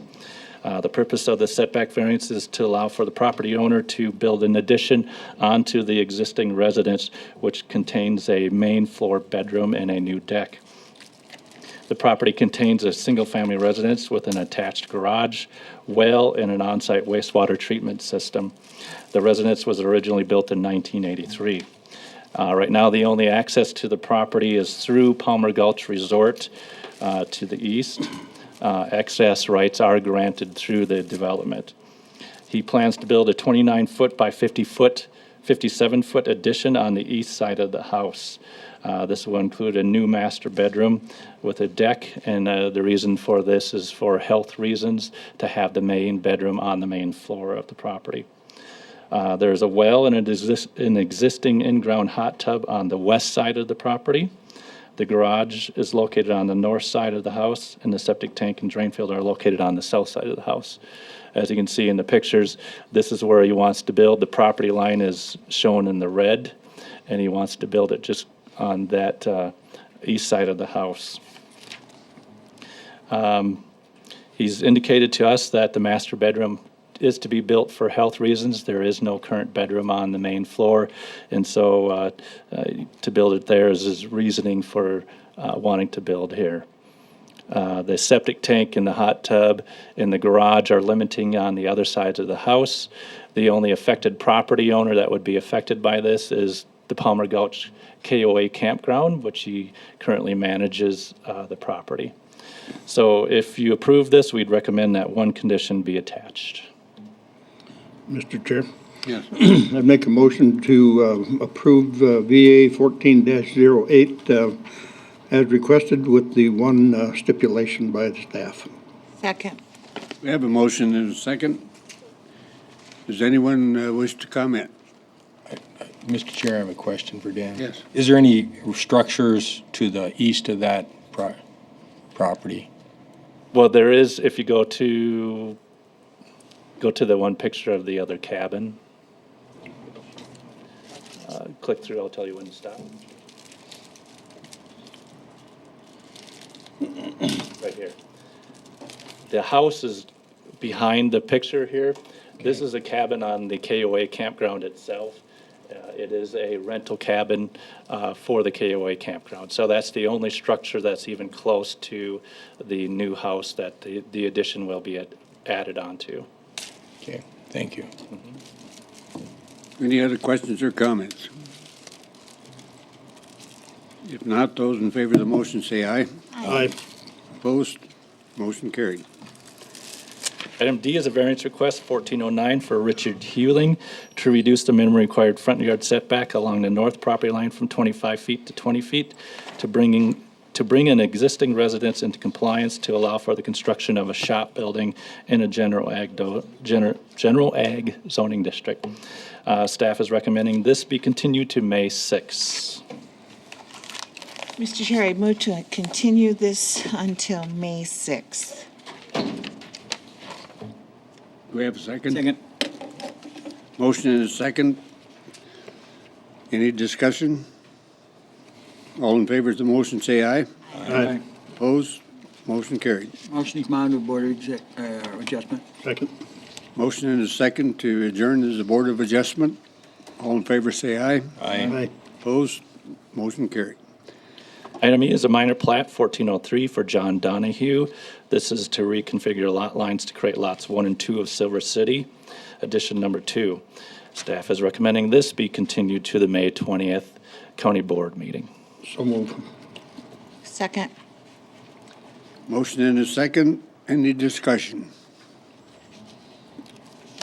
The purpose of the setback variance is to allow for the property owner to build an addition onto the existing residence, which contains a main floor bedroom and a new deck. The property contains a single-family residence with an attached garage, well, and an on-site wastewater treatment system. The residence was originally built in 1983. Right now, the only access to the property is through Palmer Gulch Resort to the east. Access rights are granted through the development. He plans to build a 29-foot by 57-foot addition on the east side of the house. This will include a new master bedroom with a deck, and the reason for this is for health reasons, to have the main bedroom on the main floor of the property. There's a well and an existing in-ground hot tub on the west side of the property. The garage is located on the north side of the house, and the septic tank and drain field are located on the south side of the house. As you can see in the pictures, this is where he wants to build. The property line is shown in the red, and he wants to build it just on that east side of the house. He's indicated to us that the master bedroom is to be built for health reasons. There is no current bedroom on the main floor, and so to build it there is his reasoning for wanting to build here. The septic tank and the hot tub in the garage are limiting on the other sides of the house. The only affected property owner that would be affected by this is the Palmer Gulch KOA campground, which he currently manages the property. So if you approve this, we'd recommend that one condition be attached. Mr. Chair, Yes. I'd make a motion to approve VA 14-08 as requested with the one stipulation by the staff. Second. We have a motion and a second. Does anyone wish to comment? Mr. Chair, I have a question for Dan. Yes. Is there any structures to the east of that property? Well, there is, if you go to the one picture of the other cabin. Click through, I'll tell you when to stop. Right here. The house is behind the picture here. This is a cabin on the KOA campground itself. It is a rental cabin for the KOA campground. So that's the only structure that's even close to the new house that the addition will be added onto. Okay, thank you. Any other questions or comments? If not, those in favor of the motion say aye. Aye. Opposed? Motion carried. Item D is a variance request 1409 for Richard Hewling to reduce the minimum required front yard setback along the north property line from 25 feet to 20 feet to bring an existing residence into compliance to allow for the construction of a shop building in a general ag zoning district. Staff is recommending this be continued to May 6th. Mr. Chair, I move to continue this until May 6th. Do we have a second? Second. Motion and a second. Any discussion? All in favor of the motion say aye. Aye. Opposed? Motion carried. Motion to come out of Board of Adjustment. Second. Motion and a second to adjourn as the Board of Adjustment. All in favor say aye. Aye. Opposed? Motion carried. Item E is a minor plat, 1403, for John Donahue. This is to reconfigure lot lines to create lots 1 and 2 of Silver City, addition number 2. Staff is recommending this be continued to the May 20th County Board meeting. So move. Second. Motion and a second. Any discussion?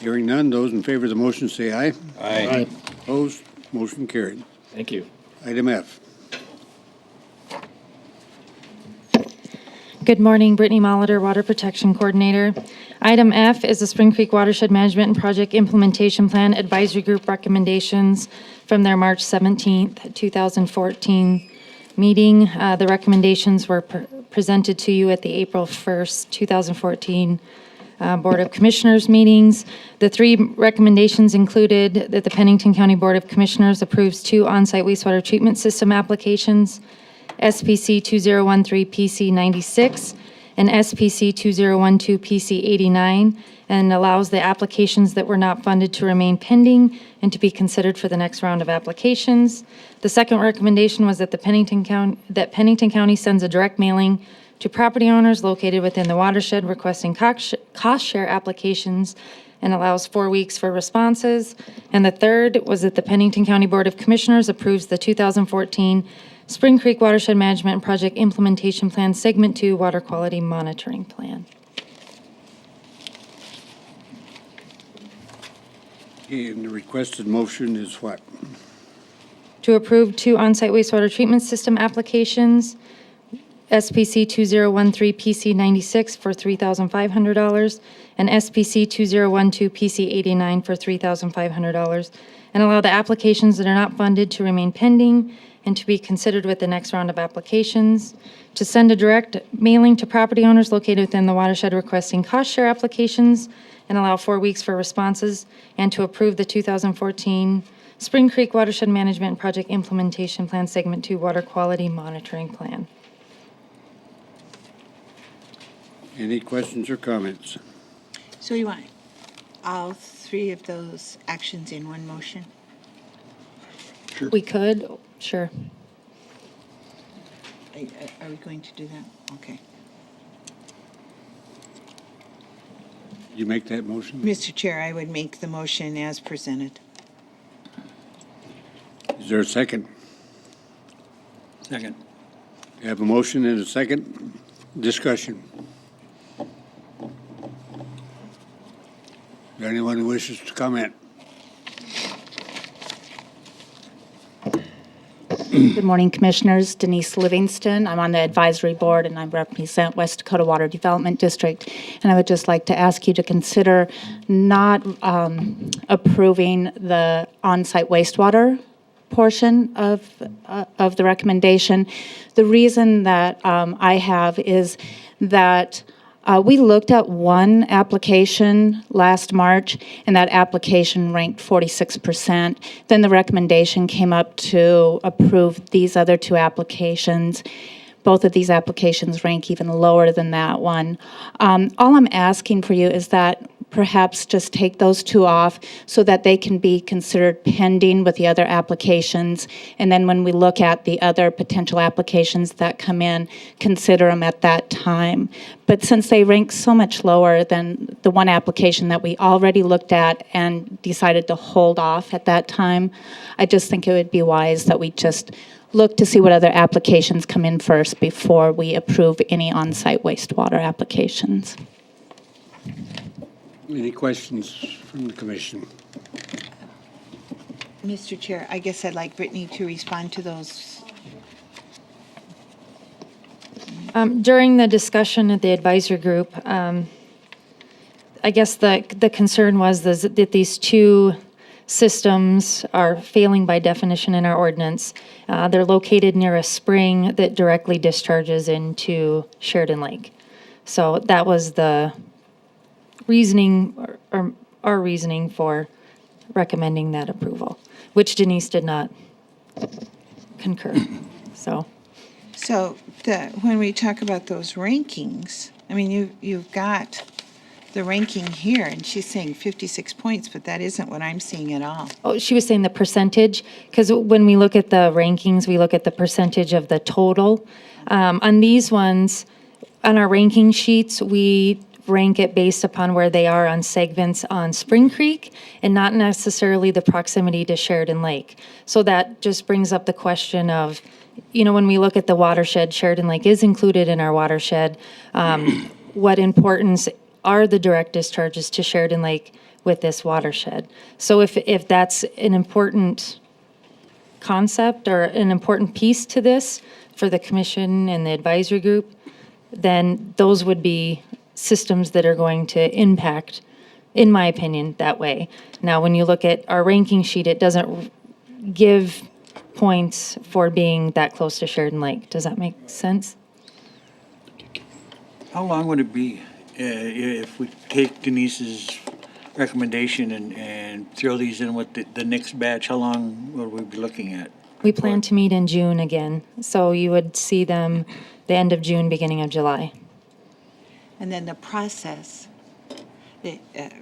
Hearing none, those in favor of the motion say aye. Aye. Opposed? Motion carried. Thank you. Item F. Good morning, Brittany Molitor, Water Protection Coordinator. Item F is the Spring Creek Watershed Management and Project Implementation Plan Advisory Group recommendations from their March 17th, 2014 meeting. The recommendations were presented to you at the April 1st, 2014 Board of Commissioners meetings. The 3 recommendations included that the Pennington County Board of Commissioners approves 2 on-site wastewater treatment system applications, SPC 2013 PC 96 and SPC 2012 PC 89, and allows the applications that were not funded to remain pending and to be considered for the next round of applications. The second recommendation was that Pennington County sends a direct mailing to property owners located within the watershed requesting cost share applications and allows 4 weeks for responses. And the third was that the Pennington County Board of Commissioners approves the 2014 Spring Creek Watershed Management and Project Implementation Plan Segment 2 Water Quality Monitoring Plan. And the requested motion is what? To approve 2 on-site wastewater treatment system applications, SPC 2013 PC 96 for $3,500 and SPC 2012 PC 89 for $3,500, and allow the applications that are not funded to remain pending and to be considered with the next round of applications, to send a direct mailing to property owners located within the watershed requesting cost share applications and allow 4 weeks for responses, and to approve the 2014 Spring Creek Watershed Management and Project Implementation Plan Segment 2 Water Quality Monitoring Plan. Any questions or comments? So you want all 3 of those actions in one motion? We could, sure. Are we going to do that? Okay. You make that motion? Mr. Chair, I would make the motion as presented. Is there a second? Second. You have a motion and a second. Discussion. Is there anyone who wishes to comment? Good morning, Commissioners. Denise Livingston. I'm on the advisory board and I represent West Dakota Water Development District. And I would just like to ask you to consider not approving the on-site wastewater portion of the recommendation. The reason that I have is that we looked at one application last March, and that application ranked 46%. Then the recommendation came up to approve these other 2 applications. Both of these applications rank even lower than that one. All I'm asking for you is that perhaps just take those two off so that they can be considered pending with the other applications. And then when we look at the other potential applications that come in, consider them at that time. But since they rank so much lower than the one application that we already looked at and decided to hold off at that time, I just think it would be wise that we just look to see what other applications come in first before we approve any on-site wastewater applications. Any questions from the commission? Mr. Chair, I guess I'd like Brittany to respond to those. During the discussion at the advisory group, I guess the concern was that these two systems are failing by definition in our ordinance. They're located near a spring that directly discharges into Sheridan Lake. So that was the reasoning, or our reasoning for recommending that approval, which Denise did not concur, so. So when we talk about those rankings, I mean, you've got the ranking here, and she's saying 56 points, but that isn't what I'm seeing at all. Oh, she was saying the percentage, because when we look at the rankings, we look at the percentage of the total. On these ones, on our ranking sheets, we rank it based upon where they are on segments on Spring Creek and not necessarily the proximity to Sheridan Lake. So that just brings up the question of, when we look at the watershed, Sheridan Lake is included in our watershed. What importance are the direct discharges to Sheridan Lake with this watershed? So if that's an important concept or an important piece to this for the commission and the advisory group, then those would be systems that are going to impact, in my opinion, that way. Now, when you look at our ranking sheet, it doesn't give points for being that close to Sheridan Lake. Does that make sense? How long would it be if we take Denise's recommendation and throw these in with the next batch? How long would we be looking at? We plan to meet in June again, so you would see them the end of June, beginning of July. And then the process, it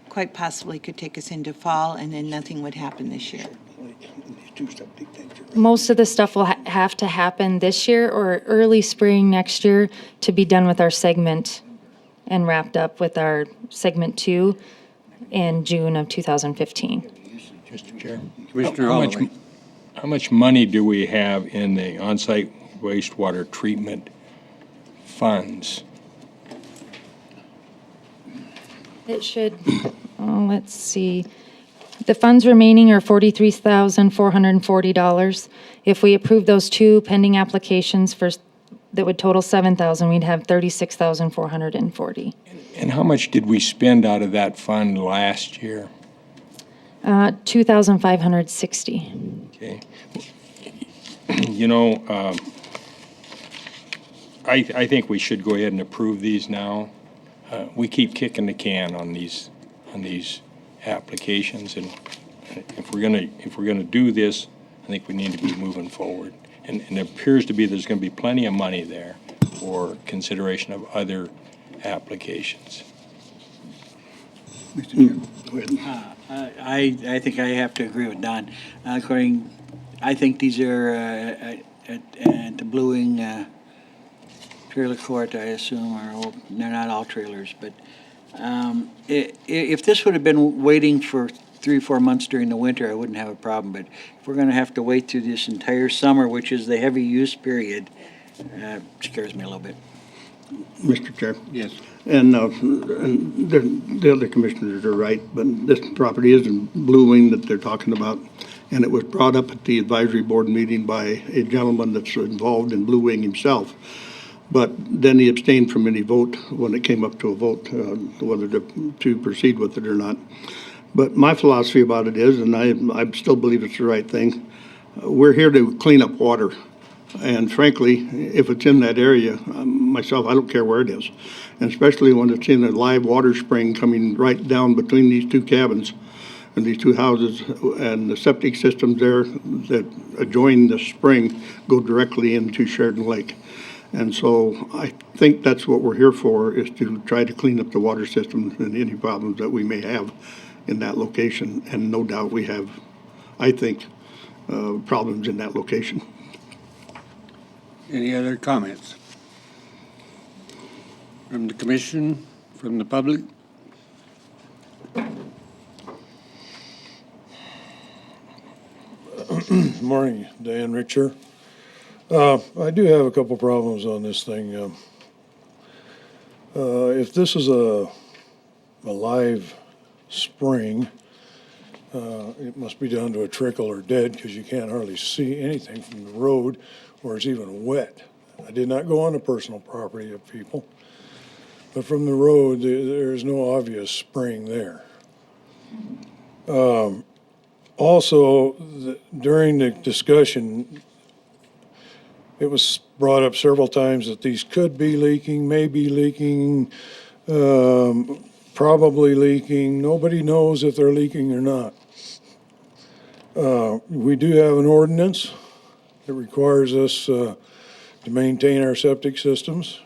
quite possibly could take us into fall, and then nothing would happen this year. Most of the stuff will have to happen this year or early spring next year to be done with our segment and wrapped up with our segment 2 in June of 2015. Mr. Chair. Commissioner How Holloway. how much money do we have in the on-site wastewater treatment funds? It should, let's see. The funds remaining are $43,440. If we approve those two pending applications that would total $7,000, we'd have $36,440. And how much did we spend out of that fund last year? $2,560. Okay. I think we should go ahead and approve these now. We keep kicking the can on these applications, and if we're gonna do this, I think we need to be moving forward. And it appears to be there's gonna be plenty of money there for consideration of other applications. I think I have to agree with Don. I think these are at the Blue Wing trailer court, I assume, or they're not all trailers, but if this would have been waiting for 3 or 4 months during the winter, I wouldn't have a problem, but if we're gonna have to wait through this entire summer, which is the heavy use period, scares me a little bit. Mr. Chair. Yes. And the other commissioners are right, but this property is in Blue Wing that they're talking about. And it was brought up at the advisory board meeting by a gentleman that's involved in Blue Wing himself. But then he abstained from any vote when it came up to a vote, whether to proceed with it or not. But my philosophy about it is, and I still believe it's the right thing, we're here to clean up water. And frankly, if it's in that area, myself, I don't care where it is. And especially when it's in a live water spring coming right down between these two cabins and these two houses, and the septic systems there that adjoin the spring go directly into Sheridan Lake. And so I think that's what we're here for, is to try to clean up the water system and any problems that we may have in that location. And no doubt we have, I think, problems in that location. Any other comments? From the commission, from the public? Morning, Dan Richer. I do have a couple problems on this thing. If this is a live spring, it must be down to a trickle or dead because you can't hardly see anything from the road or it's even wet. I did not go on the personal property of people, but from the road, there's no obvious spring there. Also, during the discussion, it was brought up several times that these could be leaking, may be leaking, probably leaking. Nobody knows if they're leaking or not. We do have an ordinance that requires us to maintain our septic systems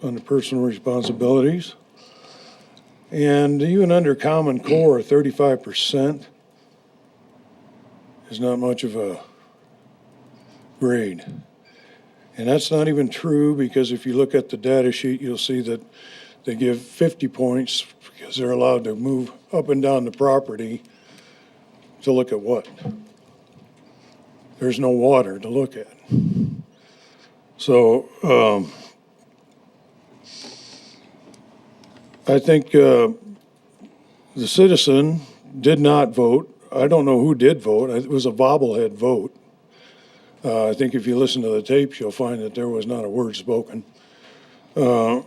under personal responsibilities. And even under Common Core, 35% is not much of a grade. And that's not even true, because if you look at the data sheet, you'll see that they give 50 points because they're allowed to move up and down the property to look at what? There's no water to look at. So I think the citizen did not vote. I don't know who did vote. It was a bobblehead vote. I think if you listen to the tapes, you'll find that there was not a word spoken. And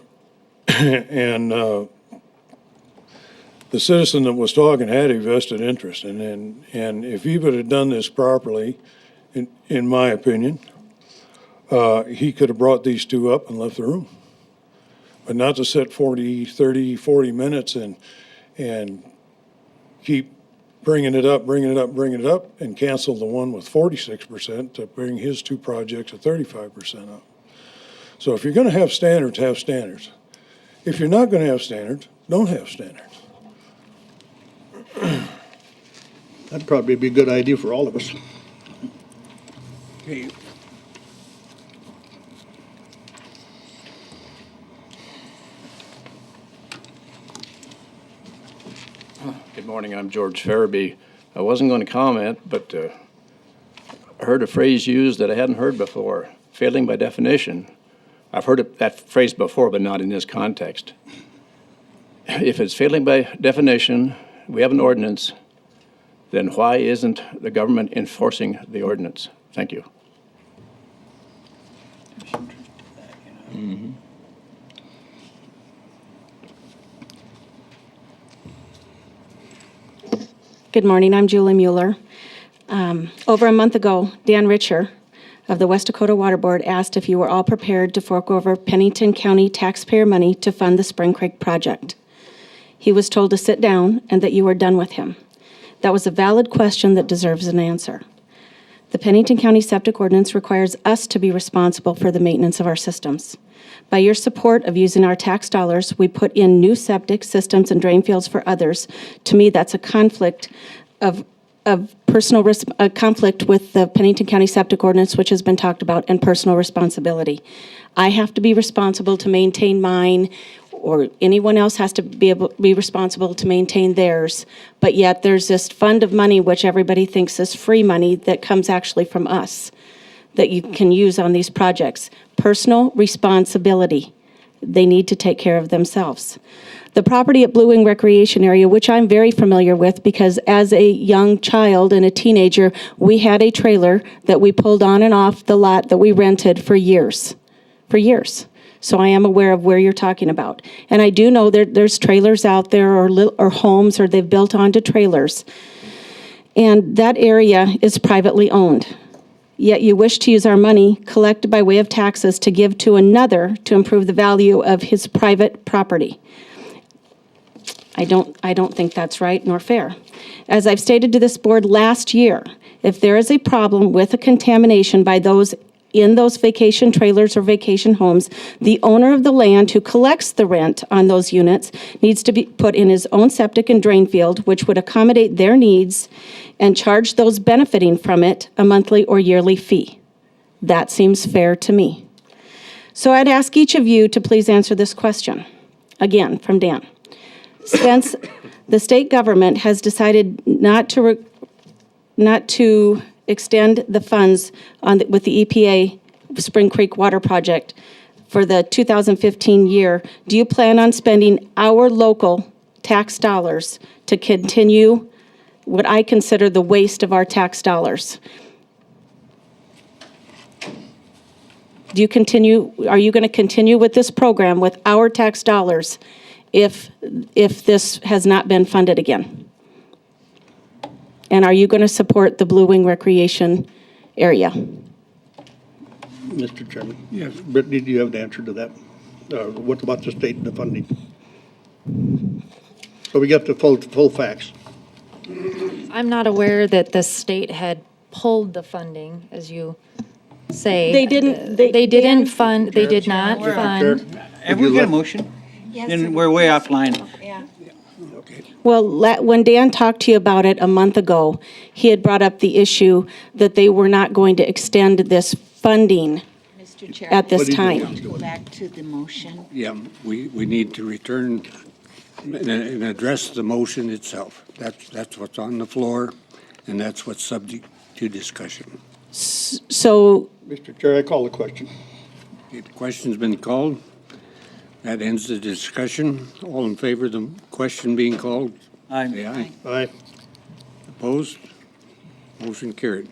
the citizen that was talking had a vested interest. And if he would have done this properly, in my opinion, he could have brought these two up and left the room. But not to sit 40 minutes and keep bringing it up, and cancel the one with 46% to bring his two projects at 35% up. So if you're going to have standards, have standards. If you're not going to have standards, don't have standards. That'd probably be a good idea for all of us. Okay. Good morning, I'm George Farabee. I wasn't going to comment, but I heard a phrase used that I hadn't heard before, failing by definition. I've heard that phrase before, but not in this context. If it's failing by definition, we have an ordinance, then why isn't the government enforcing the ordinance? Thank you. Mm-hmm. Good morning, I'm Julie Mueller. Over a month ago, Dan Richer of the West Dakota Water Board asked if you were all prepared to fork over Pennington County taxpayer money to fund the Spring Creek project. He was told to sit down and that you were done with him. That was a valid question that deserves an answer. The Pennington County Septic Ordinance requires us to be responsible for the maintenance of our systems. By your support of using our tax dollars, we put in new septic systems and drain fields for others. To me, that's a conflict of personal conflict with the Pennington County Septic Ordinance, which has been talked about, and personal responsibility. I have to be responsible to maintain mine, or anyone else has to be responsible to maintain theirs. But yet there's this fund of money, which everybody thinks is free money, that comes actually from us, that you can use on these projects. Personal responsibility. They need to take care of themselves. The property at Blue Wing Recreation Area, which I'm very familiar with because as a young child and a teenager, we had a trailer that we pulled on and off the lot that we rented for years. So I am aware of where you're talking about. And I do know that there's trailers out there or homes, or they've built onto trailers. And that area is privately owned. Yet you wish to use our money collected by way of taxes to give to another to improve the value of his private property. I don't think that's right nor fair. As I've stated to this board last year, if there is a problem with a contamination by those in those vacation trailers or vacation homes, the owner of the land who collects the rent on those units needs to be put in his own septic and drain field, which would accommodate their needs and charge those benefiting from it a monthly or yearly fee. That seems fair to me. So I'd ask each of you to please answer this question. Again, from Dan. Since the state government has decided not to extend the funds with the EPA Spring Creek Water Project for the 2015 year, do you plan on spending our local tax dollars to continue what I consider the waste of our tax dollars? Are you going to continue with this program with our tax dollars if this has not been funded again? And are you going to support the Blue Wing Recreation area? Mr. Chairman? Yes. Brittany, do you have the answer to that? What about the state and the funding? So we got the full facts. I'm not aware that the state had pulled the funding, as you say. They didn't. They didn't fund, they did not fund. Have we got a motion? Then we're way offline. Well, when Dan talked to you about it a month ago, he had brought up the issue that they were not going to extend this funding Mr. Chair, at this time. go back to the motion. Yeah, we need to return and address the motion itself. That's what's on the floor, and that's what's subject to discussion. So, Mr. Chair, I call the question. The question's been called. That ends the discussion. All in favor of the question being called? Aye. Say aye. Aye. Opposed? Motion carried.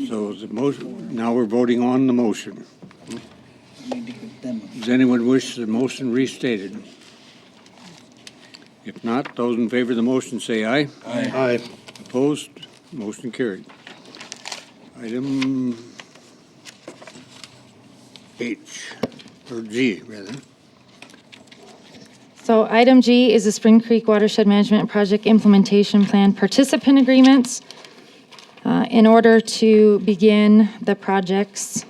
So the motion, now we're voting on the motion. Does anyone wish the motion restated? If not, those in favor of the motion say aye. Aye. Aye. Opposed? Motion carried. Item H, or G, rather. So item G is the Spring Creek Watershed Management Project Implementation Plan Participant Agreements. In order to begin the projects,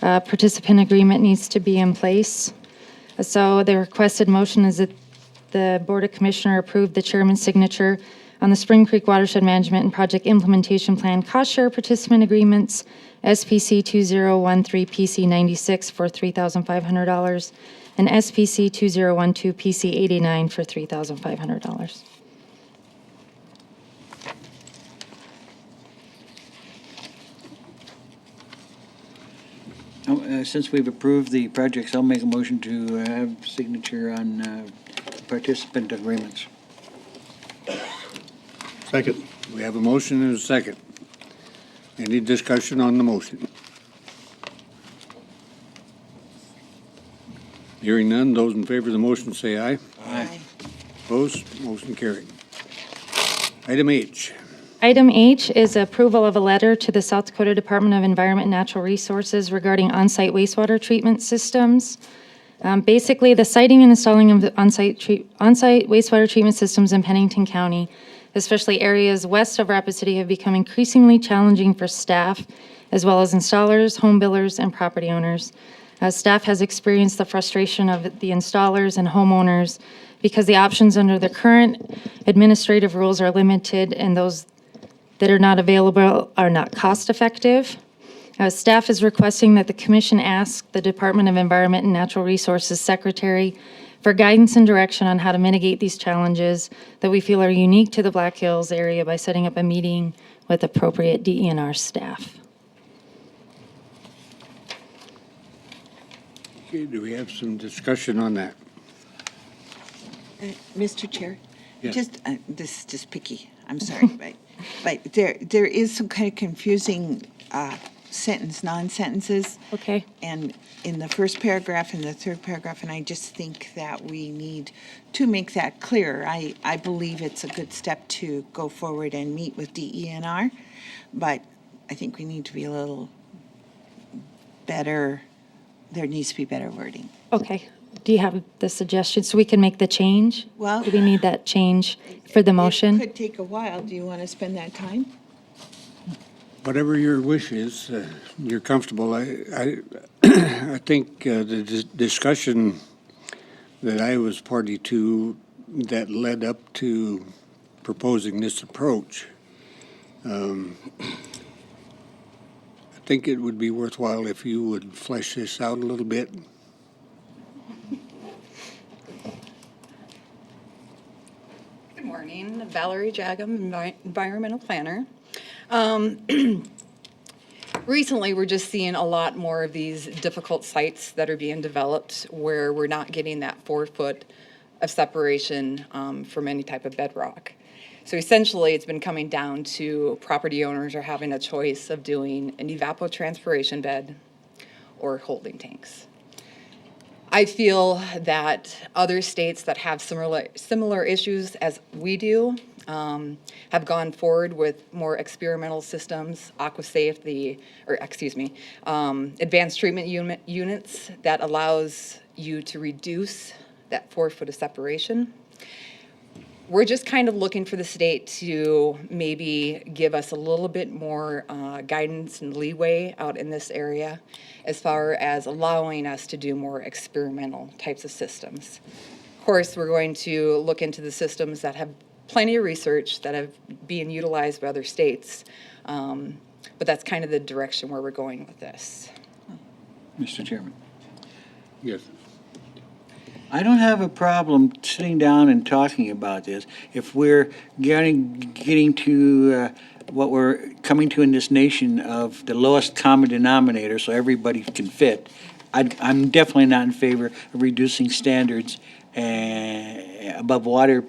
participant agreement needs to be in place. So the requested motion is that the Board of Commissioner approve the chairman's signature on the Spring Creek Watershed Management and Project Implementation Plan Cost Share Participant Agreements, SPC 2013 PC 96 for $3,500 and SPC 2012 PC 89 for $3,500. Since we've approved the projects, I'll make a motion to have signature on participant agreements. Second. We have a motion and a second. Any discussion on the motion? Hearing none, those in favor of the motion say aye. Aye. Opposed? Motion carried. Item H. Item H is approval of a letter to the South Dakota Department of Environment and Natural Resources regarding on-site wastewater treatment systems. Basically, the siting and installing of on-site wastewater treatment systems in Pennington County, especially areas west of Rapid City, have become increasingly challenging for staff, as well as installers, home builders, and property owners. Staff has experienced the frustration of the installers and homeowners because the options under the current administrative rules are limited, and those that are not available are not cost-effective. Staff is requesting that the commission ask the Department of Environment and Natural Resources Secretary for guidance and direction on how to mitigate these challenges that we feel are unique to the Black Hills area by setting up a meeting with appropriate DENR staff. Okay, do we have some discussion on that? Mr. Chair? Yes. Just, this is just picky, I'm sorry, but there is some kind of confusing non-sentences. Okay. And in the first paragraph and the third paragraph, and I just think that we need to make that clear. I believe it's a good step to go forward and meet with DENR, but I think we need to be a little better. There needs to be better wording. Okay. Do you have the suggestion so we can make the change? Well, do we need that change for the motion? It could take a while. Do you want to spend that time? whatever your wish is, you're comfortable. I think the discussion that I was party to that led up to proposing this approach, I think it would be worthwhile if you would flesh this out a little bit. Good morning, Valerie Jagum, environmental planner. Recently, we're just seeing a lot more of these difficult sites that are being developed where we're not getting that 4 foot of separation from any type of bedrock. So essentially, it's been coming down to property owners are having a choice of doing an evapotranspiration bed or holding tanks. I feel that other states that have similar issues as we do have gone forward with more experimental systems, AquaSafe, advanced treatment units that allows you to reduce that 4 foot of separation. We're just kind of looking for the state to maybe give us a little bit more guidance and leeway out in this area as far as allowing us to do more experimental types of systems. Of course, we're going to look into the systems that have plenty of research that have been utilized by other states, but that's kind of the direction where we're going with this. Mr. Chairman. Yes. I don't have a problem sitting down and talking about this if we're getting to what we're coming to in this nation of the lowest common denominator so everybody can fit. I'm definitely not in favor of reducing standards above water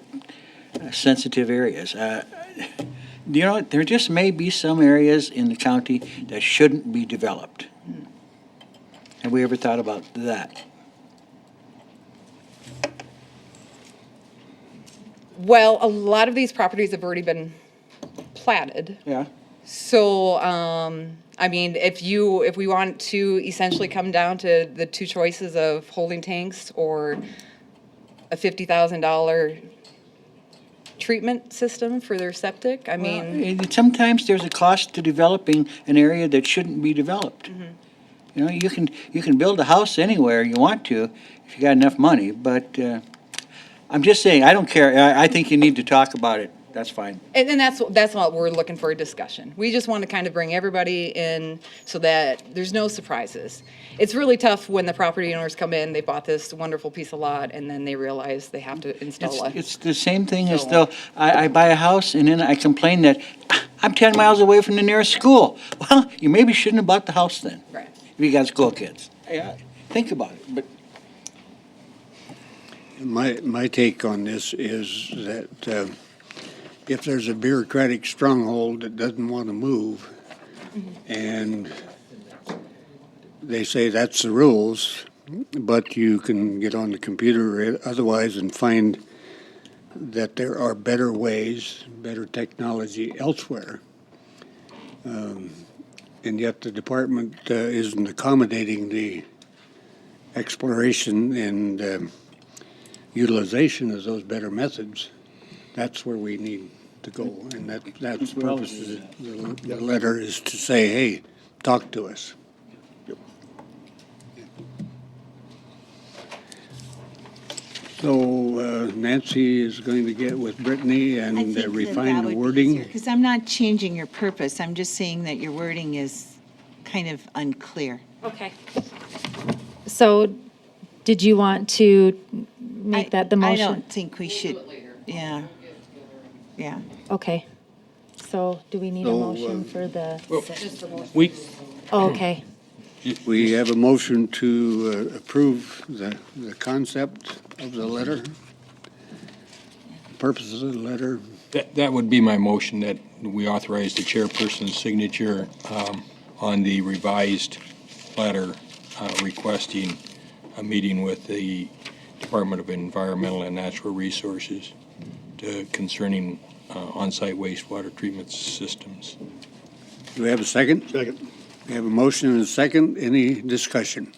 sensitive areas. You know, there just may be some areas in the county that shouldn't be developed. Have we ever thought about that? Well, a lot of these properties have already been platted. Yeah. So, I mean, if we want to essentially come down to the two choices of holding tanks or a $50,000 treatment system for their septic, I mean. Sometimes there's a cost to developing an area that shouldn't be developed. You know, you can build a house anywhere you want to if you got enough money, but I'm just saying, I don't care. I think you need to talk about it. That's fine. And that's what we're looking for, a discussion. We just want to kind of bring everybody in so that there's no surprises. It's really tough when the property owners come in, they bought this wonderful piece of lot, and then they realize they have to install It's the same thing as though I buy a house and then I complain that I'm 10 miles away from the nearest school. Well, you maybe shouldn't have bought the house then. Right. If you got school kids. Yeah, think about it. But My take on this is that if there's a bureaucratic stronghold that doesn't want to move, and they say that's the rules, but you can get on the computer or otherwise and find that there are better ways, better technology elsewhere, and yet the department isn't accommodating the exploration and utilization of those better methods. That's where we need to go, and that's the purpose of the letter is to say, hey, talk to us. So Nancy is going to get with Brittany and refine the wording. Because I'm not changing your purpose, I'm just saying that your wording is kind of unclear. Okay. So did you want to make that the motion? I don't think we should, yeah. Okay. So do we need a So, motion for the? We, Oh, okay. We have a motion to approve the concept of the letter, purpose of the letter. that would be my motion, that we authorize the chairperson's signature on the revised letter requesting a meeting with the Department of Environmental and Natural Resources concerning on-site wastewater treatment systems. Do we have a second? Second. We have a motion and a second. Any discussion?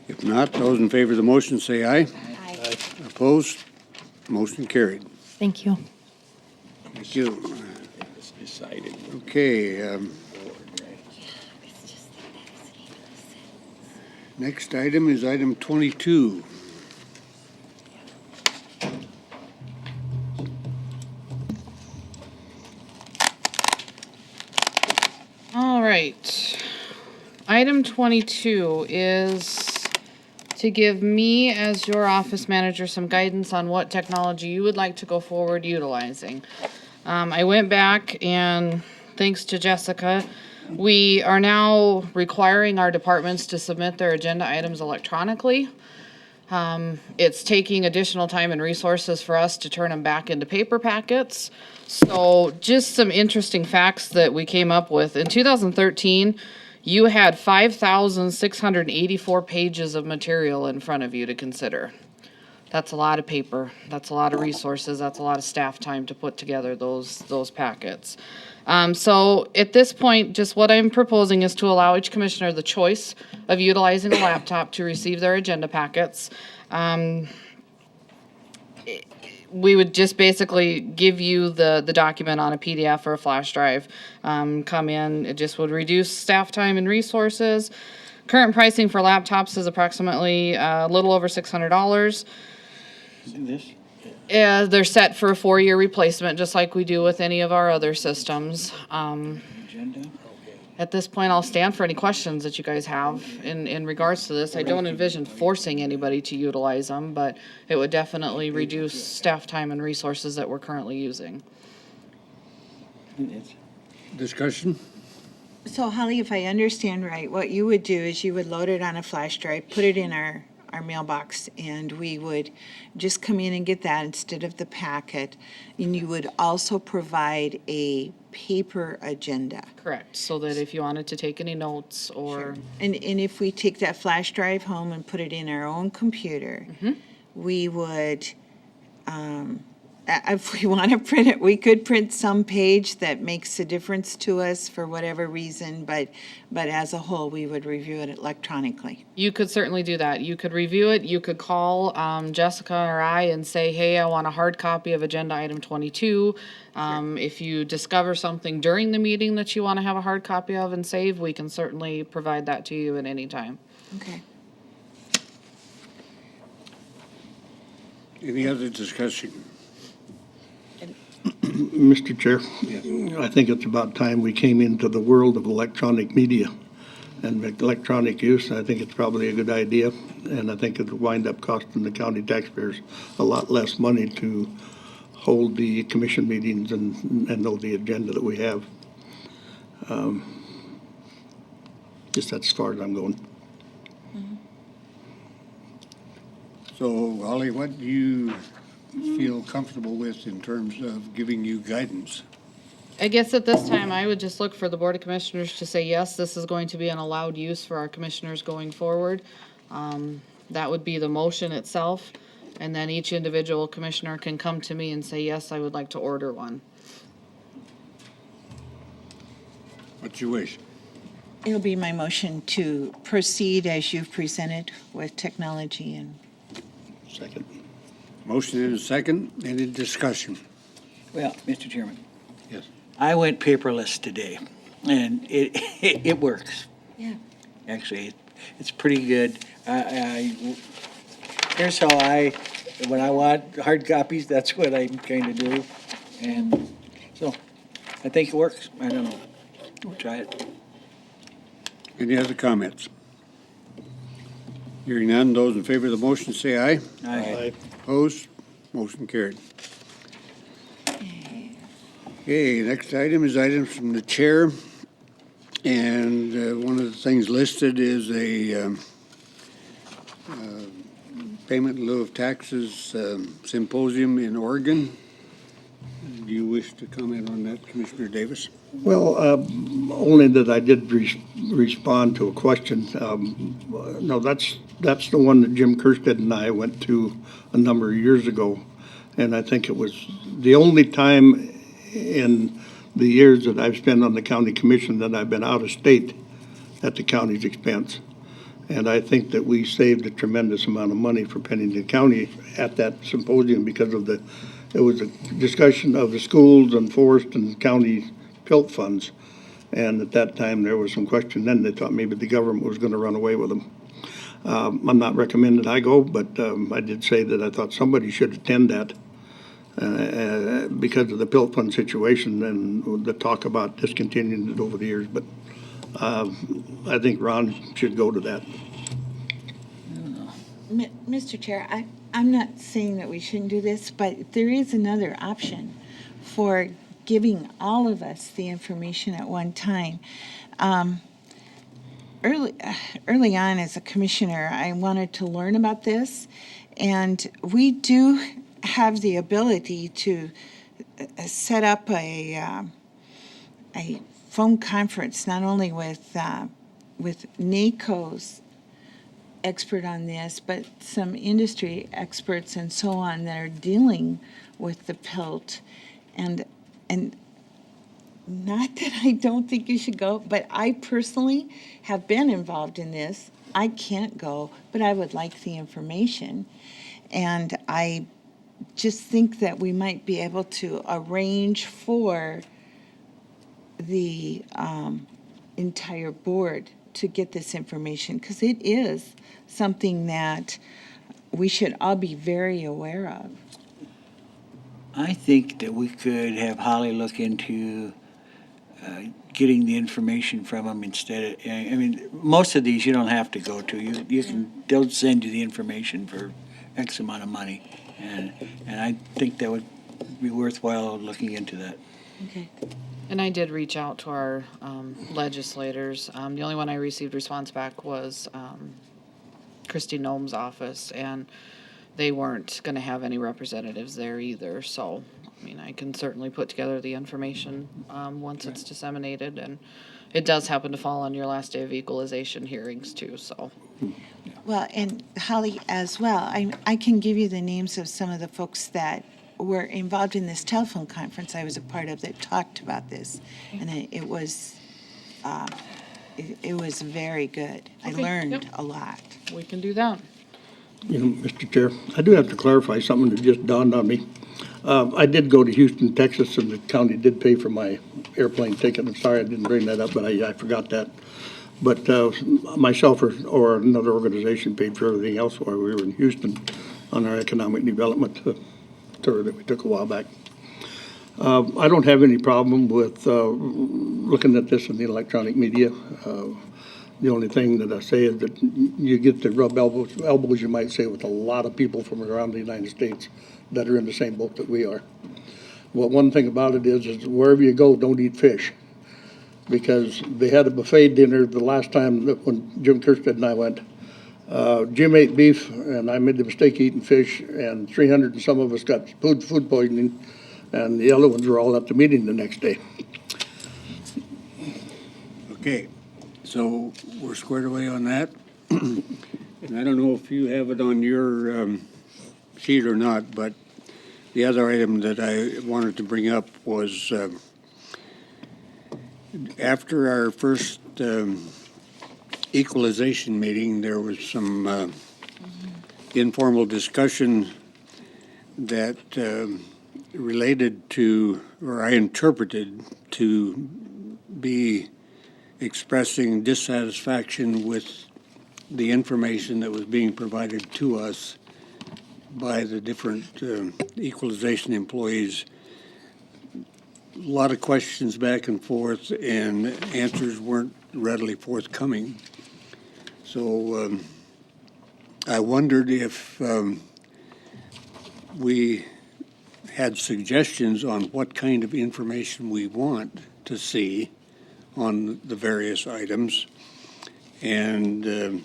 If not, those in favor of the motion say aye. Aye. Opposed? Motion carried. Thank you. Thank you. decided. Okay. Next item is item 22. All right. Item 22 is to give me, as your office manager, some guidance on what technology you would like to go forward utilizing. I went back and thanks to Jessica, we are now requiring our departments to submit their agenda items electronically. It's taking additional time and resources for us to turn them back into paper packets. So just some interesting facts that we came up with. In 2013, you had 5,684 pages of material in front of you to consider. That's a lot of paper. That's a lot of resources. That's a lot of staff time to put together those packets. So at this point, just what I'm proposing is to allow each commissioner the choice of utilizing a laptop to receive their agenda packets. We would just basically give you the document on a PDF or a flash drive. Come in, it just would reduce staff time and resources. Current pricing for laptops is approximately a little over $600. This? They're set for a 4-year replacement, just like we do with any of our other systems. Agenda? At this point, I'll stand for any questions that you guys have in regards to this. I don't envision forcing anybody to utilize them, but it would definitely reduce staff time and resources that we're currently using. Discussion? So Holly, if I understand right, what you would do is you would load it on a flash drive, put it in our mailbox, and we would just come in and get that instead of the packet. And you would also provide a paper agenda. Correct, so that if you wanted to take any notes or. And if we take that flash drive home and put it in our own computer, we would, if we want to print it, we could print some page that makes a difference to us for whatever reason, but as a whole, we would review it electronically. You could certainly do that. You could review it. You could call Jessica or I and say, hey, I want a hard copy of agenda item 22. If you discover something during the meeting that you want to have a hard copy of and save, we can certainly provide that to you at any time. Okay. Any other discussion? Mr. Chair, I think it's about time we came into the world of electronic media and electronic use. I think it's probably a good idea, and I think it'll wind up costing the county taxpayers a lot less money to hold the commission meetings and know the agenda that we have. Just that's as far as I'm going. So, Holly, what do you feel comfortable with in terms of giving you guidance? I guess at this time, I would just look for the Board of Commissioners to say, yes, this is going to be an allowed use for our commissioners going forward. That would be the motion itself. And then each individual commissioner can come to me and say, yes, I would like to order one. What's your wish? It'll be my motion to proceed as you've presented with technology and. Second. Motion and a second. Any discussion? Well, Mr. Chairman. Yes. I went paperless today, and it works. Yeah. Actually, it's pretty good. Here's how when I want hard copies, that's what I'm trying to do. And so, I think it works. I don't know. We'll try it. Any other comments? Hearing none, those in favor of the motion say aye. Aye. Opposed? Motion carried. Okay, next item is items from the chair. And one of the things listed is a payment in lieu of taxes symposium in Oregon. Do you wish to comment on that, Commissioner Davis? Well, only that I did respond to a question. No, that's the one that Jim Kerstead and I went to a number of years ago. And I think it was the only time in the years that I've spent on the county commission that I've been out of state at the county's expense. And I think that we saved a tremendous amount of money for Pennington County at that symposium because of it was a discussion of the schools and forest and county PILT funds. And at that time, there was some question then, they thought maybe the government was gonna run away with them. I'm not recommending I go, but I did say that I thought somebody should attend that because of the PILT fund situation and the talk about discontinuing it over the years. But I think Ron should go to that. Mr. Chair, I'm not saying that we shouldn't do this, but there is another option for giving all of us the information at one time. Early on as a commissioner, I wanted to learn about this, and we do have the ability to set up a phone conference, not only with NACO's expert on this, but some industry experts and so on that are dealing with the PILT. And not that I don't think you should go, but I personally have been involved in this. I can't go, but I would like the information. And I just think that we might be able to arrange for the entire board to get this information, because it is something that we should all be very aware of. I think that we could have Holly look into getting the information from them instead of, I mean, most of these you don't have to go to. You can, they'll send you the information for X amount of money. And I think that would be worthwhile looking into that. Okay. And I did reach out to our legislators. The only one I received response back was Christy Nome's office, and they weren't going to have any representatives there either. So, I mean, I can certainly put together the information once it's disseminated, and it does happen to fall on your last day of equalization hearings too, so. Well, and Holly as well, I can give you the names of some of the folks that were involved in this telephone conference I was a part of that talked about this, and it was very good. I Okay, learned yep. a lot. We can do that. You know, Mr. Chair, I do have to clarify something that just dawned on me. I did go to Houston, Texas, and the county did pay for my airplane ticket. I'm sorry I didn't bring that up, but I forgot that. But myself or another organization paid for everything else while we were in Houston on our economic development tour that we took a while back. I don't have any problem with looking at this in the electronic media. The only thing that I say is that you get to rub elbows, you might say, with a lot of people from around the United States that are in the same boat that we are. Well, one thing about it is wherever you go, don't eat fish. Because they had a buffet dinner the last time when Jim Kirstead and I went. Jim ate beef, and I made the mistake eating fish, and 300 and some of us got food poisoning, and the other ones were all at the meeting the next day. Okay, so we're squared away on that. And I don't know if you have it on your sheet or not, but the other item that I wanted to bring up was after our first equalization meeting, there was some informal discussion that related to, or I interpreted to be expressing dissatisfaction with the information that was being provided to us by the different equalization employees. A lot of questions back and forth, and answers weren't readily forthcoming. So I wondered if we had suggestions on what kind of information we want to see on the various items, and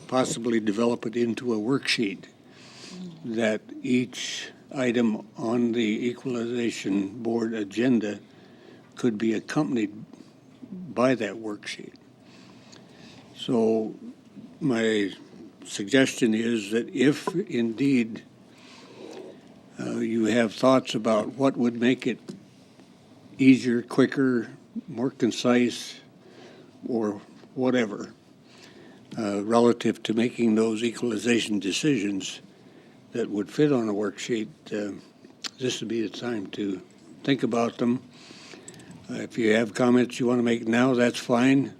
possibly develop it into a worksheet that each item on the equalization board agenda could be accompanied by that worksheet. So my suggestion is that if indeed you have thoughts about what would make it easier, quicker, more concise, or whatever, relative to making those equalization decisions that would fit on a worksheet, this would be the time to think about them. If you have comments you want to make now, that's fine,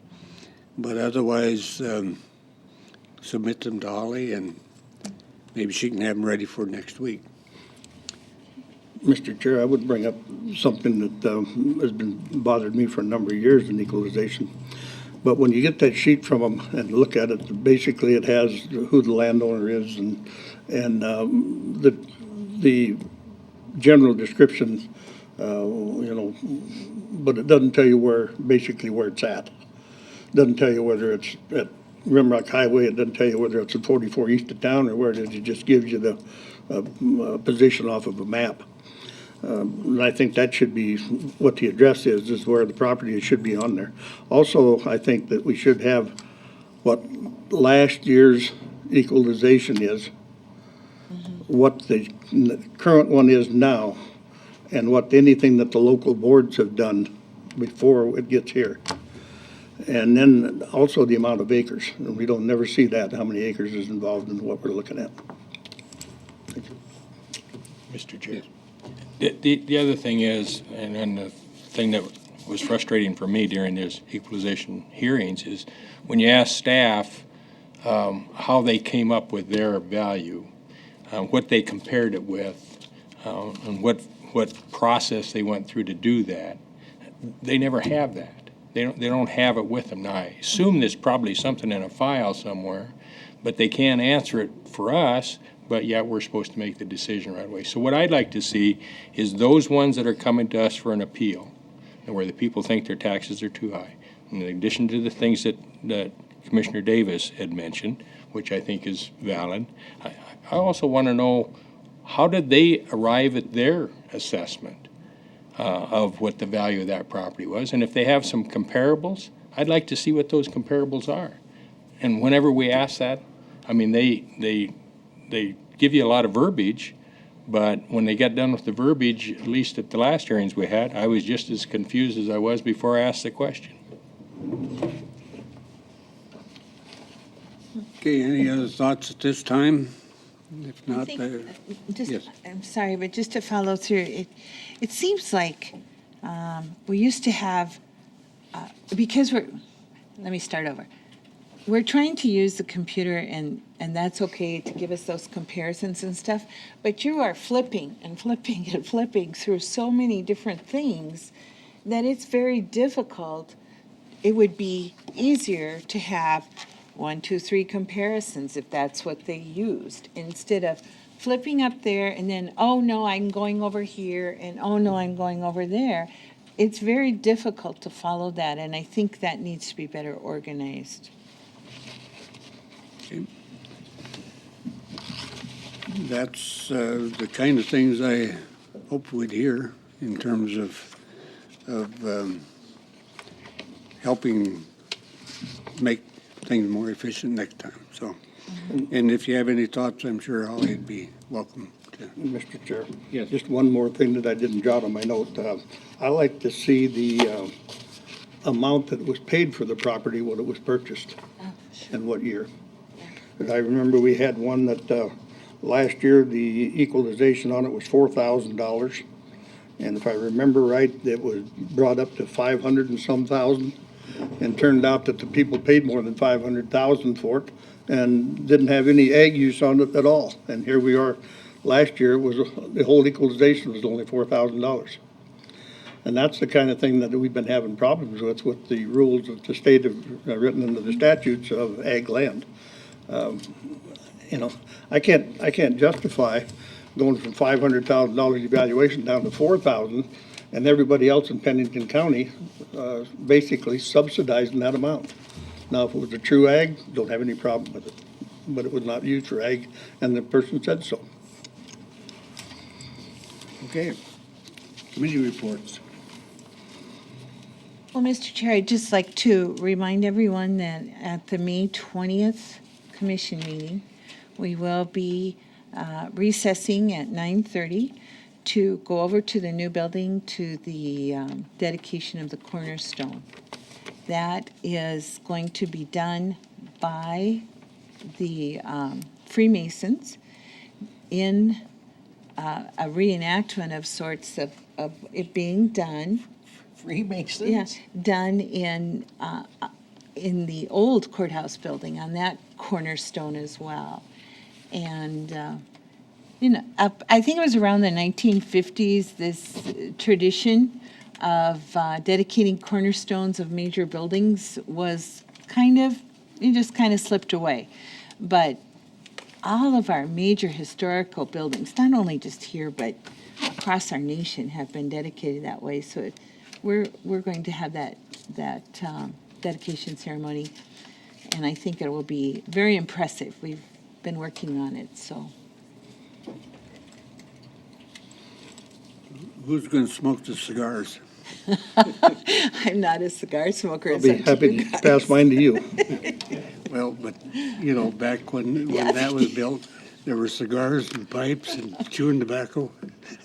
but otherwise, submit them to Holly, and maybe she can have them ready for next week. Mr. Chair, I would bring up something that has been bothered me for a number of years in equalization. But when you get that sheet from them and look at it, basically it has who the landowner is and the general description, but it doesn't tell you basically where it's at. Doesn't tell you whether it's at Rimrock Highway. It doesn't tell you whether it's at 44 east of town or where it is. It just gives you the position off of a map. And I think that should be what the address is where the property should be on there. Also, I think that we should have what last year's equalization is, what the current one is now, and what anything that the local boards have done before it gets here. And then also the amount of acres. And we don't never see that, how many acres is involved in what we're looking at. Thank you. Mr. Chair. The other thing is, and then the thing that was frustrating for me during these equalization hearings is when you ask staff how they came up with their value, what they compared it with, and what process they went through to do that, they never have that. They don't have it with them. Now, I assume there's probably something in a file somewhere, but they can't answer it for us, but yet we're supposed to make the decision right away. So what I'd like to see is those ones that are coming to us for an appeal, and where the people think their taxes are too high. In addition to the things that Commissioner Davis had mentioned, which I think is valid, I also want to know, how did they arrive at their assessment of what the value of that property was? And if they have some comparables, I'd like to see what those comparables are. And whenever we ask that, I mean, they give you a lot of verbiage, but when they got done with the verbiage, at least at the last hearings we had, I was just as confused as I was before I asked the question. Okay, any other thoughts at this time? If not, yes. I'm sorry, but just to follow through, it seems like we used to have, because let me start over. We're trying to use the computer, and that's okay to give us those comparisons and stuff, but you are flipping and flipping and flipping through so many different things that it's very difficult. It would be easier to have 1, 2, 3 comparisons if that's what they used, instead of flipping up there and then, oh no, I'm going over here, and oh no, I'm going over there. It's very difficult to follow that, and I think that needs to be better organized. Okay. That's the kind of things I hope we'd hear in terms of helping make things more efficient next time. So, and if you have any thoughts, I'm sure Holly'd be welcome to. Mr. Chair. Yes. Just one more thing that I didn't jot on my note. I like to see the amount that was paid for the property when it was purchased and what year. Because I remember we had one that last year the equalization on it was $4,000. And if I remember right, it was brought up to 500 and some thousand, and turned out that the people paid more than 500,000 for it and didn't have any ag use on it at all. And here we are, last year the whole equalization was only $4,000. And that's the kind of thing that we've been having problems with the rules that the state have written into the statutes of ag land. I can't justify going from $500,000 evaluation down to $4,000, and everybody else in Pennington County basically subsidizing that amount. Now, if it was a true ag, don't have any problem with it, but it was not used for ag, and the person said so. Okay. Committee reports. Well, Mr. Chair, I'd just like to remind everyone that at the May 20th commission meeting, we will be recessing at 9:30 to go over to the new building to the dedication of the cornerstone. That is going to be done by the Freemasons in a reenactment of sorts of it being done Freemasons? Yeah, done in the old courthouse building on that cornerstone as well. And, I think it was around the 1950s, this tradition of dedicating cornerstones of major buildings was it just kind of slipped away. But all of our major historical buildings, not only just here, but across our nation, have been dedicated that way. So we're going to have that dedication ceremony, and I think it will be very impressive. We've been working on it, so. Who's going to smoke the cigars? I'm not a cigar smoker. I'll it's be up to happy you to guys. pass mine to you. Well, but, back when Yeah. that was built, there were cigars and pipes and chewing tobacco.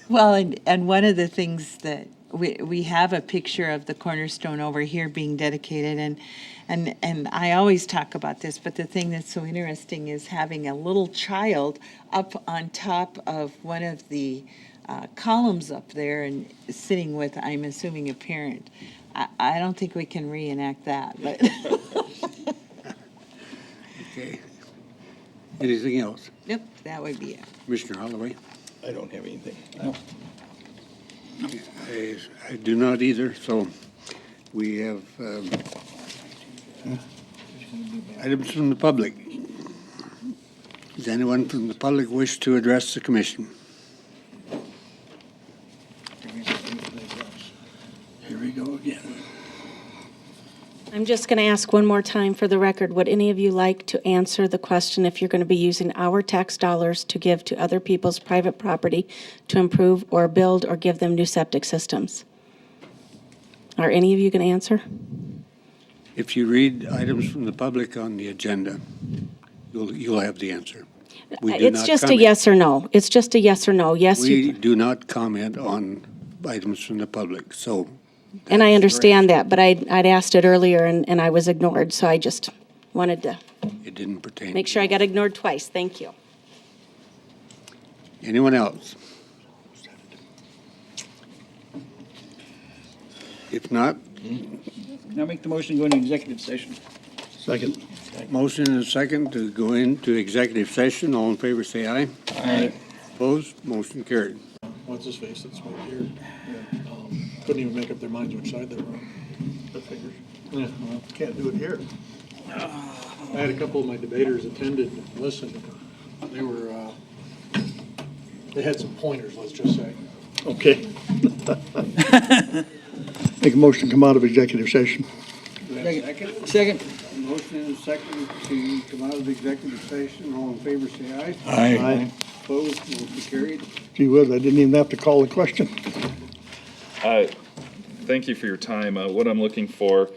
Well, and one of the things that we have a picture of the cornerstone over here being dedicated, and I always talk about this, but the thing that's so interesting is having a little child up on top of one of the columns up there and sitting with, I'm assuming, a parent. I don't think we can reenact that, but. Okay. Anything else? Yep, that would be it. Commissioner Holloway? I don't have anything. I do not either, so we have items from the public. Does anyone from the public wish to address the commission? Here we go again. I'm just going to ask one more time for the record. Would any of you like to answer the question if you're going to be using our tax dollars to give to other people's private property to improve or build or give them new septic systems? Are any of you going to answer? If you read items from the public on the agenda, you'll have the answer. We do It's not just a comment. yes or no. It's just a yes or no. Yes, We you, do not comment on items from the public, so. and I understand that, but I'd asked it earlier and I was ignored, so I just wanted to It didn't pertain. make sure I got ignored twice. Thank you. Anyone else? If not, Now make the motion to go into executive session. Second. motion and a second to go into executive session. All in favor, say aye. Aye. Opposed? Motion carried. What's his face that's right here? Couldn't even make up their minds which side they were on. The figures. Yeah, well, Can't do it here. I had a couple of my debaters attended and listened. They were, they had some pointers, let's just say. Okay. Make a motion to come out of executive session. Second. Motion and a second to come out of executive session. All in favor, say aye. Aye. Opposed? Motion carried. Gee whiz, I didn't even have to call the question. Thank you for your time. What I'm looking for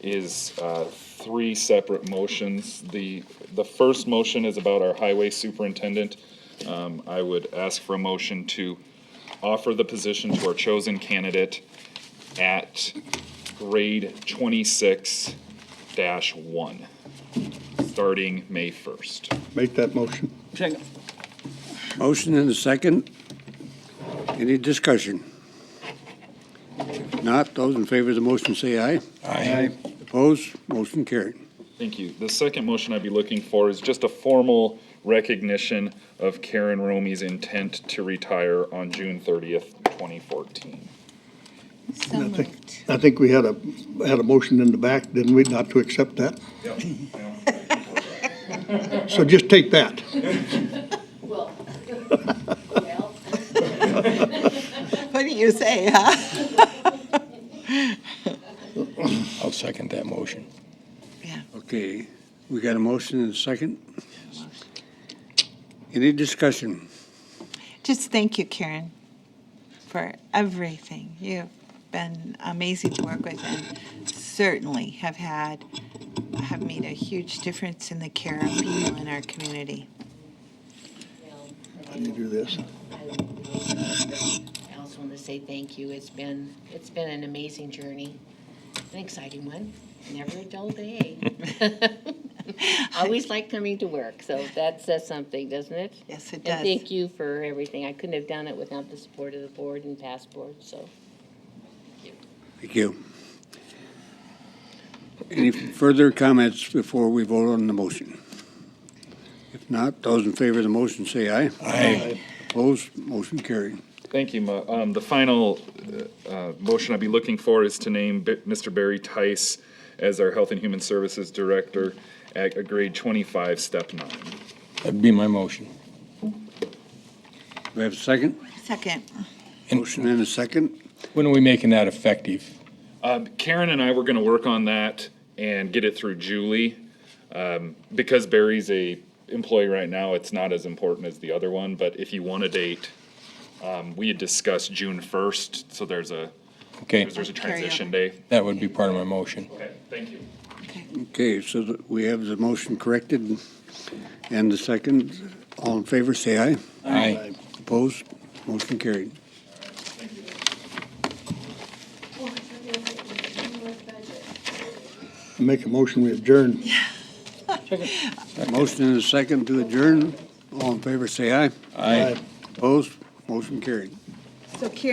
is three separate motions. The first motion is about our highway superintendent. I would ask for a motion to offer the position to our chosen candidate at grade 26-1, starting May 1st. Make that motion. Second. Motion and a second. Any discussion? If not, those in favor of the motion say aye. Aye. Opposed? Motion carried. Thank you. The second motion I'd be looking for is just a formal recognition of Karen Romey's intent to retire on June 30th, 2014. So moved. I think we had a motion in the back, didn't we, not to accept that? So just take that. What do you say, huh? I'll second that motion. Okay, we got a motion and a second. Any discussion? Just thank you, Karen, for everything. You've been amazing to work with and certainly have made a huge difference in the care of people in our community. How do you do this? I also want to say thank you. It's been an amazing journey, an exciting one, never a dull day. Always like coming to work, so that says something, doesn't it? Yes, it And does. thank you for everything. I couldn't have done it without the support of the board and past boards, so. Thank you. Any further comments before we vote on the motion? If not, those in favor of the motion say aye. Aye. Opposed? Motion carried. Thank you. The final motion I'd be looking for is to name Mr. Barry Tice as our Health and Human Services Director at a grade 25, step 9. That'd be my motion. Do we have a second? Second. Motion and a second. When are we making that effective? Karen and I were going to work on that and get it through Julie. Because Barry's a employee right now, it's not as important as the other one, but if you want a date, we had discussed June 1st, so there's a transition day. That would be part of my motion. Okay, thank you. Okay, so we have the motion corrected and the second. All in favor, say aye. Aye. Opposed? Motion carried. Make a motion, we adjourn. Motion and a second to adjourn. All in favor, say aye. Aye. Opposed? Motion carried. So Karen,